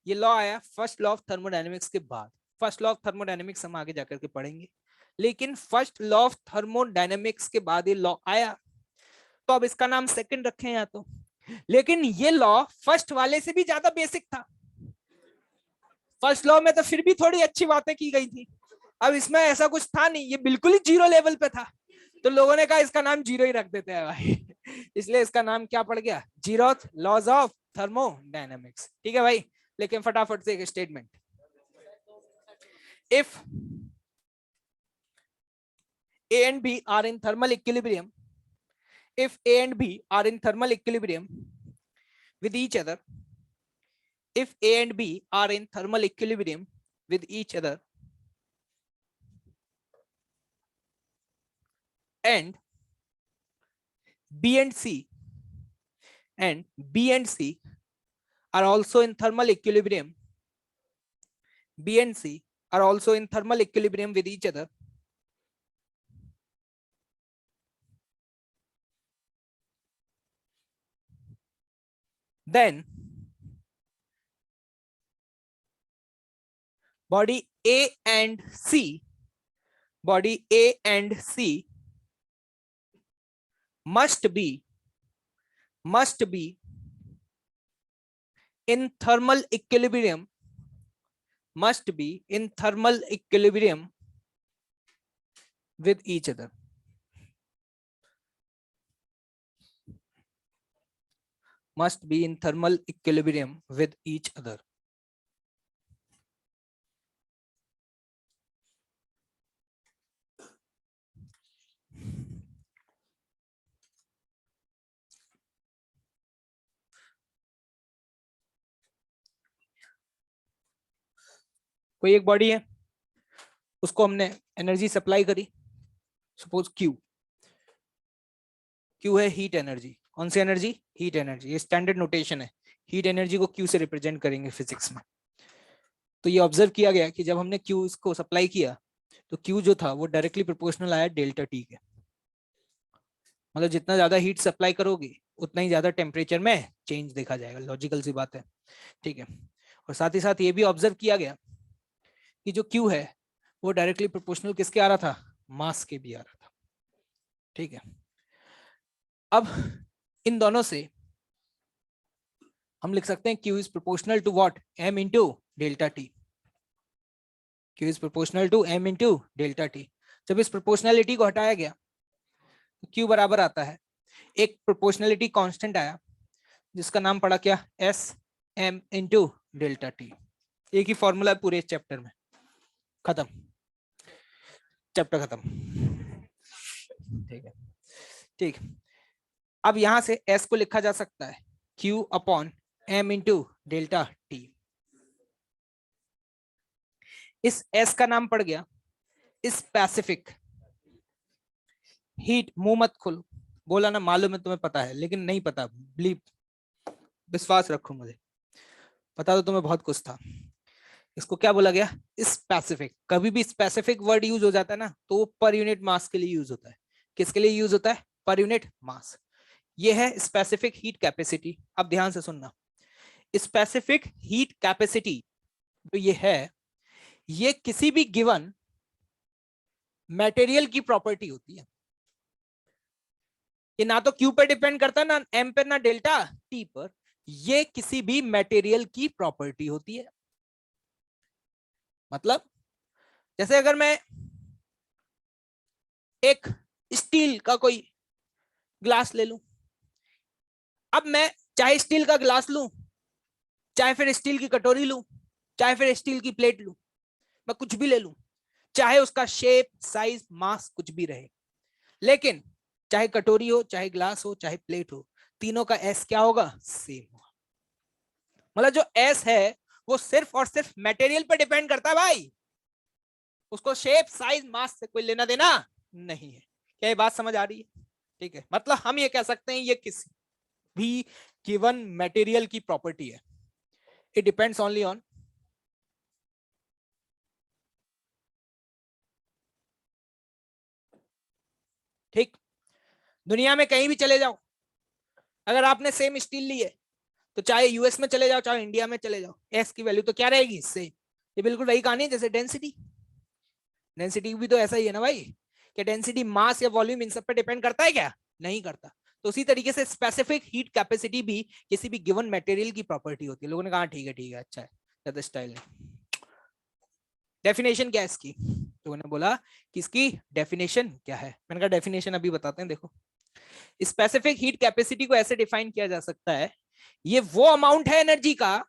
ये लॉ आया फर्स्ट लॉ ऑफ थर्मोडायनेमिक्स के बाद। फर्स्ट लॉ ऑफ थर्मोडायनेमिक्स हम आगे जाकर के पढ़ेंगे, लेकिन फर्स्ट लॉ ऑफ थर्मोडायनेमिक्स के बाद ये लॉ आया, तो अब इसका नाम सेकंड रखें या तो। लेकिन ये लॉ फर्स्ट वाले से भी ज्यादा बेसिक था। फर्स्ट लॉ में तो फिर भी थोड़ी अच्छी बातें की गई थी, अब इसमें ऐसा कुछ था नहीं, ये बिल्कुल ही जीरो लेवल पे था। तो लोगों ने कहा इसका नाम जीरो ही रख देते हैं भाई। इसलिए इसका नाम क्या पड़ गया? Zeroth laws of thermodynamics. ठीक है भाई, लेकिन फटाफट से एक statement. If A and B are in thermal equilibrium, if A and B are in thermal equilibrium with each other, if A and B are in thermal equilibrium with each other, and B and C are also in thermal equilibrium, B and C are also in thermal equilibrium with each other, then body A and C must be in thermal equilibrium, with each other. Must be in thermal equilibrium with each other. कोई एक body है, उसको हमने energy supply करी, suppose Q है heat energy. कौन सी energy? Heat energy. ये standard notation है, हीट एनर्जी को Q से रिप्रेजेंट करेंगे फिजिक्स में। तो ये ऑब्जर्व किया गया कि जब हमने Q को सप्लाई किया तो Q जो था वो डायरेक्टली प्रोपोर्शनल आया डेल्टा टी के। मतलब जितना ज्यादा हीट सप्लाई करोगे उतना ही ज्यादा टेम्परेचर में चेंज देखा जाएगा, लॉजिकल सी बात है। ठीक है, और साथ ही साथ ये भी ऑब्जर्व किया गया कि जो Q है वो डायरेक्टली प्रोपोर्शनल किसके आ रहा था? मास के भी आ रहा था। ठीक है, अब इन दोनों से हम लिख सकते हैं Q is proportional to what? M into delta t. Q is proportional to M into delta t. जब इस प्रोपोर्शनलिटी को हटाया गया तो Q बराबर आता है, एक प्रोपोर्शनलिटी कांस्टेंट आया जिसका नाम पड़ा क्या? S M into delta T. एक ही फॉर्मूला है पूरे चैप्टर में, खत्म, चैप्टर खत्म। ठीक है, ठीक। अब यहां से S को लिखा जा सकता है Q upon M into delta T. इस S का नाम पड़ गया स्पेसिफिक हीट। मुंह मत खोलो, बोला ना मालूम है तुम्हें पता है, लेकिन नहीं पता, बिलीव, विश्वास रखो मुझे, पता तो तुम्हें बहुत कुछ था। इसको क्या बोला गया? स्पेसिफिक। कभी भी स्पेसिफिक वर्ड यूज हो जाता है ना तो वो पर यूनिट मास के लिए यूज होता है। किसके लिए यूज होता है? Per unit mass. ये है स्पेसिफिक हीट कैपेसिटी। अब ध्यान से सुनना, स्पेसिफिक हीट कैपेसिटी जो ये है, ये किसी भी गिवन मटेरियल की प्रॉपर्टी होती है। ये ना तो Q पर डिपेंड करता है, ना M पर, ना डेल्टा T पर। ये किसी भी मटेरियल की प्रॉपर्टी होती है। मतलब जैसे अगर मैं एक स्टील का कोई ग्लास ले लूं, अब मैं चाहे स्टील का ग्लास लूं, चाहे फिर स्टील की कटोरी लूं, चाहे फिर स्टील की प्लेट लूं, मैं कुछ भी ले लूं, चाहे उसका शेप, साइज, मास कुछ भी रहे, लेकिन चाहे कटोरी हो, चाहे ग्लास हो, चाहे प्लेट हो, तीनों का एस क्या होगा? सेम होगा। मतलब जो एस है वो सिर्फ और सिर्फ मटेरियल पर डिपेंड करता है भाई, उसको शेप, साइज, मास से कोई लेना देना नहीं है। क्या ये बात समझ आ रही है? ठीक है, मतलब हम ये कह सकते हैं ये किसी भी गिवन मटेरियल की प्रॉपर्टी है, इट डिपेंड्स ओनली ऑन ठीक। दुनिया में कहीं भी चले जाओ, अगर आपने सेम स्टील ली है तो चाहे यूएस में चले जाओ, चाहे इंडिया में चले जाओ, एस की वैल्यू तो क्या रहेगी? सेम। ये बिल्कुल वही कहानी है जैसे डेंसिटी। डेंसिटी भी तो ऐसा ही है ना भाई, कि डेंसिटी मास या वॉल्यूम इन सब पे डिपेंड करता है क्या? नहीं करता। तो उसी तरीके से स्पेसिफिक हीट कैपेसिटी भी किसी भी गिवन मटेरियल की प्रॉपर्टी होती है। लोगों ने कहा ठीक है अच्छा है, ज्यादा स्टाइल नहीं। डेफिनेशन क्या है इसकी? लोगों ने बोला कि इसकी डेफिनेशन क्या है। मैंने कहा डेफिनेशन अभी बताते हैं। देखो, स्पेसिफिक हीट कैपेसिटी को ऐसे डिफाइन किया जा सकता है, ये वो अमाउंट है एनर्जी का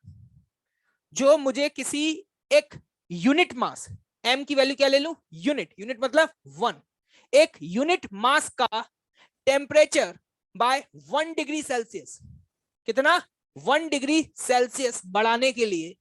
जो मुझे किसी एक यूनिट मास, एम की वैल्यू क्या ले लूं? यूनिट। यूनिट मतलब 1। एक यूनिट मास का टेम्परेचर बाय 1 डिग्री सेल्सियस, कितना? 1 डिग्री सेल्सियस बढ़ाने के लिए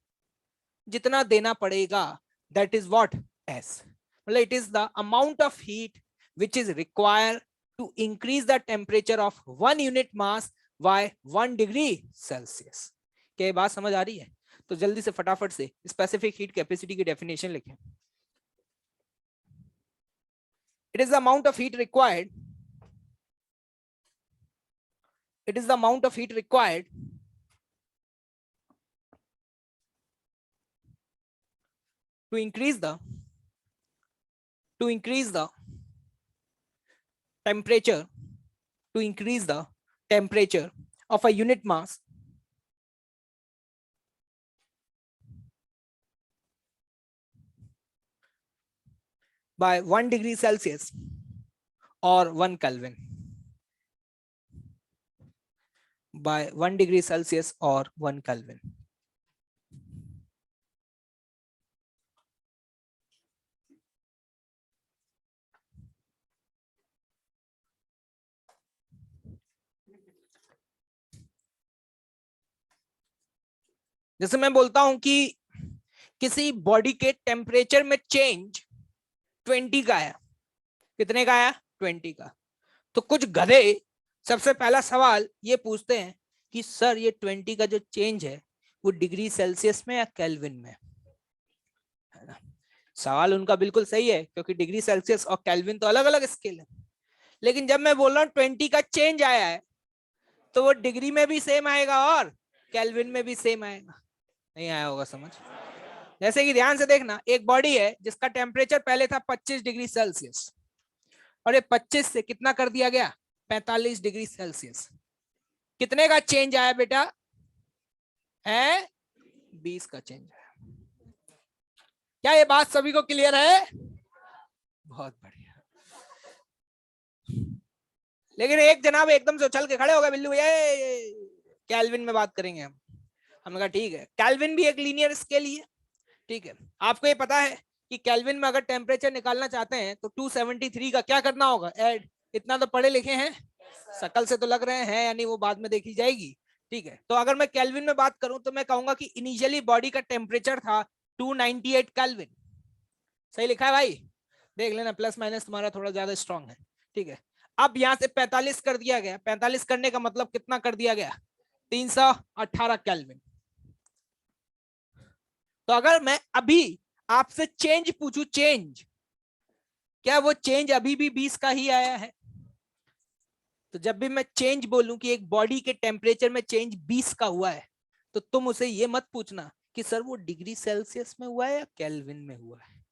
जितना देना पड़ेगा, दैट इज व्हाट? एस। मतलब it is the amount of heat which is required to increase the temperature of 1 unit mass by 1 degree Celsius. क्या ये बात समझ आ रही है? तो जल्दी से फटाफट से स्पेसिफिक हीट कैपेसिटी की डेफिनेशन लिखें। It is the amount of heat required, it is the amount of heat required to increase the temperature, to increase the temperature of a unit mass by 1 degree Celsius or 1 Kelvin, by 1 degree Celsius or 1 Kelvin. जैसे मैं बोलता हूं कि किसी body के temperature में change 20 का आया, कितने का आया? 20 का। तो कुछ गधे सबसे पहला सवाल ये पूछते हैं कि सर ये 20 का जो चेंज है वो डिग्री सेल्सियस में या केल्विन में? है ना? सवाल उनका बिल्कुल सही है, क्योंकि डिग्री सेल्सियस और केल्विन तो अलग अलग स्केल है। लेकिन जब मैं बोल रहा हूँ 20 का चेंज आया है, तो वो डिग्री में भी सेम आएगा और केल्विन में भी सेम आएगा। नहीं आया होगा समझ? जैसे कि ध्यान से देखना, एक बॉडी है जिसका टेम्परेचर पहले था 25 डिग्री सेल्सियस, और ये 25 से कितना कर दिया गया? 45 डिग्री सेल्सियस। कितने का चेंज आया बेटा? है 20 का चेंज आया। क्या ये बात सभी को क्लियर है? बहुत बढ़िया। लेकिन एक जनाब एकदम से उछल के खड़े हो गए, बिल्लू भैया केल्विन में बात करेंगे हम। हमने कहा ठीक है, केल्विन भी एक लीनियर स्केल ही है। ठीक है, आपको ये पता है कि केल्विन में अगर टेम्परेचर निकालना चाहते हैं तो 273 का क्या करना होगा? ऐड। इतना तो पढ़े लिखे हैं, शकल से तो लग रहे हैं, यानी वो बाद में देखी जाएगी। ठीक है, तो अगर मैं केल्विन में बात करूं तो मैं कहूंगा कि इनिशियली बॉडी का टेम्परेचर था 298 केल्विन। सही लिखा है भाई? देख लेना, प्लस माइनस तुम्हारा थोड़ा ज्यादा स्ट्रांग है। ठीक है, अब यहां से 45 कर दिया गया। 45 करने का मतलब कितना कर दिया गया? 318 केल्विन। तो अगर मैं अभी आपसे चेंज पूछूं, चेंज, क्या वो चेंज अभी भी 20 का ही आया है? तो जब भी मैं चेंज बोलूं कि एक बॉडी के टेम्परेचर में चेंज 20 का हुआ है, तो तुम उसे ये मत पूछना कि सर वो डिग्री सेल्सियस में हुआ है या केल्विन में हुआ है,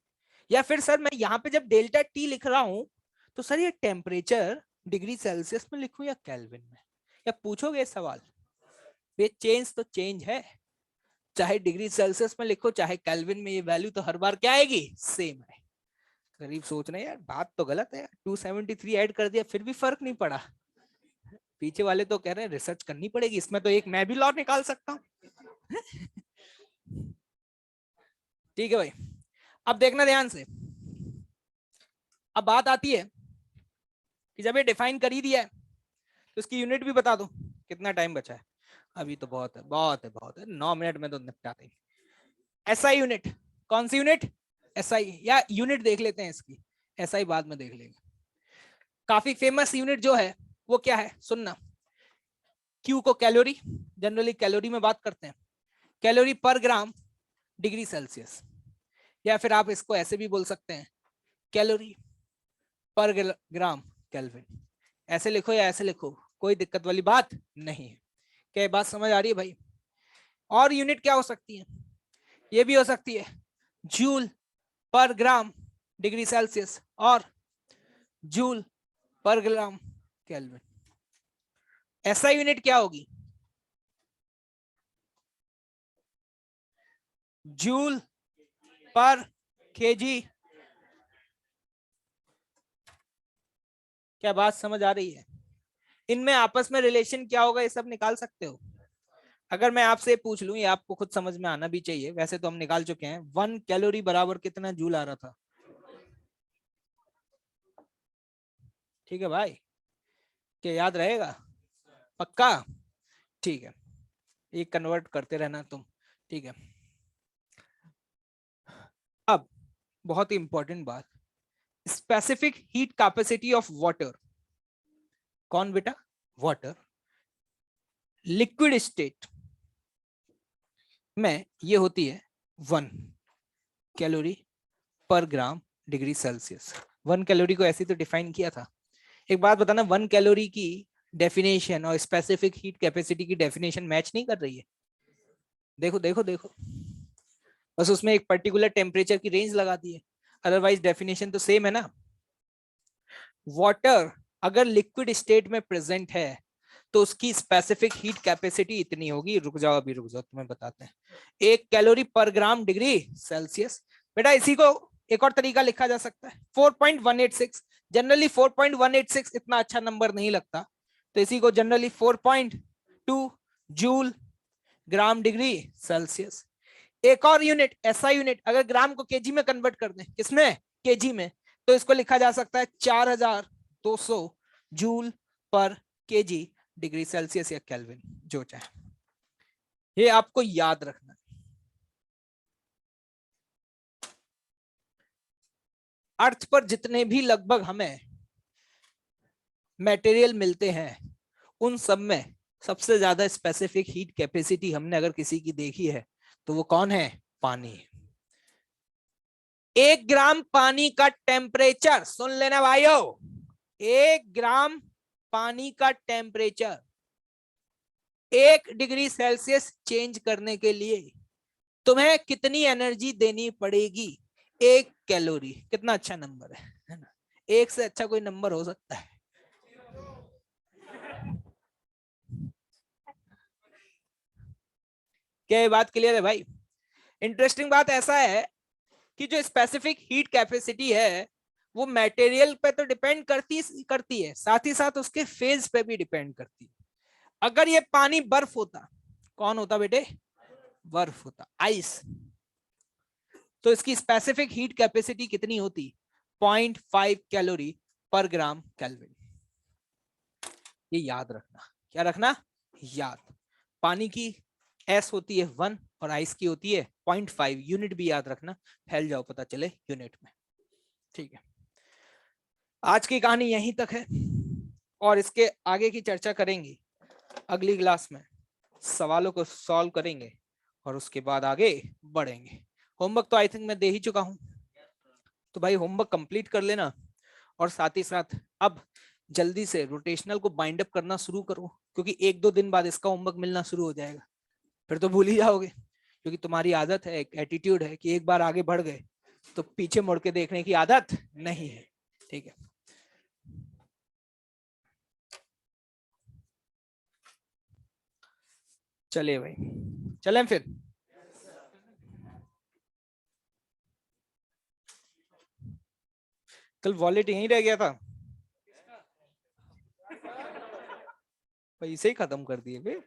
या फिर सर मैं यहाँ पे जब डेल्टा टी लिख रहा हूं तो सर ये टेम्परेचर डिग्री सेल्सियस में लिखूं या केल्विन में? या पूछोगे सवाल? ये चेंज तो चेंज है, चाहे डिग्री सेल्सियस में लिखो चाहे केल्विन में, ये वैल्यू तो हर बार क्या आएगी, सेम है। करीब सोच रहे हैं यार बात तो गलत है, 273 ऐड कर दिया फिर भी फर्क नहीं पड़ा। पीछे वाले तो कह रहे हैं रिसर्च करनी पड़ेगी, इसमें तो एक मैं भी लॉ निकाल सकता हूँ। ठीक है भाई, अब देखना ध्यान से। अब बात आती है कि जब ये डिफाइन कर ही दिया है तो इसकी यूनिट भी बता दो। कितना टाइम बचा है, अभी तो बहुत है, बहुत है, बहुत है, 9 मिनट में तो निपटाते हैं। एसआई यूनिट, कौन सी यूनिट, एसआई, या यूनिट देख लेते हैं इसकी, एसआई बाद में देख लेंगे। काफी फेमस यूनिट जो है वो क्या है, सुनना। क्यू को कैलोरी, जनरली कैलोरी में बात करते हैं, कैलोरी पर ग्राम डिग्री सेल्सियस, या फिर आप इसको ऐसे भी बोल सकते हैं कैलोरी पर ग्राम केल्विन। ऐसे लिखो या ऐसे लिखो, कोई दिक्कत वाली बात नहीं है। क्या बात समझ आ रही है भाई? और यूनिट क्या हो सकती है, ये भी हो सकती है जूल पर ग्राम डिग्री सेल्सियस और जूल पर ग्राम केल्विन। ऐसा यूनिट क्या होगी, जूल पर केजी। क्या बात समझ आ रही है? इनमें आपस में रिलेशन क्या होगा ये सब निकाल सकते हो। अगर मैं आपसे पूछ लूं, ये आपको खुद समझ में आना भी चाहिए, वैसे तो हम निकाल चुके हैं, 1 कैलोरी बराबर कितना जूल आ रहा था। ठीक है भाई, क्या याद रहेगा, पक्का? ठीक है, ये कन्वर्ट करते रहना तुम, ठीक है। अब बहुत ही इंपॉर्टेंट बात, specific heat capacity of water. कौन बेटा, वाटर लिक्विड स्टेट में ये होती है 1 कैलोरी पर ग्राम डिग्री सेल्सियस। 1 कैलोरी को ऐसे तो डिफाइन किया था। एक बात बताना, 1 कैलोरी की डेफिनेशन और स्पेसिफिक हीट कैपेसिटी की डेफिनेशन मैच नहीं कर रही है। देखो देखो देखो, बस उसमें एक पर्टिकुलर टेम्परेचर की रेंज लगा दी है, अदरवाइज डेफिनेशन तो सेम है ना। वाटर अगर लिक्विड स्टेट में प्रेजेंट है तो उसकी स्पेसिफिक हीट कैपेसिटी इतनी होगी, रुक जाओ अभी रुक जाओ तुम्हें बताते हैं, 1 कैलोरी पर ग्राम डिग्री सेल्सियस। बेटा इसी को एक और तरीका लिखा जा सकता है 4.186। जनरली 4.186 इतना अच्छा नंबर नहीं लगता, तो इसी को generally 4.2 joule gram degree Celsius. एक और यूनिट, ऐसा यूनिट अगर ग्राम को केजी में कन्वर्ट कर दें, किसमें, केजी में, तो इसको लिखा जा सकता है 4200 जूल पर केजी डिग्री सेल्सियस या केल्विन, जो चाहे। ये आपको याद रखना है। अर्थ पर जितने भी लगभग हमें मटेरियल मिलते हैं उन सब में सबसे ज्यादा स्पेसिफिक हीट कैपेसिटी हमने अगर किसी की देखी है तो वो कौन है, पानी। 1 ग्राम पानी का टेम्परेचर, सुन लेना भाइयों, 1 ग्राम पानी का टेम्परेचर 1 डिग्री सेल्सियस चेंज करने के लिए तुम्हें कितनी एनर्जी देनी पड़ेगी, 1 कैलोरी। कितना अच्छा नंबर है ना, एक से अच्छा कोई नंबर हो सकता है? क्या ये बात क्लियर है भाई? इंटरेस्टिंग बात ऐसा है कि जो स्पेसिफिक हीट कैपेसिटी है वो मटेरियल पे तो डिपेंड करती है, साथ ही साथ उसके फेज पे भी डिपेंड करती है। अगर ये पानी बर्फ होता, कौन होता बेटे, बर्फ होता, आइस, तो इसकी स्पेसिफिक हीट कैपेसिटी कितनी होती, 0.5 कैलोरी पर ग्राम केल्विन। ये याद रखना, क्या रखना, याद। पानी की एस होती है 1 और आइस की होती है 0.5, यूनिट भी याद रखना, फैल जाओ पता चले यूनिट में। ठीक है, आज की कहानी यहीं तक है और इसके आगे की चर्चा करेंगे अगली क्लास में, सवालों को सॉल्व करेंगे और उसके बाद आगे बढ़ेंगे। होमवर्क तो आई थिंक मैं दे ही चुका हूं, तो भाई होमवर्क कंप्लीट कर लेना और साथ ही साथ अब जल्दी से रोटेशनल को बाइंड अप करना शुरू करो, क्योंकि 1-2 दिन बाद इसका होमवर्क मिलना शुरू हो जाएगा, फिर तो भूल ही जाओगे, क्योंकि तुम्हारी आदत है, एक एटीट्यूड है कि एक बार आगे बढ़ गए तो पीछे मुड़ के देखने की आदत नहीं है। ठीक है, चलिए भाई, चलें फिर। कल वॉलेट यहीं रह गया था, भाई इसे ही खत्म कर दिए बे।